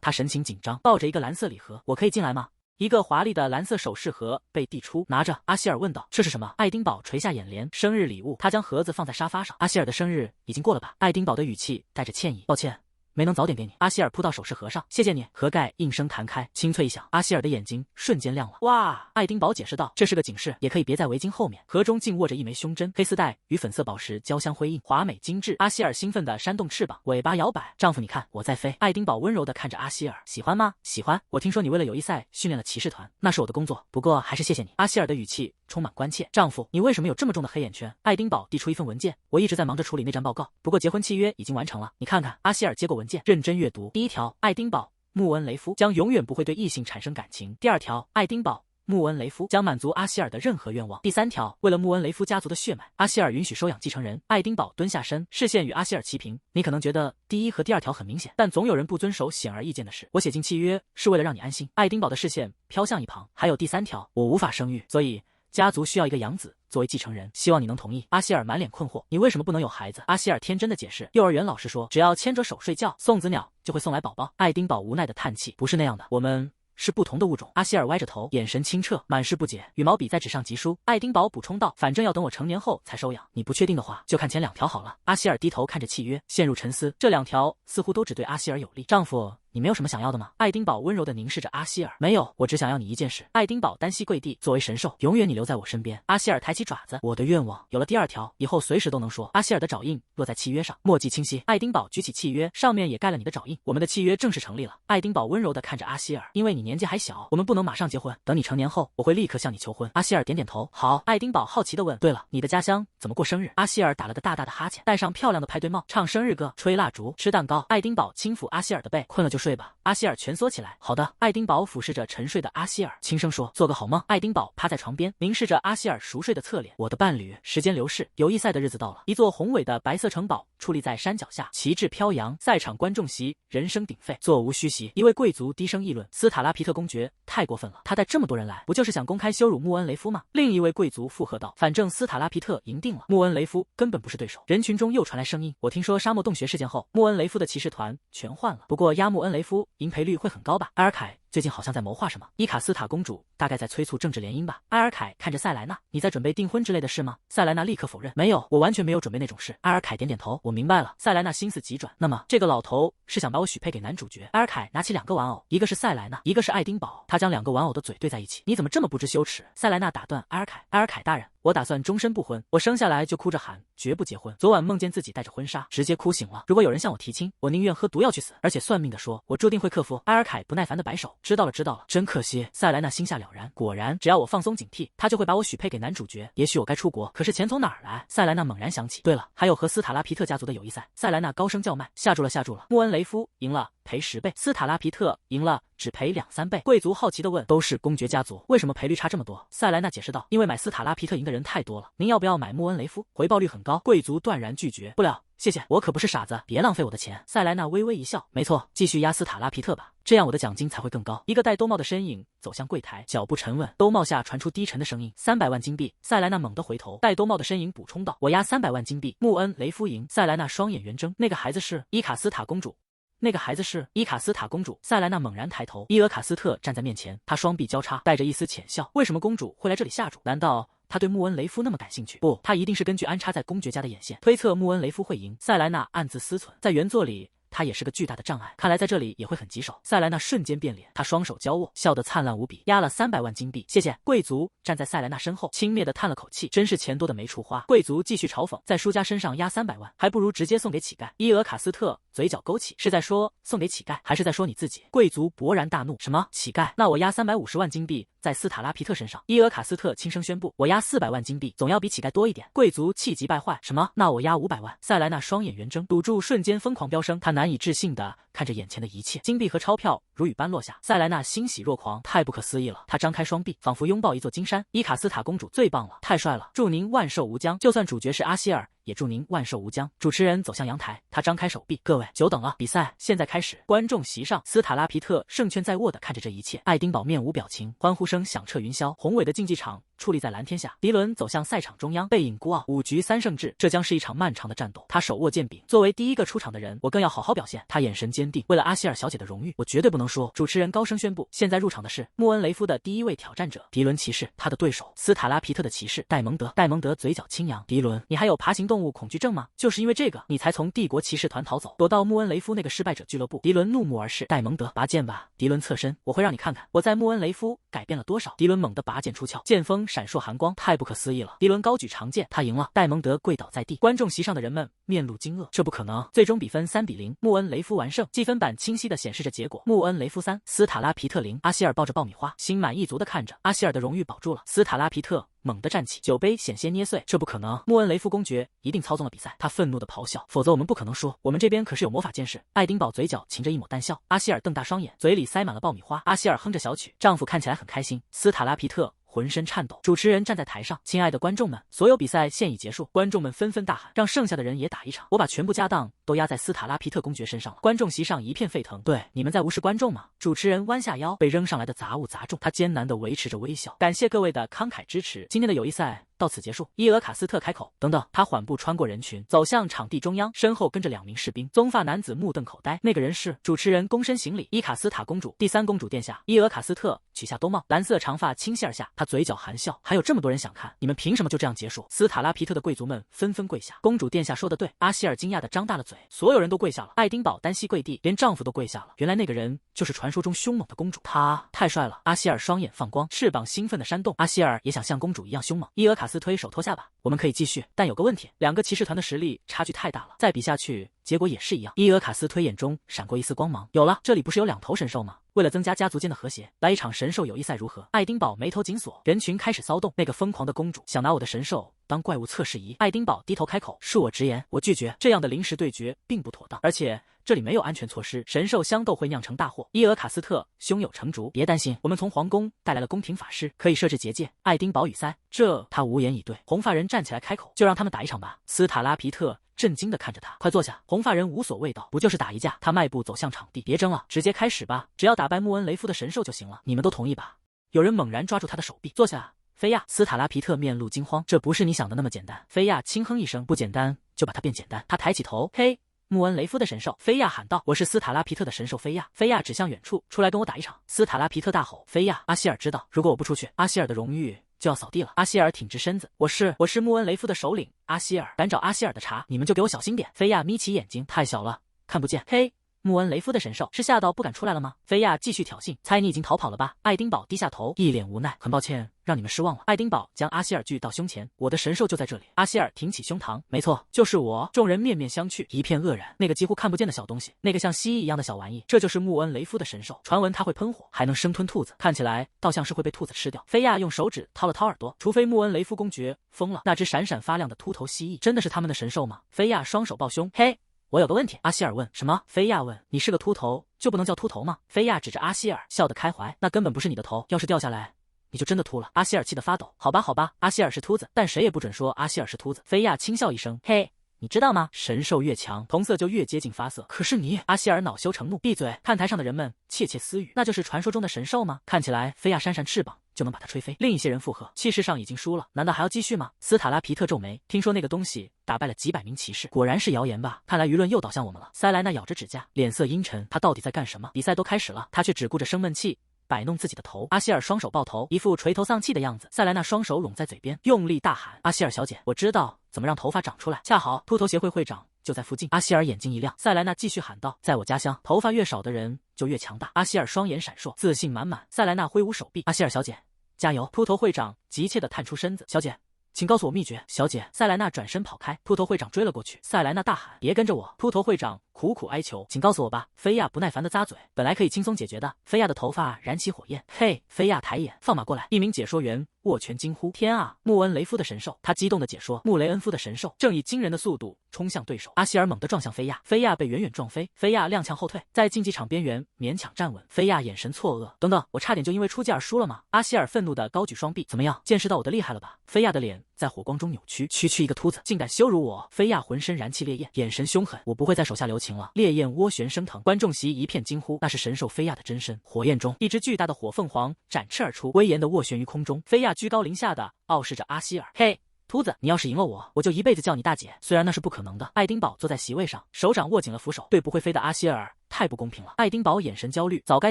他神情紧张，抱着一个蓝色礼盒。我可以进来吗？一个华丽的蓝色首饰盒被递出，拿着。阿希尔问道：“这是什么？”爱丁堡垂下眼帘：“生日礼物。”他将盒子放在沙发上。阿希尔的生日已经过了吧？爱丁堡的语气带着歉意：“抱歉。”没能早点给你。阿希尔扑到首饰盒上，谢谢你。盒盖应声弹开，清脆一响。阿希尔的眼睛瞬间亮了。哇！爱丁堡解释道，这是个警示，也可以别在围巾后面。盒中竟握着一枚胸针，黑丝带与粉色宝石交相辉映，华美精致。阿希尔兴奋地扇动翅膀，尾巴摇摆。丈夫，你看，我在飞。爱丁堡温柔地看着阿希尔，喜欢吗？喜欢。我听说你为了友谊赛训练了骑士团，那是我的工作，不过还是谢谢你。阿希尔的语气充满关切。丈夫，你为什么有这么重的黑眼圈？爱丁堡递出一份文件，我一直在忙着处理那张报告，不过结婚契约已经完成了，你看看。阿希尔接过文件，认真阅读。第一条，爱丁堡·穆恩雷夫将永远不会对异性产生感情。第二条，爱丁堡·穆恩雷夫将满足阿希尔的任何愿望。第三条，为了穆恩雷夫家族的血脉，阿希尔允许收养继承人。爱丁堡蹲下身，视线与阿希尔齐平。你可能觉得第一和第二条很明显，但总有人不遵守显而易见的事。我写进契约是为了让你安心。爱丁堡的视线飘向一旁。还有第三条，我无法生育，所以家族需要一个养子作为继承人，希望你能同意。阿希尔满脸困惑，你为什么不能有孩子？阿希尔天真的解释，幼儿园老师说，只要牵着手睡觉，送子鸟就会送来宝宝。爱丁堡无奈的叹气，不是那样的，我们是不同的物种。阿希尔歪着头，眼神清澈，满是不解，羽毛笔在纸上疾书。爱丁堡补充道，反正要等我成年后才收养，你不确定的话，就看前两条好了。阿希尔低头看着契约，陷入沉思，这两条似乎都只对阿希尔有利。丈夫，你没有什么想要的吗？爱丁堡温柔地凝视着阿希尔，没有，我只想要你一件事。爱丁堡单膝跪地，作为神兽，永远你留在我身边。阿希尔抬起爪子，我的愿望有了第二条，以后随时都能说。阿希尔的爪印落在契约上，墨迹清晰。爱丁堡举起契约，上面也盖了你的爪印，我们的契约正式成立了。爱丁堡温柔地看着阿希尔，因为你年纪还小，我们不能马上结婚，等你成年后，我会立刻向你求婚。阿希尔点点头，好。爱丁堡好奇地问，对了，你的家乡怎么过生日？阿希尔打了个大大的哈欠，戴上漂亮的派对帽，唱生日歌，吹蜡烛，吃蛋糕。爱丁堡轻抚阿希尔的背，困了就睡吧。阿希尔蜷缩起来，好的。爱丁堡俯视着沉睡的阿希尔，轻声说，做个好梦。爱丁堡趴在床边，凝视着阿希尔熟睡的侧脸。我的伴侣。时间流逝，友谊赛的日子到了。一座宏伟的白色城堡矗立在山脚下，旗帜飘扬，赛场观众席人声鼎沸，座无虚席。一位贵族低声议论，斯塔拉皮特公爵太过分了，他带这么多人来，不就是想公开羞辱穆恩雷夫吗？另一位贵族附和道，反正斯塔拉皮特赢定了，穆恩雷夫根本不是对手。人群中又传来声音，我听说沙漠洞穴事件后，穆恩雷夫的骑士团全换了，不过压穆恩雷夫赢赔率会很高吧？埃尔凯最近好像在谋划什么，伊卡斯塔公主大概在催促政治联姻吧。埃尔凯看着塞莱娜，你在准备订婚之类的事吗？塞莱娜立刻否认，没有，我完全没有准备那种事。埃尔凯点点头，我明白了。塞莱娜心思急转，那么这个老头是想把我许配给男主角？埃尔凯拿起两个玩偶，一个是塞莱娜，一个是爱丁堡，他将两个玩偶的嘴对在一起。你怎么这么不知羞耻？塞莱娜打断埃尔凯，埃尔凯大人，我打算终身不婚，我生下来就哭着喊绝不结婚，昨晚梦见自己带着婚纱，直接哭醒了。如果有人向我提亲，我宁愿喝毒药去死。而且算命的说，我注定会克服。埃尔凯不耐烦的摆手，知道了知道了，真可惜。塞莱娜心下了然，果然只要我放松警惕，他就会把我许配给男主角。也许我该出国，可是钱从哪儿来？塞莱娜猛然想起，对了，还有和斯塔拉皮特家族的友谊赛。塞莱娜高声叫卖，吓住了吓住了。穆恩雷夫赢了赔10倍，斯塔拉皮特赢了只赔2-3倍。贵族好奇地问，都是公爵家族，为什么赔率差这么多？塞莱娜解释道，因为买斯塔拉皮特赢的人太多了，您要不要买穆恩雷夫？回报率很高。贵族断然拒绝，不了，谢谢，我可不是傻子，别浪费我的钱。塞莱娜微微一笑，没错，继续压斯塔拉皮特吧，这样我的奖金才会更高。一个戴兜帽的身影走向柜台，脚步沉稳，兜帽下传出低沉的声音，300万金币。塞莱娜猛地回头，戴兜帽的身影补充道，我押300万金币，穆恩雷夫赢。塞莱娜双眼圆睁，那个孩子是伊卡斯塔公主。那个孩子是伊卡斯塔公主。塞莱娜猛然抬头，伊俄卡斯特站在面前，她双臂交叉，带着一丝浅笑。为什么公主会来这里下注？难道他对穆恩雷夫那么感兴趣？不，他一定是根据安插在公爵家的眼线，推测穆恩雷夫会赢。塞莱娜暗自思忖，在原作里他也是个巨大的障碍，看来在这里也会很棘手。塞莱娜瞬间变脸，她双手交握，笑得灿烂无比，压了300万金币，谢谢。贵族站在塞莱娜身后，轻蔑地叹了口气，真是钱多的没处花。贵族继续嘲讽，在输家身上压300万，还不如直接送给乞丐。伊俄卡斯特嘴角勾起，是在说送给乞丐，还是在说你自己？贵族勃然大怒，什么乞丐？那我押350万金币在斯塔拉皮特身上。伊尔卡斯特轻声宣布，我押400万金币，总要比乞丐多一点。贵族气急败坏，什么？那我押500万。塞莱娜双眼圆睁，赌注瞬间疯狂飙升，她难以置信的看着眼前的一切，金币和钞票如雨般落下。塞莱娜欣喜若狂，太不可思议了。她张开双臂，仿佛拥抱一座金山。伊卡斯塔公主最棒了，太帅了！祝您万寿无疆！就算主角是阿希尔，也祝您万寿无疆。主持人走向阳台，他张开手臂，各位久等了，比赛现在开始。观众席上，斯塔拉皮特胜券在握的看着这一切，爱丁堡面无表情，欢呼声响彻云霄。宏伟的竞技场矗立在蓝天下，迪伦走向赛场中央，背影孤傲。5局3胜制，这将是一场漫长的战斗。他手握剑柄，作为第一个出场的人，我更要好好表现。他眼神坚定，为了阿希尔小姐的荣誉，我绝对不能输。主持人高声宣布，现在入场的是穆恩雷夫的第一位挑战者，迪伦骑士，他的对手斯塔拉皮特的骑士戴蒙德。戴蒙德嘴角轻扬，迪伦，你还有爬行动物恐惧症吗？就是因为这个，你才从帝国骑士团逃走，躲到穆恩雷夫那个失败者俱乐部。迪伦怒目而视，戴蒙德，拔剑吧！迪伦侧身，我会让你看看我在穆恩雷夫改变了多少。迪伦猛地拔剑出鞘，剑锋闪烁寒光，太不可思议了！迪伦高举长剑，他赢了。戴蒙德跪倒在地，观众席上的人们面露惊愕，这不可能！最终比分3比0，穆恩雷夫完胜。计分板清晰地显示着结果：穆恩雷夫3，斯塔拉皮特0。阿希尔抱着爆米花，心满意足地看着，阿希尔的荣誉保住了。斯塔拉皮特猛地站起，酒杯险些捏碎，这不可能！穆恩雷夫公爵一定操纵了比赛，他愤怒地咆哮，否则我们不可能输。我们这边可是有魔法剑士。爱丁堡嘴角噙着一抹淡笑，阿希尔瞪大双眼，嘴里塞满了爆米花。阿希尔哼着小曲，丈夫看起来很开心。斯塔拉皮特浑身颤抖。主持人站在台上，亲爱的观众们，所有比赛现已结束。观众们纷纷大喊，让剩下的人也打一场。我把全部家当都压在斯塔拉皮特公爵身上了。观众席上一片沸腾。对，你们在无视观众吗？主持人弯下腰，被扔上来的杂物砸中，他艰难地维持着微笑。感谢各位的慷慨支持，今天的友谊赛到此结束。伊尔卡斯特开口，等等，他缓步穿过人群，走向场地中央，身后跟着2名士兵。棕发男子目瞪口呆，那个人是？主持人躬身行礼，伊卡斯塔公主，第3公主殿下。伊尔卡斯特取下兜帽，蓝色长发倾泻而下，他嘴角含笑，还有这么多人想看，你们凭什么就这样结束？斯塔拉皮特的贵族们纷纷跪下。公主殿下说的对。阿希尔惊讶地张大了嘴，所有人都跪下了。爱丁堡单膝跪地，连丈夫都跪下了。原来那个人就是传说中凶猛的公主，她太帅了。阿希尔双眼放光，翅膀兴奋地扇动。阿希尔也想像公主一样凶猛。伊尔卡斯推手托下巴，我们可以继续，但有个问题，2个骑士团的实力差距太大了，再比下去结果也是一样。伊尔卡斯推眼中闪过一丝光芒，有了，这里不是有2头神兽吗？为了增加家族间的和谐，来一场神兽友谊赛如何？爱丁堡眉头紧锁，人群开始骚动。那个疯狂的公主想拿我的神兽当怪物测试仪。爱丁堡低头开口，恕我直言，我拒绝，这样的临时对决并不妥当，而且这里没有安全措施，神兽相斗会酿成大祸。伊尔卡斯特胸有成竹，别担心，我们从皇宫带来了宫廷法师，可以设置结界。爱丁堡语塞，这他无言以对。红发人站起来开口，就让他们打一场吧。斯塔拉皮特震惊地看着他，快坐下。红发人无所谓道，不就是打一架？他迈步走向场地，别争了，直接开始吧，只要打败穆恩雷夫的神兽就行了，你们都同意吧？有人猛然抓住他的手臂，坐下。菲亚，斯塔拉皮特面露惊慌，这不是你想的那么简单。菲亚轻哼一声，不简单就把它变简单。他抬起头，嘿，穆恩雷夫的神兽。菲亚喊道，我是斯塔拉皮特的神兽菲亚。菲亚指向远处，出来跟我打一场。斯塔拉皮特大吼，菲亚，阿希尔知道，如果我不出去，阿希尔的荣誉就要扫地了。阿希尔挺直身子，我是穆恩雷夫的首领阿希尔，敢找阿希尔的茬，你们就给我小心点。菲亚眯起眼睛，太小了，看不见。嘿，穆恩雷夫的神兽是吓到不敢出来了吗？菲亚继续挑衅，猜你已经逃跑了吧？爱丁堡低下头，一脸无奈，很抱歉让你们失望了。爱丁堡将阿希尔举到胸前，我的神兽就在这里。阿希尔挺起胸膛，没错，就是我。众人面面相觑，一片愕然。那个几乎看不见的小东西，那个像蜥蜴一样的小玩意，这就是穆恩雷夫的神兽。传闻它会喷火，还能生吞兔子，看起来倒像是会被兔子吃掉。菲亚用手指掏了掏耳朵，除非穆恩雷夫公爵疯了，那只闪闪发亮的秃头蜥蜴真的是他们的神兽吗？菲亚双手抱胸，嘿，我有个问题。阿希尔问。什么？菲亚问。你是个秃头就不能叫秃头吗？菲亚指着阿希尔，笑得开怀。那根本不是你的头，要是掉下来你就真的秃了。阿希尔气得发抖。好吧好吧，阿希尔是秃子，但谁也不准说阿希尔是秃子。菲亚轻笑一声，嘿，你知道吗？神兽越强，瞳色就越接近发色。可是你……阿希尔恼羞成怒，闭嘴！看台上的人们窃窃私语，那就是传说中的神兽吗？看起来菲亚扇扇翅膀就能把它吹飞。另一些人附和，气势上已经输了，难道还要继续吗？斯塔拉皮特皱眉，听说那个东西打败了几百名骑士，果然是谣言吧？看来舆论又倒向我们了。塞莱娜咬着指甲，脸色阴沉，他到底在干什么？比赛都开始了，他却只顾着生闷气，摆弄自己的头。阿希尔双手抱头，一副垂头丧气的样子。塞莱娜双手拢在嘴边，用力大喊：阿希尔小姐，我知道怎么让头发长出来，恰好秃头协会会长就在附近。阿希尔眼睛一亮，塞莱娜继续喊道：在我家乡，头发越少的人就越强大。阿希尔双眼闪烁，自信满满。塞莱娜挥舞手臂，阿希尔小姐加油！秃头会长急切地探出身子，小姐请告诉我秘诀。小姐，塞莱娜转身跑开，秃头会长追了过去。塞莱娜大喊：“别跟着我！”秃头会长苦苦哀求：“请告诉我吧。”菲亚不耐烦的咂嘴，本来可以轻松解决的。菲亚的头发燃起火焰。嘿，菲亚抬眼，放马过来！一名解说员握拳惊呼：“天啊！穆恩雷夫的神兽！”他激动地解说：“穆雷恩夫的神兽正以惊人的速度冲向对手。”阿希尔猛地撞向菲亚，菲亚被远远撞飞，菲亚踉跄后退，在竞技场边缘勉强站稳。菲亚眼神错愕：“等等，我差点就因为出击而输了吗？”阿希尔愤怒地高举双臂：“怎么样，见识到我的厉害了吧？”菲亚的脸在火光中扭曲，区一个秃子，竟敢羞辱我！菲亚浑身燃起烈焰，眼神凶狠：“我不会在手下留情了！”烈焰涡旋升腾，观众席一片惊呼，那是神兽菲亚的真身。火焰中，一只巨大的火凤凰展翅而出，威严地斡旋于空中。菲亚居高临下的傲视着阿希尔：“嘿，秃子，你要是赢了我，我就一辈子叫你大姐。”虽然那是不可能的。爱丁堡坐在席位上，手掌握紧了扶手，对不会飞的阿希尔太不公平了。爱丁堡眼神焦虑，早该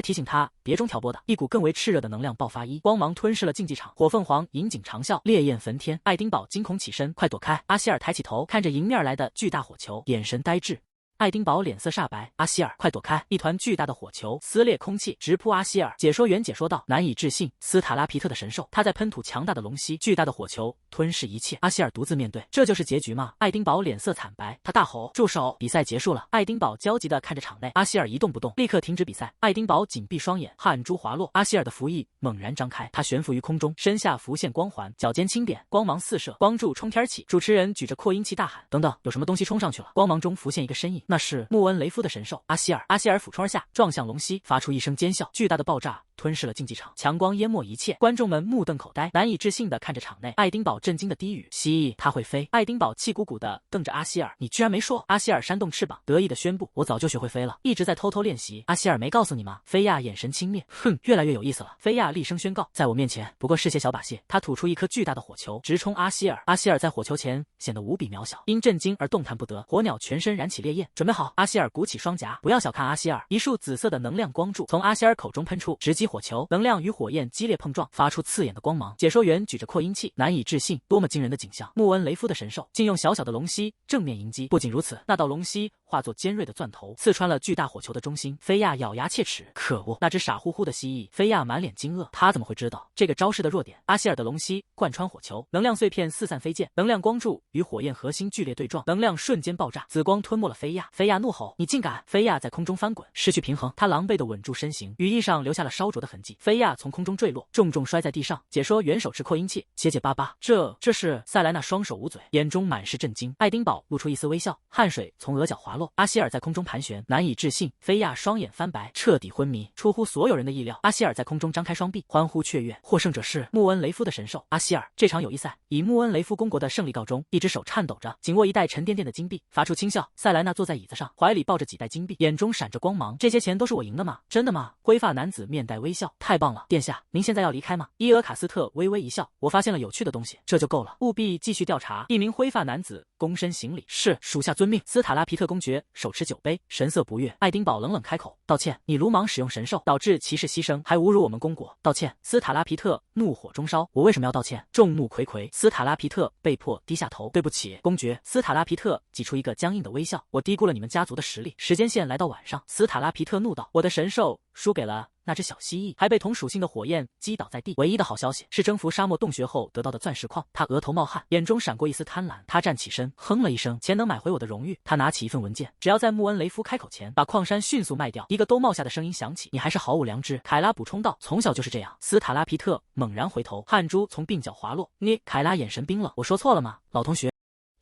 提醒他别中挑拨的。一股更为炽热的能量爆发，光芒吞噬了竞技场。火凤凰引颈长啸，烈焰焚天。爱丁堡惊恐起身，快躲开！阿希尔抬起头，看着迎面而来的巨大火球，眼神呆滞。爱丁堡脸色煞白，阿希尔，快躲开！一团巨大的火球撕裂空气，直扑阿希尔。解说员解说道：“难以置信，斯塔拉皮特的神兽，他在喷吐强大的龙息，巨大的火球吞噬一切。”阿希尔独自面对，这就是结局吗？爱丁堡脸色惨白，他大吼：“住手！”比赛结束了。爱丁堡焦急地看着场内，阿希尔一动不动，立刻停止比赛。爱丁堡紧闭双眼，汗珠滑落。阿希尔的服翼猛然张开，他悬浮于空中，身下浮现光环，脚尖轻点，光芒四射，光柱冲天起。主持人举着扩音器大喊：“等等，有什么东西冲上去了！”光芒中浮现一个身影，那是穆恩雷夫的神兽阿希尔。阿希尔俯冲而下，撞向龙息，发出一声尖啸，巨大的爆炸吞噬了竞技场，强光淹没一切。观众们目瞪口呆，难以置信地看着场内。爱丁堡震惊的低语：“蜥蜴，它会飞！”爱丁堡气鼓鼓地瞪着阿希尔：“你居然没说！”阿希尔扇动翅膀，得意地宣布：“我早就学会飞了，一直在偷偷练习。”阿希尔没告诉你吗？菲亚眼神轻蔑：“哼，越来越有意思了。”菲亚厉声宣告：“在我面前不过是些小把戏。”他吐出一颗巨大的火球，直冲阿希尔。阿希尔在火球前显得无比渺小，因震惊而动弹不得。火鸟全身燃起烈焰，准备好！阿希尔鼓起双颊，不要小看阿希尔。一束紫色的能量光柱从阿希尔口中喷出，直击火球，能量与火焰激烈碰撞，发出刺眼的光芒。解说员举着扩音器，难以置信，多么惊人的景象！穆恩雷夫的神兽竟用小小的龙息正面迎击。不仅如此，那道龙息化作尖锐的钻头，刺穿了巨大火球的中心。菲亚咬牙切齿，可恶，那只傻乎乎的蜥蜴！菲亚满脸惊愕，他怎么会知道这个招式的弱点？阿希尔的龙息贯穿火球，能量碎片四散飞溅，能量光柱与火焰核心剧烈对撞，能量瞬间爆炸，紫光吞没了菲亚。菲亚怒吼：“你竟敢！”菲亚在空中翻滚，失去平衡，他狼狈地稳住身形，羽翼上留下了烧灼的痕迹。菲亚从空中坠落，重重摔在地上。解说员手持扩音器，结结巴巴：“这是……”塞莱娜双手捂嘴，眼中满是震惊。爱丁堡露出一丝微笑，汗水从额角滑落。阿希尔在空中盘旋，难以置信。菲亚双眼翻白，彻底昏迷。出乎所有人的意料，阿希尔在空中张开双臂，欢呼雀跃。获胜者是穆恩雷夫的神兽阿希尔。这场友谊赛以穆恩雷夫公国的胜利告终，一只手颤抖着，紧握一袋沉甸甸的金币，发出轻笑。塞莱娜坐在椅子上，怀里抱着几袋金币，眼中闪着光芒。这些钱都是我赢的吗？真的吗？灰发男子面带微笑，太棒了，殿下，您现在要离开吗？伊俄卡斯特微微一笑，我发现了有趣的东西，这就够了，务必继续调查。一名灰发男子躬身行礼，是，属下遵命。斯塔拉皮特公爵手持酒杯，神色不悦。爱丁堡冷冷开口，道歉，你鲁莽使用神兽，导致骑士牺牲，还侮辱我们公国，道歉。斯塔拉皮特怒火中烧，我为什么要道歉？众目睽睽，斯塔拉皮特被迫低下头，对不起，公爵。斯塔拉皮特挤出一个僵硬的微笑，我低估了你们家族的实力。时间线来到晚上，斯塔拉皮特怒道，我的神兽输给了那只小蜥蜴，还被同属性的火焰击倒在地。唯一的好消息是征服沙漠洞穴后得到的钻石矿。他额头冒汗，眼中闪过一丝贪婪。他站起身，哼了一声，钱能买回我的荣誉。他拿起一份文件，只要在穆恩雷夫开口前把矿山迅速卖掉。一个兜帽下的声音响起，你还是毫无良知。凯拉补充道，从小就是这样。斯塔拉皮特猛然回头，汗珠从鬓角滑落。你，凯拉眼神冰冷，我说错了吗，老同学？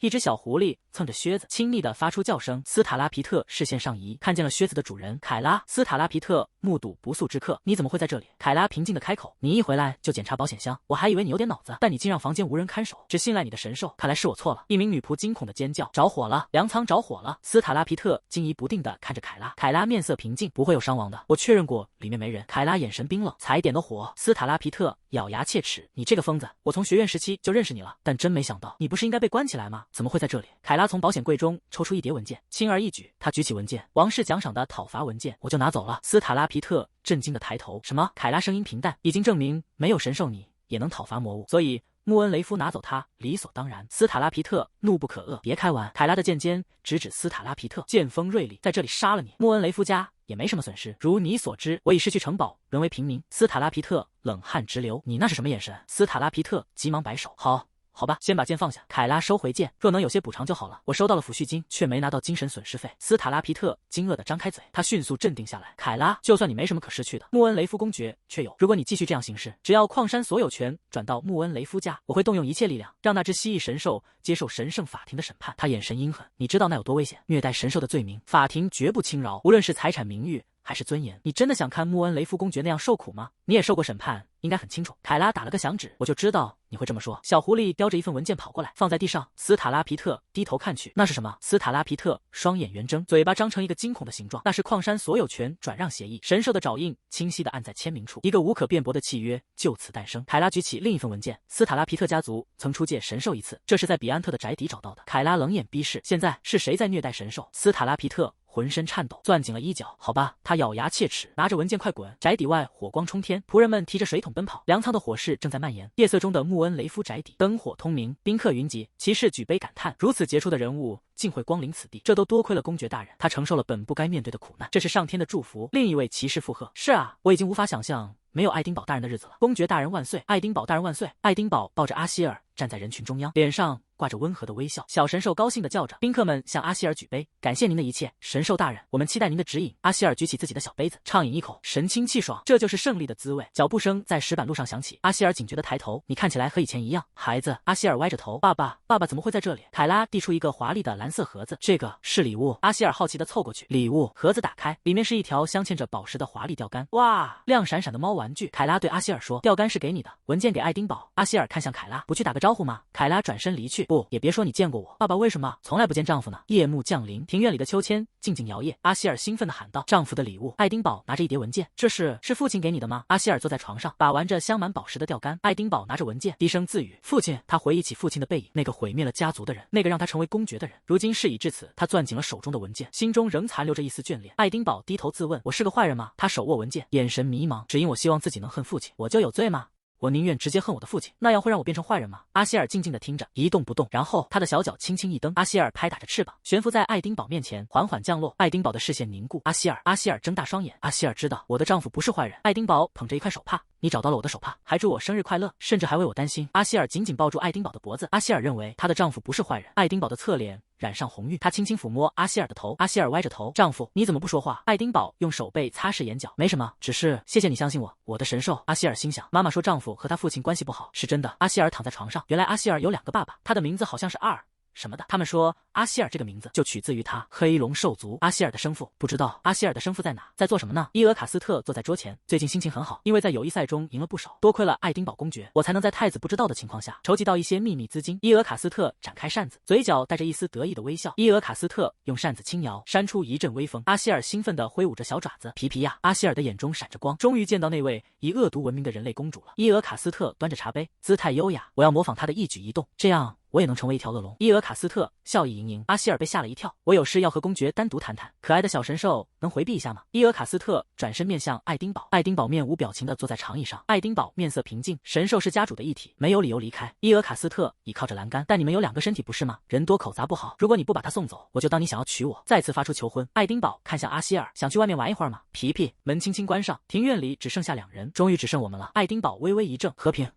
一只小狐狸蹭着靴子，亲昵地发出叫声。斯塔拉皮特视线上移，看见了靴子的主人凯拉。斯塔拉皮特目睹不速之客，你怎么会在这里？凯拉平静地开口，你一回来就检查保险箱，我还以为你有点脑子，但你竟让房间无人看守，只信赖你的神兽，看来是我错了。一名女仆惊恐地尖叫，着火了，粮仓着火了。斯塔拉皮特惊疑不定地看着凯拉，凯拉面色平静，不会有伤亡的，我确认过里面没人。凯拉眼神冰冷，才点的火。斯塔拉皮特咬牙切齿，你这个疯子，我从学院时期就认识你了，但真没想到你不是应该被关起来吗？怎么会在这里？凯拉从保险柜中抽出一叠文件，轻而易举，他举起文件，王室奖赏的讨伐文件，我就拿走了。斯塔拉皮特震惊的抬头，什么？凯拉声音平淡，已经证明没有神兽你也能讨伐魔物，所以穆恩雷夫拿走他理所当然。斯塔拉皮特怒不可遏，别开玩！凯拉的剑尖直指斯塔拉皮特，剑锋锐利，在这里杀了你，穆恩雷夫家也没什么损失。如你所知，我已失去城堡，沦为平民。斯塔拉皮特冷汗直流，你那是什么眼神？斯塔拉皮特急忙摆手，好。好吧，先把剑放下。凯拉收回剑，若能有些补偿就好了。我收到了抚恤金，却没拿到精神损失费。斯塔拉皮特惊愕地张开嘴，他迅速镇定下来。凯拉，就算你没什么可失去的，穆恩雷夫公爵却有。如果你继续这样行事，只要矿山所有权转到穆恩雷夫家，我会动用一切力量，让那只蜥蜴神兽接受神圣法庭的审判。他眼神阴狠，你知道那有多危险？虐待神兽的罪名，法庭绝不轻饶，无论是财产、名誉还是尊严。你真的想看穆恩雷夫公爵那样受苦吗？你也受过审判，应该很清楚。凯拉打了个响指，我就知道你会这么说。小狐狸叼着一份文件跑过来，放在地上。斯塔拉皮特低头看去，那是什么？斯塔拉皮特双眼圆睁，嘴巴张成一个惊恐的形状。那是矿山所有权转让协议，神兽的爪印清晰地按在签名处，一个无可辩驳的契约就此诞生。凯拉举起另一份文件，斯塔拉皮特家族曾出借神兽一次，这是在比安特的宅邸找到的。凯拉冷眼逼视，现在是谁在虐待神兽？斯塔拉皮特浑身颤抖，攥紧了衣角。好吧，他咬牙切齿，拿着文件快滚！宅邸外火光冲天，仆人们提着水桶奔跑，粮仓的火势正在蔓延。夜色中的穆恩雷夫宅邸灯火通明，宾客云集，骑士举杯感叹：如此杰出的人物竟会光临此地，这都多亏了公爵大人，他承受了本不该面对的苦难，这是上天的祝福。另一位骑士附和：是啊，我已经无法想象没有爱丁堡大人的日子了。公爵大人万岁！爱丁堡大人万岁！爱丁堡抱着阿希尔站在人群中央，脸上挂着温和的微笑。小神兽高兴地叫着，宾客们向阿希尔举杯，感谢您的一切，神兽大人，我们期待您的指引。阿希尔举起自己的小杯子，畅饮一口，神清气爽，这就是胜利的滋味。脚步声在石板路上响起，阿希尔警觉地抬头，你看起来和以前一样。孩子，阿希尔歪着头，爸爸怎么会在这里？凯拉递出一个华丽的蓝色盒子，这个是礼物。阿希尔好奇地凑过去，礼物。盒子打开，里面是一条镶嵌着宝石的华丽钓竿，哇，亮闪闪的猫玩具。凯拉对阿希尔说，钓竿是给你的，文件给爱丁堡。阿希尔看向凯拉，不去打个招呼吗？凯拉转身离去，不，也别说你见过我。爸爸为什么从来不见丈夫呢？夜幕降临，庭院里的秋千静静摇曳。阿希尔兴奋地喊道，丈夫的礼物。爱丁堡拿着一叠文件，这是父亲给你的吗？阿希尔坐在床上，把玩着镶满宝石的钓竿。爱丁堡拿着文件，低声自语，父亲。他回忆起父亲的背影，那个毁灭了家族的人，那个让他成为公爵的人。如今事已至此，他攥紧了手中的文件，心中仍残留着一丝眷恋。爱丁堡低头自问，我是个坏人吗？他手握文件，眼神迷茫，只因我希望自己能恨父亲，我就有罪吗？我宁愿直接恨我的父亲，那样会让我变成坏人吗？阿希尔静静地听着，一动不动，然后他的小脚轻轻一蹬，阿希尔拍打着翅膀，悬浮在爱丁堡面前，缓缓降落。爱丁堡的视线凝固，阿希尔睁大双眼，阿希尔知道我的丈夫不是坏人。爱丁堡捧着一块手帕，你找到了我的手帕，还祝我生日快乐，甚至还为我担心。阿希尔紧紧抱住爱丁堡的脖子，阿希尔认为她的丈夫不是坏人。爱丁堡的侧脸染上红晕，她轻轻抚摸阿希尔的头，阿希尔歪着头，丈夫你怎么不说话？爱丁堡用手背擦拭眼角，没什么，只是谢谢你相信我，我的神兽。阿希尔心想，妈妈说丈夫和他父亲关系不好，是真的。阿希尔躺在床上，原来阿希尔有2个爸爸，他的名字好像是阿尔什么的，他们说阿希尔这个名字就取自于他，黑龙兽族。阿希尔的生父，不知道阿希尔的生父在哪，在做什么呢？伊俄卡斯特坐在桌前，最近心情很好，因为在友谊赛中赢了不少，多亏了爱丁堡公爵，我才能在太子不知道的情况下筹集到一些秘密资金。伊俄卡斯特展开扇子，嘴角带着一丝得意的微笑。伊俄卡斯特用扇子轻摇，扇出一阵微风。阿希尔兴奋地挥舞着小爪子，皮皮呀！阿希尔的眼中闪着光，终于见到那位以恶毒闻名的人类公主了。伊俄卡斯特端着茶杯，姿态优雅，我要模仿她的一举一动，这样我也能成为一条恶龙。伊俄卡斯特笑意盈盈，阿希尔被吓了一跳，我有事要和公爵单独谈谈。可爱的小神兽能回避一下吗？伊俄卡斯特转身面向爱丁堡，爱丁堡面无表情地坐在长椅上，爱丁堡面色平静，神兽是家主的一体，没有理由离开。伊俄卡斯特倚靠着栏杆，但你们有2个身体不是吗？人多口杂不好，如果你不把他送走，我就当你想要娶我。再次发出求婚。爱丁堡看向阿希尔，想去外面玩一会儿吗？皮皮。门轻轻关上，庭院里只剩下2人，终于只剩我们了。爱丁堡微微一怔，和平。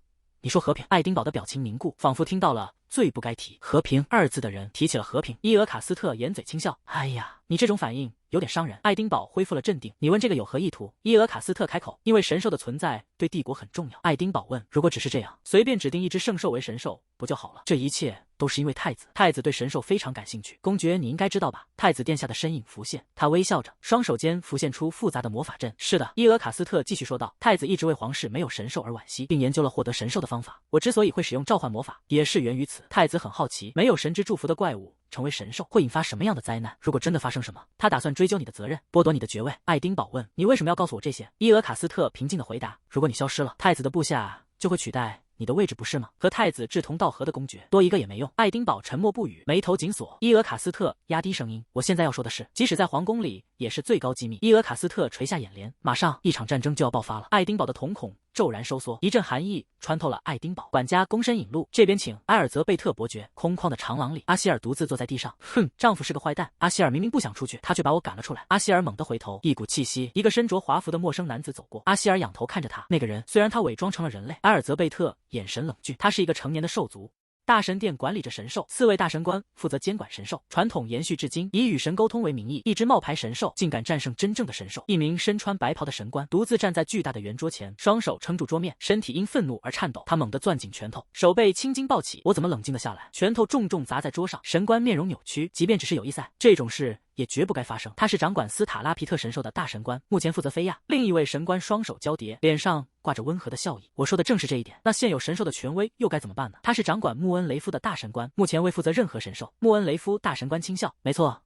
你说和平？爱丁堡的表情凝固，仿佛听到了最不该提和平2字的人提起了和平。伊俄卡斯特掩嘴轻笑，哎呀，你这种反应有点伤人。爱丁堡恢复了镇定，你问这个有何意图？伊俄卡斯特开口，因为神兽的存在对帝国很重要。爱丁堡问，如果只是这样，随便指定一只圣兽为神兽不就好了？这一切都是因为太子，太子对神兽非常感兴趣。公爵你应该知道吧？太子殿下的身影浮现，他微笑着，双手间浮现出复杂的魔法阵。是的，伊俄卡斯特继续说道，太子一直为皇室没有神兽而惋惜，并研究了获得神兽的方法。我之所以会使用召唤魔法，也是源于此。太子很好奇，没有神之祝福的怪物成为神兽会引发什么样的灾难？如果真的发生什么，他打算追究你的责任，剥夺你的爵位。爱丁堡问，你为什么要告诉我这些？伊俄卡斯特平静地回答，如果你消失了，太子的部下就会取代你的位置，不是吗？和太子志同道合的公爵多一个也没用。爱丁堡沉默不语，眉头紧锁。伊俄卡斯特压低声音，我现在要说的是，即使在皇宫里也是最高机密。伊俄卡斯特垂下眼帘，马上一场战争就要爆发了。爱丁堡的瞳孔骤然收缩，一阵寒意穿透了爱丁堡。管家躬身引路，这边请。埃尔泽贝特伯爵。空旷的长廊里，阿希尔独自坐在地上。哼，丈夫是个坏蛋。阿希尔明明不想出去，他却把我赶了出来。阿希尔猛地回头，一股气息，一个身着华服的陌生男子走过。阿希尔仰头看着他，那个人虽然他伪装成了人类，埃尔泽贝特眼神冷峻，他是一个成年的兽族。大神殿管理着神兽，4位大神官负责监管神兽。传统延续至今，以与神沟通为名义，一只冒牌神兽竟敢战胜真正的神兽。一名身穿白袍的神官独自站在巨大的圆桌前，双手撑住桌面，身体因愤怒而颤抖。他猛地攥紧拳头，手背青筋暴起。我怎么冷静得下来？拳头重重砸在桌上，神官面容扭曲。即便只是友谊赛，这种事也绝不该发生。他是掌管斯塔拉皮特神兽的大神官，目前负责菲亚。另一位神官双手交叠，脸上挂着温和的笑意。我说的正是这一点。那现有神兽的权威又该怎么办呢？他是掌管穆恩雷夫的大神官，目前未负责任何神兽。穆恩雷夫大神官轻笑，没错，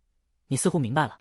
你似乎明白了。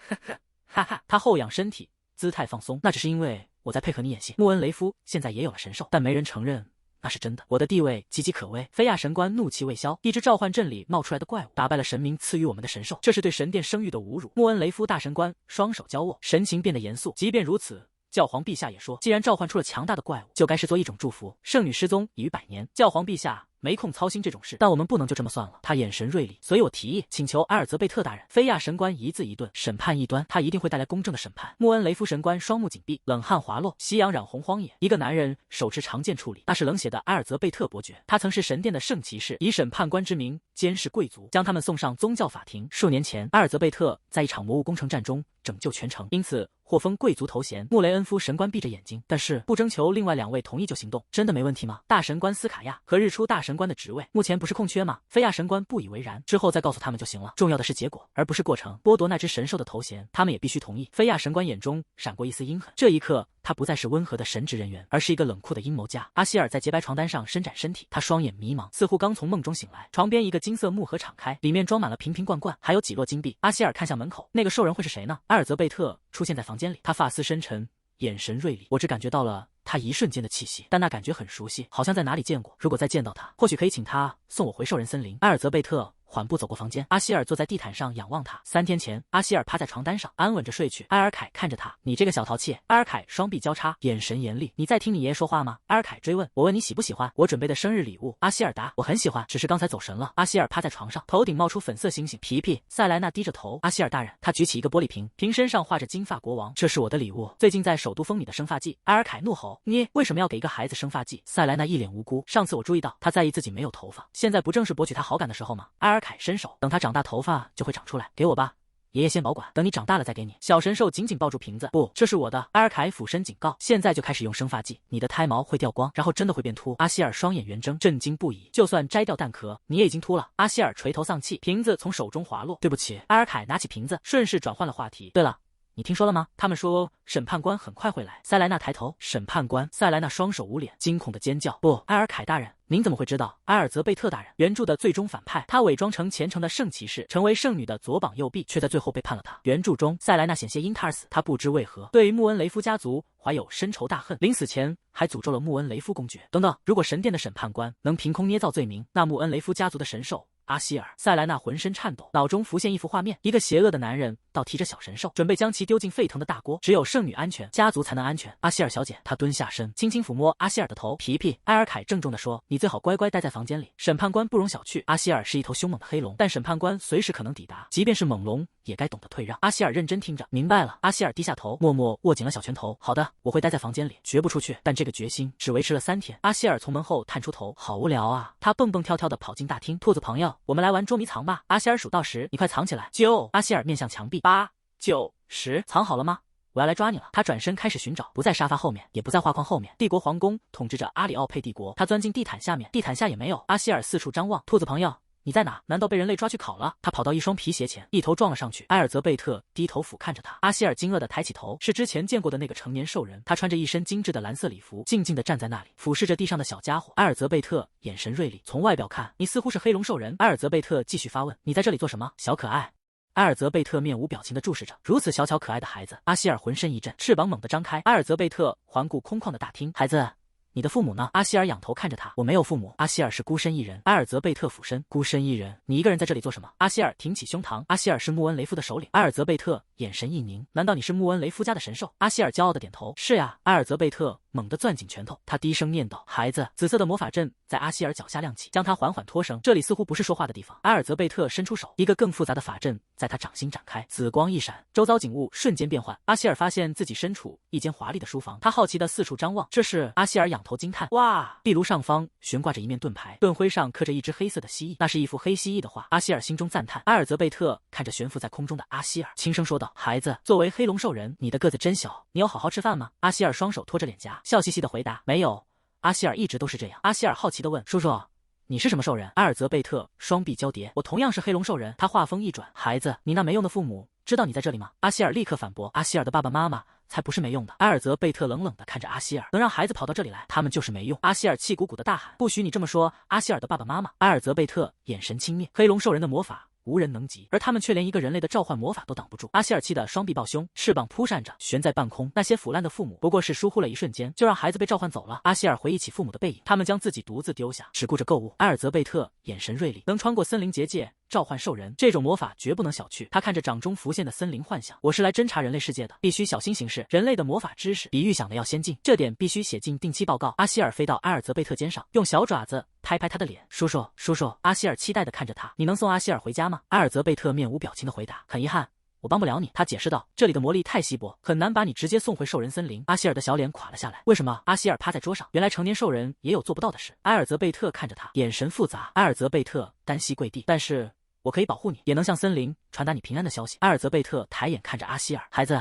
哈哈，他后仰身体，姿态放松。那只是因为我在配合你演戏。穆恩雷夫现在也有了神兽，但没人承认那是真的。我的地位岌岌可危。菲亚神官怒气未消，一只召唤阵里冒出来的怪物打败了神明赐予我们的神兽，这是对神殿声誉的侮辱。穆恩雷夫大神官双手交握，神情变得严肃。即便如此，教皇陛下也说，既然召唤出了强大的怪物，就该视作一种祝福。圣女失踪已逾100年，教皇陛下没空操心这种事，但我们不能就这么算了。他眼神锐利，所以我提议请求埃尔泽贝特大人。菲亚神官一字一顿，审判一端，他一定会带来公正的审判。穆恩雷夫神官双目紧闭，冷汗滑落，夕阳染红荒野。一个男人手持长剑矗立，那是冷血的埃尔泽贝特伯爵。他曾是神殿的圣骑士，以审判官之名监视贵族，将他们送上宗教法庭。数年前，埃尔泽贝特在一场魔物工程战中拯救全城，因此获封贵族头衔。穆雷恩夫神官闭着眼睛，但是不征求另外2位同意就行动，真的没问题吗？大神官斯卡亚何日出大神官的职位？目前不是空缺吗？菲亚神官不以为然，之后再告诉他们就行了。重要的是结果，而不是过程。剥夺那只神兽的头衔，他们也必须同意。菲亚神官眼中闪过一丝阴狠，这一刻他不再是温和的神职人员，而是一个冷酷的阴谋家。阿希尔在洁白床单上伸展身体，他双眼迷茫，似乎刚从梦中醒来。床边一个金色木盒敞开，里面装满了瓶瓶罐罐，还有几摞金币。阿希尔看向门口，那个兽人会是谁呢？埃尔泽贝特出现在房间里，他发丝深沉，眼神锐利，我只感觉到了他一瞬间的气息，但那感觉很熟悉，好像在哪里见过。如果再见到他，或许可以请他送我回兽人森林。埃尔泽贝特缓步走过房间，阿希尔坐在地毯上仰望他。3天前，阿希尔趴在床单上安稳着睡去。埃尔凯看着他，你这个小淘气。埃尔凯双臂交叉，眼神严厉，你在听你爷爷说话吗？埃尔凯追问，我问你喜不喜欢我准备的生日礼物。阿希尔答，我很喜欢，只是刚才走神了。阿希尔趴在床上，头顶冒出粉色星星。皮皮，塞莱娜低着头。阿希尔大人，他举起一个玻璃瓶，瓶身上画着金发国王，这是我的礼物，最近在首都风靡的生发剂。埃尔凯怒吼，你为什么要给一个孩子生发剂？塞莱娜一脸无辜，上次我注意到他在意自己没有头发，现在不正是博取他好感的时候吗？埃尔凯伸手，等他长大头发就会长出来，给我吧，爷爷先保管，等你长大了再给你。小神兽紧紧抱住瓶子，不，这是我的。埃尔凯俯身警告，现在就开始用生发剂，你的胎毛会掉光，然后真的会变秃。阿希尔双眼圆睁，震惊不已，就算摘掉蛋壳，你也已经秃了。阿希尔垂头丧气，瓶子从手中滑落，对不起。埃尔凯拿起瓶子，顺势转换了话题，对了，你听说了吗？他们说审判官很快会来。塞莱娜抬头，审判官？塞莱娜双手捂脸，惊恐的尖叫，不，埃尔凯大人，您怎么会知道？埃尔泽贝特大人，原著的最终反派，他伪装成虔诚的圣骑士，成为圣女的左膀右臂，却在最后背叛了他。原著中，塞莱娜险些因他而死，他不知为何对于穆恩雷夫家族怀有深仇大恨，临死前还诅咒了穆恩雷夫公爵。等等，如果神殿的审判官能凭空捏造罪名，那穆恩雷夫家族的神兽阿希尔。塞莱娜浑身颤抖，脑中浮现一幅画面，一个邪恶的男人倒提着小神兽，准备将其丢进沸腾的大锅。只有圣女安全，家族才能安全。阿希尔小姐，她蹲下身，轻轻抚摸阿希尔的头。皮皮，埃尔凯郑重地说，你最好乖乖待在房间里，审判官不容小觑。阿希尔是一头凶猛的黑龙，但审判官随时可能抵达，即便是猛龙也该懂得退让。阿希尔认真听着，明白了。阿希尔低下头，默默握紧了小拳头。好的，我会待在房间里，绝不出去。但这个决心只维持了3天。阿希尔从门后探出头，好无聊啊。他蹦蹦跳跳地跑进大厅，兔子朋友，我们来玩捉迷藏吧。阿希尔数到10，你快藏起来。9。阿希尔面向墙壁。8、9、10，藏好了吗？我要来抓你了。他转身开始寻找，不在沙发后面，也不在画框后面。帝国皇宫统治着阿里奥佩帝国。他钻进地毯下面，地毯下也没有。阿希尔四处张望，兔子朋友，你在哪？难道被人类抓去烤了？他跑到一双皮鞋前，一头撞了上去。埃尔泽贝特低头俯瞰着他。阿希尔惊愕地抬起头，是之前见过的那个成年兽人。他穿着一身精致的蓝色礼服，静静地站在那里，俯视着地上的小家伙。埃尔泽贝特眼神锐利，从外表看，你似乎是黑龙兽人。埃尔泽贝特继续发问，你在这里做什么，小可爱？埃尔泽贝特面无表情地注视着如此小巧可爱的孩子。阿希尔浑身一震，翅膀猛地张开。埃尔泽贝特环顾空旷的大厅，孩子，你的父母呢？阿希尔仰头看着他，我没有父母。阿希尔是孤身一人。埃尔泽贝特俯身，孤身一人，你一个人在这里做什么？阿希尔挺起胸膛。阿希尔是穆恩雷夫的首领。埃尔泽贝特眼神一凝，难道你是穆恩雷夫家的神兽？阿希尔骄傲地点头，是呀。埃尔泽贝特猛地攥紧拳头。他低声念道：“孩子。”紫色的魔法阵在阿希尔脚下亮起，将他缓缓拖升。这里似乎不是说话的地方。埃尔泽贝特伸出手，一个更复杂的法阵在他掌心展开，紫光一闪，周遭景物瞬间变换。阿希尔发现自己身处一间华丽的书房，他好奇地四处张望。这是阿希尔仰头惊叹：“哇！”壁炉上方悬挂着一面盾牌，盾徽上刻着一只黑色的蜥蜴，那是一幅黑蜥蜴的画。阿希尔心中赞叹。埃尔泽贝特看着悬浮在空中的阿希尔，轻声说道：“孩子，作为黑龙兽人，你的个子真小，你有好好吃饭吗？”阿希尔双手托着脸颊，笑嘻嘻地回答：“没有。”阿希尔一直都是这样。阿希尔好奇地问：“叔叔，你是什么兽人？”埃尔泽贝特双臂交叠：“我同样是黑龙兽人。”他话锋一转：“孩子，你那没用的父母知道你在这里吗？”阿希尔立刻反驳：“阿希尔的爸爸妈妈才不是没用的。”埃尔泽贝特冷冷地看着阿希尔：“能让孩子跑到这里来，他们就是没用。”阿希尔气鼓鼓地大喊：“不许你这么说阿希尔的爸爸妈妈！”埃尔泽贝特眼神轻蔑：“黑龙兽人的魔法无人能及，而他们却连一个人类的召唤魔法都挡不住。”阿希尔气得双臂抱胸，翅膀扑扇着悬在半空。那些腐烂的父母不过是疏忽了一瞬间，就让孩子被召唤走了。阿希尔回忆起父母的背影，他们将自己独自丢下，只顾着购物。埃尔泽贝特眼神锐利，能穿过森林结界召唤兽人，这种魔法绝不能小觑。他看着掌中浮现的森林幻想：“我是来侦察人类世界的，必须小心行事。人类的魔法知识比预想的要先进，这点必须写进定期报告。”阿希尔飞到埃尔泽贝特肩上，用小爪子拍拍他的脸：“叔叔，叔叔。”阿希尔期待地看着他：“你能送阿希尔回家吗？”埃尔泽贝特面无表情地回答：“很遗憾，我帮不了你。”他解释道：“这里的魔力太稀薄，很难把你直接送回兽人森林。”阿希尔的小脸垮了下来。“为什么？”阿希尔趴在桌上，原来成年兽人也有做不到的事。埃尔泽贝特看着他，眼神复杂。埃尔泽贝特单膝跪地：“但是我可以保护你，也能向森林传达你平安的消息。”埃尔泽贝特抬眼看着阿希尔：“孩子，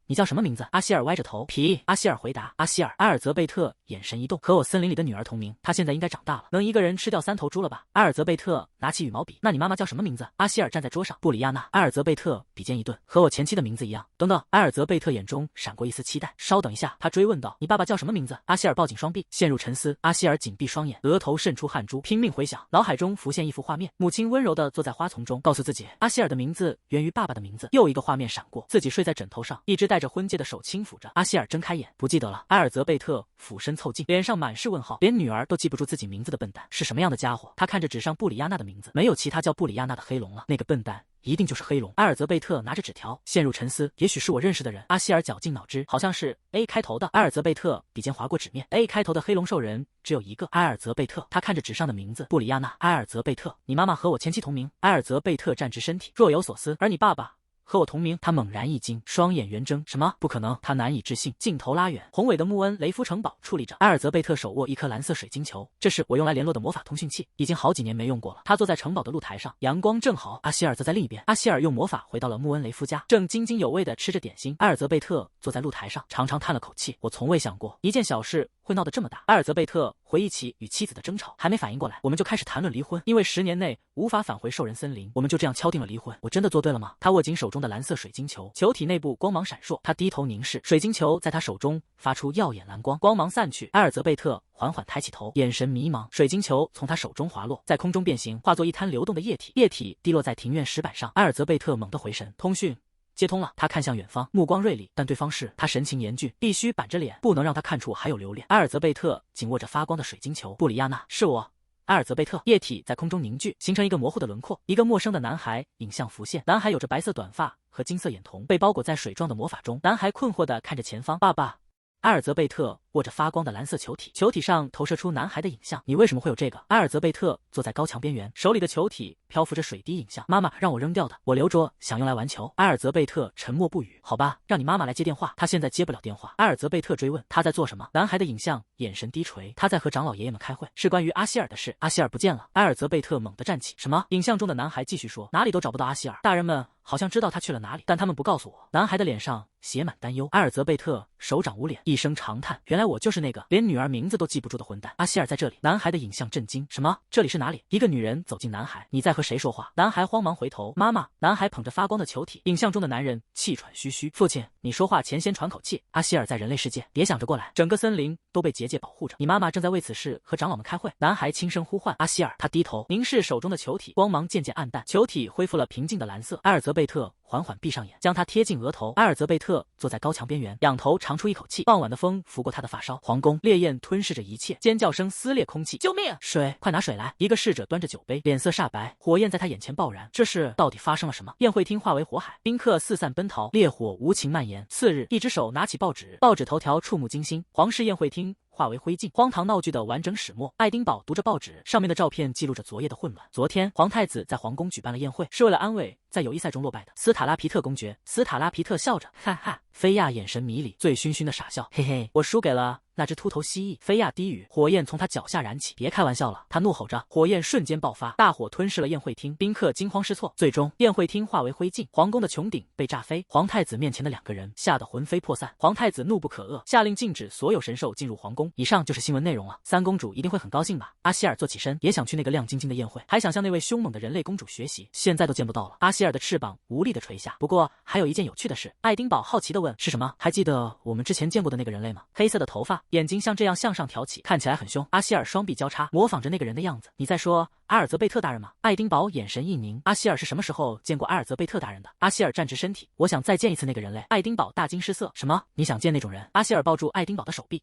你叫什么名字？”阿希尔歪着头：“皮。”阿希尔回答：“阿希尔。”埃尔泽贝特眼神一动：“和我森林里的女儿同名，她现在应该长大了，能一个人吃掉3头猪了吧？”埃尔泽贝特拿起羽毛笔：“那你妈妈叫什么名字？”阿希尔站在桌上：“布里亚娜。”埃尔泽贝特笔尖一顿：“和我前妻的名字一样。”等等，埃尔泽贝特眼中闪过一丝期待。“稍等一下。”他追问道：“你爸爸叫什么名字？”阿希尔抱紧双臂，陷入沉思。阿希尔紧闭双眼，额头渗出汗珠，拼命回想，脑海中浮现一幅画面：母亲温柔地坐在花丛中，告诉自己阿希尔的名字源于爸爸的名字。又一个画面闪过，自己睡在枕头上，一只戴着婚戒的手轻抚着。阿希尔睁开眼，不记得了。埃尔泽贝特俯身凑近，脸上满是问号，连女儿都记不住自己名字的笨蛋是什么样的家伙？他看着纸上布里亚娜的名字，没有其他叫布里亚娜的黑龙了，那个笨蛋一定就是黑龙。埃尔泽贝特拿着纸条，陷入沉思。也许是我认识的人。阿希尔绞尽脑汁，好像是 A 开头的。埃尔泽贝特笔尖划过纸面 ，A 开头的黑龙兽人只有一个，埃尔泽贝特。他看着纸上的名字，布里亚娜，埃尔泽贝特。你妈妈和我前妻同名。埃尔泽贝特站直身体，若有所思。而你爸爸和我同名。他猛然一惊，双眼圆睁。什么？不可能！他难以置信。镜头拉远，宏伟的穆恩雷夫城堡矗立着。埃尔泽贝特手握一颗蓝色水晶球，这是我用来联络的魔法通讯器，已经好几年没用过了。他坐在城堡的露台上，阳光正好。阿希尔则在另一边。阿希尔用魔法回到了穆恩雷夫家，正津津有味地吃着点心。埃尔泽贝特坐在露台上，长长叹了口气。我从未想过一件小事会闹得这么大。埃尔泽贝特回忆起与妻子的争吵，还没反应过来，我们就开始谈论离婚，因为10年内无法返回兽人森林，我们就这样敲定了离婚。我真的做对了吗？他握紧手中的蓝色水晶球，球体内部光芒闪烁，他低头凝视，水晶球在他手中发出耀眼蓝光，光芒散去，埃尔泽贝特缓缓抬起头，眼神迷茫。水晶球从他手中滑落，在空中变形，化作一滩流动的液体，液体滴落在庭院石板上。埃尔泽贝特猛地回神，通讯接通了。他看向远方，目光锐利，但对方是他，神情严峻，必须板着脸，不能让他看出我还有留恋。埃尔泽贝特紧握着发光的水晶球，布里亚娜，是我。埃尔泽贝特，液体在空中凝聚，形成一个模糊的轮廓，一个陌生的男孩影像浮现。男孩有着白色短发和金色眼瞳，被包裹在水状的魔法中。男孩困惑地看着前方，爸爸。埃尔泽贝特握着发光的蓝色球体，球体上投射出男孩的影像。你为什么会有这个？埃尔泽贝特坐在高墙边缘，手里的球体漂浮着水滴影像。妈妈让我扔掉的，我留着想用来玩球。埃尔泽贝特沉默不语。好吧，让你妈妈来接电话，她现在接不了电话。埃尔泽贝特追问他在做什么。男孩的影像眼神低垂，他在和长老爷爷们开会，是关于阿希尔的事。阿希尔不见了。埃尔泽贝特猛地站起。什么？影像中的男孩继续说，哪里都找不到阿希尔，大人们好像知道他去了哪里，但他们不告诉我。男孩的脸上写满担忧。埃尔泽贝特手掌捂脸，一声长叹，原来我就是那个连女儿名字都记不住的混蛋。阿希尔在这里。男孩的影像震惊。什么？这里是哪里？一个女人走进男孩，你在和谁说话？男孩慌忙回头，妈妈。男孩捧着发光的球体，影像中的男人气喘吁吁。父亲，你说话前先喘口气。阿希尔在人类世界，别想着过来，整个森林都被结界保护着，你妈妈正在为此事和长老们开会。男孩轻声呼唤阿希尔，他低头凝视手中的球体，光芒渐渐暗淡，球体恢复了平静的蓝色。埃尔泽贝特缓缓闭上眼，将它贴近额头。埃尔泽贝特坐在高墙边缘，仰头长出一口气。傍晚的风拂过他的发梢，皇宫烈焰吞噬着一切，尖叫声撕裂空气。救命！水，快拿水来！一个侍者端着酒杯，脸色煞白，火焰在他眼前爆燃。这是到底发生了什么？宴会厅化为火海，宾客四散奔逃，烈火无情蔓延。次日，一只手拿起报纸，报纸头条触目惊心：皇室宴会厅化为灰烬，荒唐闹剧的完整始末。爱丁堡读着报纸，上面的照片记录着昨夜的混乱。昨天，皇太子在皇宫举办了宴会，是为了安慰在友谊赛中落败的斯塔拉皮特公爵。斯塔拉皮特笑着，哈哈。菲亚眼神迷离，醉醺醺的傻笑，嘿嘿，我输给了那只秃头蜥蜴。菲亚低语，火焰从他脚下燃起，别开玩笑了，他怒吼着，火焰瞬间爆发，大火吞噬了宴会厅，宾客惊慌失措，最终宴会厅化为灰烬，皇宫的穹顶被炸飞，皇太子面前的2个人吓得魂飞魄散。皇太子怒不可遏，下令禁止所有神兽进入皇宫。以上就是新闻内容了，三公主一定会很高兴吧？阿希尔坐起身，也想去那个亮晶晶的宴会，还想向那位凶猛的人类公主学习，现在都见不到了。阿希尔的翅膀无力地垂下。不过还有一件有趣的事，爱丁堡好奇地问，是什么？还记得我们之前见过的那个人类吗？黑色的头发，眼睛像这样向上挑起，看起来很凶。阿希尔双臂交叉，模仿着那个人的样子。你在说阿尔泽贝特大人吗？爱丁堡眼神一凝。阿希尔是什么时候见过阿尔泽贝特大人的？阿希尔站直身体，我想再见一次那个人类。爱丁堡大惊失色，什么？你想见那种人？阿希尔抱住爱丁堡的手臂，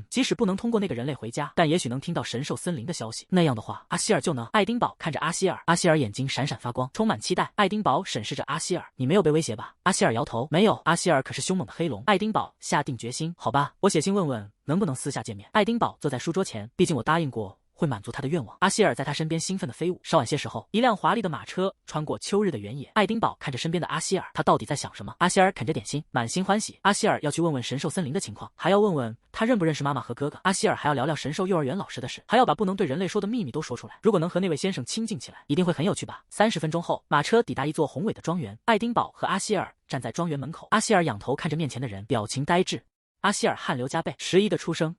即使不能通过那个人类回家，但也许能听到神兽森林的消息。那样的话，阿希尔就能……爱丁堡看着阿希尔，阿希尔眼睛闪闪发光，充满期待。爱丁堡审视着阿希尔，你没有被威胁吧？阿希尔摇头，没有。阿希尔可是凶猛的黑龙。爱丁堡下定决心，好吧，我写信问问能不能私下见面。爱丁堡坐在书桌前，毕竟我答应过会满足他的愿望。阿希尔在他身边兴奋地飞舞。稍晚些时候，一辆华丽的马车穿过秋日的原野。爱丁堡看着身边的阿希尔，他到底在想什么？阿希尔啃着点心，满心欢喜。阿希尔要去问问神兽森林的情况，还要问问他认不认识妈妈和哥哥。阿希尔还要聊聊神兽幼儿园老师的事，还要把不能对人类说的秘密都说出来。如果能和那位先生亲近起来，一定会很有趣吧。30分钟后，马车抵达一座宏伟的庄园。爱丁堡和阿希尔站在庄园门口。阿希尔仰头看着面前的人，表情呆滞。阿希尔汗流浃背，迟疑的出声：“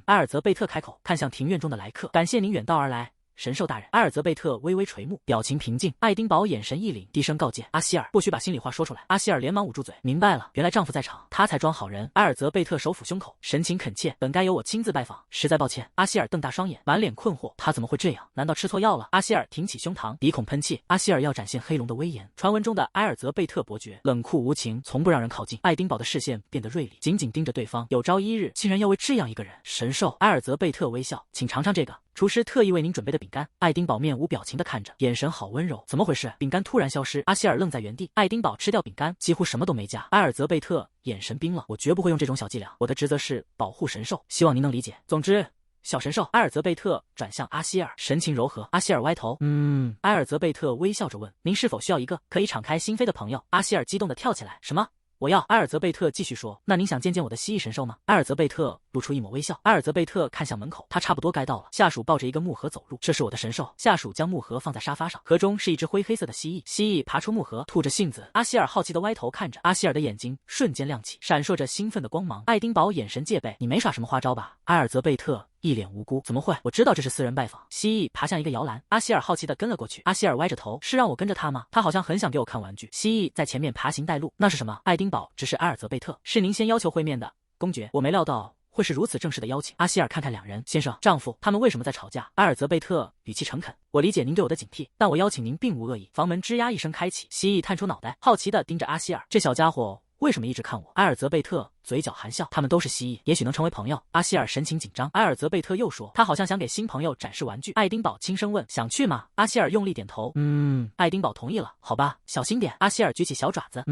埃尔泽贝特开口，看向庭院中的来客，感谢您远道而来。”神兽大人，埃尔泽贝特微微垂目，表情平静。爱丁堡眼神一凛，低声告诫阿希尔，不许把心里话说出来。阿希尔连忙捂住嘴，明白了，原来丈夫在场，他才装好人。埃尔泽贝特手抚胸口，神情恳切，本该由我亲自拜访，实在抱歉。阿希尔瞪大双眼，满脸困惑，他怎么会这样？难道吃错药了？阿希尔挺起胸膛，鼻孔喷气。阿希尔要展现黑龙的威严。传闻中的埃尔泽贝特伯爵冷酷无情，从不让人靠近。爱丁堡的视线变得锐利，紧紧盯着对方。有朝一日，竟然要为这样一个人。神兽埃尔泽贝特微笑，请尝尝这个。厨师特意为您准备的饼干。爱丁堡面无表情地看着，眼神好温柔。怎么回事？饼干突然消失，阿希尔愣在原地。爱丁堡吃掉饼干，几乎什么都没加。埃尔泽贝特眼神冰冷，我绝不会用这种小伎俩，我的职责是保护神兽，希望您能理解。总之，小神兽。埃尔泽贝特转向阿希尔，神情柔和。阿希尔歪头，埃尔泽贝特微笑着问，您是否需要一个可以敞开心扉的朋友？阿希尔激动地跳起来，什么？我要。埃尔泽贝特继续说，那您想见见我的蜥蜴神兽吗？埃尔泽贝特露出一抹微笑。埃尔泽贝特看向门口，他差不多该到了。下属抱着一个木盒走入，这是我的神兽。下属将木盒放在沙发上，盒中是一只灰黑色的蜥蜴。蜥蜴爬出木盒，吐着信子。阿希尔好奇地歪头看着，阿希尔的眼睛瞬间亮起，闪烁着兴奋的光芒。爱丁堡眼神戒备，你没耍什么花招吧？埃尔泽贝特一脸无辜，怎么会？我知道这是私人拜访。蜥蜴爬向一个摇篮，阿希尔好奇地跟了过去。阿希尔歪着头，是让我跟着他吗？他好像很想给我看玩具。蜥蜴在前面爬行带路，那是什么？爱丁堡指示埃尔泽贝特，是您先要求会面的，公爵。我没料到会是如此正式的邀请。阿希尔看看两人，先生，丈夫，他们为什么在吵架？埃尔泽贝特语气诚恳，我理解您对我的警惕，但我邀请您并无恶意。房门吱呀一声开启，蜥蜴探出脑袋，好奇地盯着阿希尔，这小家伙为什么一直看我？埃尔泽贝特嘴角含笑，他们都是蜥蜴，也许能成为朋友。阿希尔神情紧张。埃尔泽贝特又说，他好像想给新朋友展示玩具。爱丁堡轻声问，想去吗？阿希尔用力点头。爱丁堡同意了。好吧，小心点。阿希尔举起小爪子。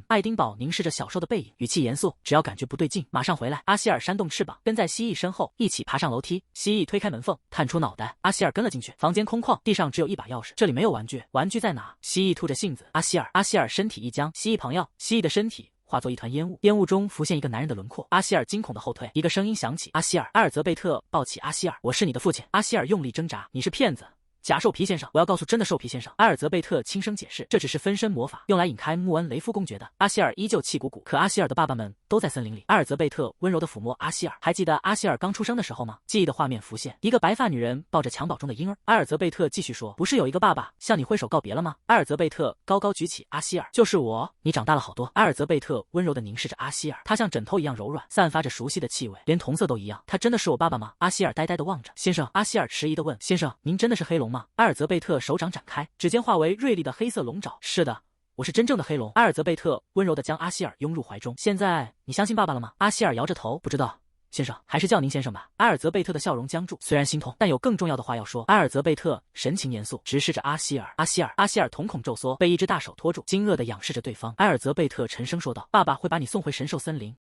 爱丁堡凝视着小兽的背影，语气严肃，只要感觉不对劲，马上回来。阿希尔扇动翅膀，跟在蜥蜴身后，一起爬上楼梯。蜥蜴推开门缝，探出脑袋。阿希尔跟了进去。房间空旷，地上只有一把钥匙，这里没有玩具。玩具在哪？蜥蜴吐着信子。阿希尔身体一僵。蜥蜴朋友。蜥蜴的身体化作一团烟雾，烟雾中浮现一个男人的轮廓。阿希尔惊恐的后退，一个声音响起：“阿希尔！”埃尔泽贝特抱起阿希尔：“我是你的父亲。”阿希尔用力挣扎：“你是骗子！假兽皮先生，我要告诉真的兽皮先生。”埃尔泽贝特轻声解释：“这只是分身魔法，用来引开穆恩雷夫公爵的。”阿希尔依旧气鼓鼓，可阿希尔的爸爸们都在森林里。埃尔泽贝特温柔地抚摸阿希尔，还记得阿希尔刚出生的时候吗？记忆的画面浮现，一个白发女人抱着襁褓中的婴儿。埃尔泽贝特继续说：“不是有一个爸爸向你挥手告别了吗？”埃尔泽贝特高高举起阿希尔：“就是我，你长大了好多。”埃尔泽贝特温柔地凝视着阿希尔，他像枕头一样柔软，散发着熟悉的气味，连瞳色都一样。他真的是我爸爸吗？阿希尔呆呆地望着。先生，阿希尔迟疑地问：“先生，您真的是黑龙吗？”埃尔泽贝特手掌展开，指尖化为锐利的黑色龙爪。是的，我是真正的黑龙。埃尔泽贝特温柔地将阿希尔拥入怀中。现在你相信爸爸了吗？阿希尔摇着头，不知道。先生，还是叫您先生吧。埃尔泽贝特的笑容僵住，虽然心痛，但有更重要的话要说。埃尔泽贝特神情严肃，直视着阿希尔。阿希尔瞳孔皱缩，被一只大手托住，惊愕地仰视着对方。埃尔泽贝特沉声说道：“爸爸会把你送回神兽森林。”